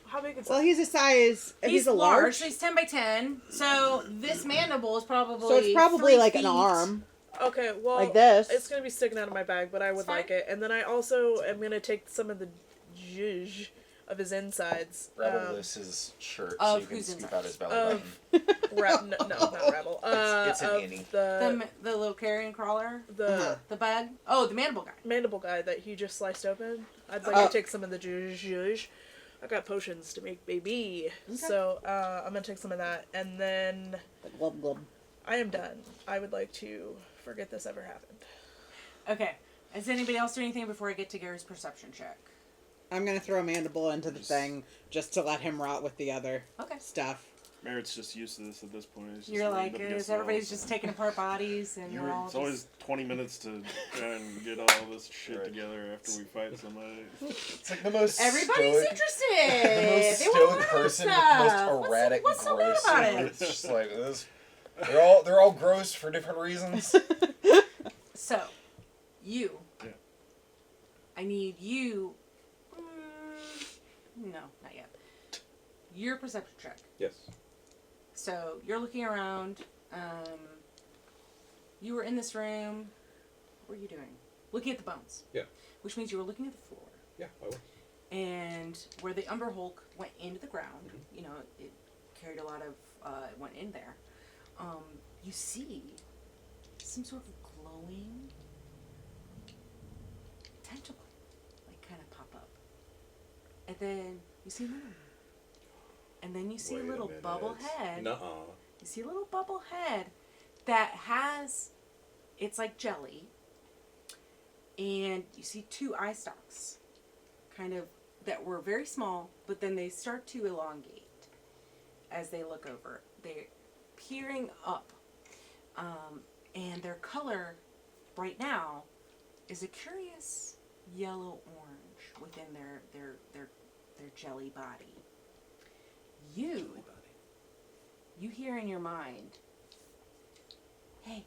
How big is Well, that? he's a size. If he's a large, So he's 10 by 10. So this mandible is probably. so it's probably 3 like an feet. arm. Okay, well, Like this. It's gonna be sticking out of my bag, but I would It's fine. like it. And then I also am gonna take some of the zhuzh of his insides. Rebel loose his shirt Of so you can whose scoop out his belly Of- button. No, not Rebel. It's an Of innie. The little carrion crawler, the the bug. Oh, the mandible guy. mandible guy that he just sliced open. I'd like Oh. to take some of the juice. I got potions to make, baby. So I'm gonna take some of that, and then Glub, glub. I am done. I would like to forget this ever happened. Okay. Does anybody else do anything before I get to Gary's perception check? I'm gonna throw Mandible into the thing just to let him rot with the other Okay. stuff. Merritt's just used to this at this point. He's just You're like, leaned up against the everybody's walls. just taking apart bodies and we're all It's just... always 20 minutes to try and get all this shit Right. together after we fight somebody. It's like the most Everybody's stoic, interested. the most They want to stoic learn person with stuff. the most erratic, What's so bad gross. about it? It's just like this. They're all gross for different reasons. So, you. Yeah. I need you. No, not yet. Your perception check. Yes. So you're looking around. You were in this room. What were you doing? Looking at the bones. Yeah. Which means you were looking at the floor. Yeah, I will. And where the Umber Hulk went into the ground, you know, it carried a lot of, it went in there. You see some sort of glowing tentacle, like, kind of pop up. And then you see another one. And then you see Wait a little minute. bubble head. Nuh-uh. You see a little bubble head that has, it's like jelly. And you see two eye stalks, kind of, that were very small, but then they start to elongate as they look over. They're peering up. And their color right now is a curious yellow-orange within their jelly body. You hear in your mind, hey,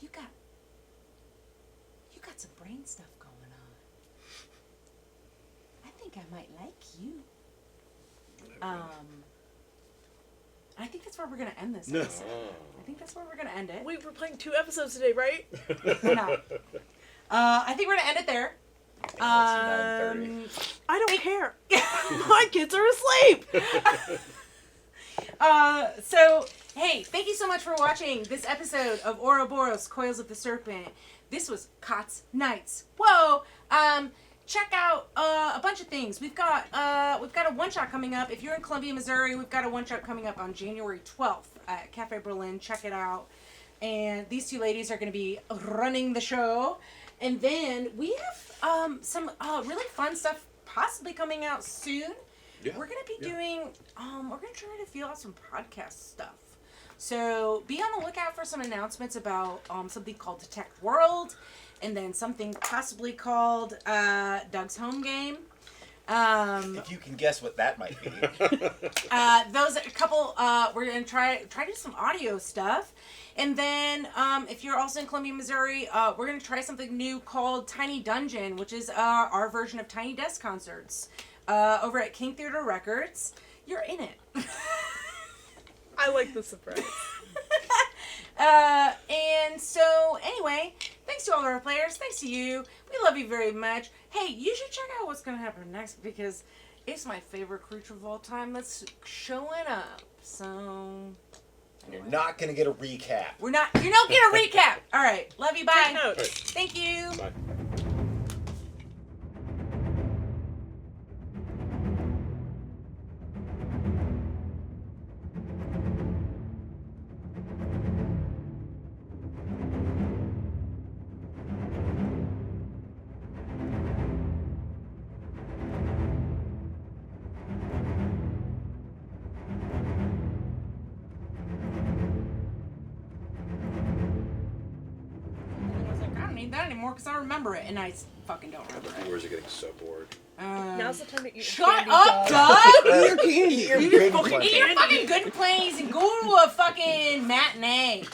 you got some brain stuff going on. I think I might like you. I think that's where we're gonna end this episode. I think that's where we're gonna end it. Wait, we're playing 2 episodes today, right? We're not. I think we're gonna end it there. It's 9:30. I don't care. My kids are asleep. So, hey, thank you so much for watching this episode of Auroboros, Coils of the Serpent. This was Cots Nights. Whoa! Check out a bunch of things. We've got a one-shot coming up. If you're in Columbia, Missouri, we've got a one-shot coming up on January 12th at Cafe Berlin. Check it out. And these two ladies are going to be running the show. And then we have some really fun stuff possibly coming out soon. Yeah. We're going to be doing, we're going to try to feel out some podcast stuff. So be on the lookout for some announcements about something called Detect World, and then something possibly called Doug's Home Game. If you can guess what that might be. Those a couple. We're gonna try to do some audio stuff, and then if you're also in Columbia, Missouri, we're gonna try something new called Tiny Dungeon, which is our version of Tiny Desk Concerts over at King Theater Records. You're in it. I like the surprise. And so anyway, thanks to all our players. Thanks to you. We love you very much. Hey, you should check out what's gonna happen next because it's my favorite creature of all time that's showing up. So You're not going to get a recap. you're not getting a recap. All right, love you. Bye. Take notes. Thank you. Bye. I was like, I don't need that anymore because I remember it, and I fucking don't The remember it. viewers are getting so bored. Now's the time to eat your Shut candy, up, dog. Doug. Eat your candy. Eat your Eat good your plenty. fucking good plays and go to a fucking matinee.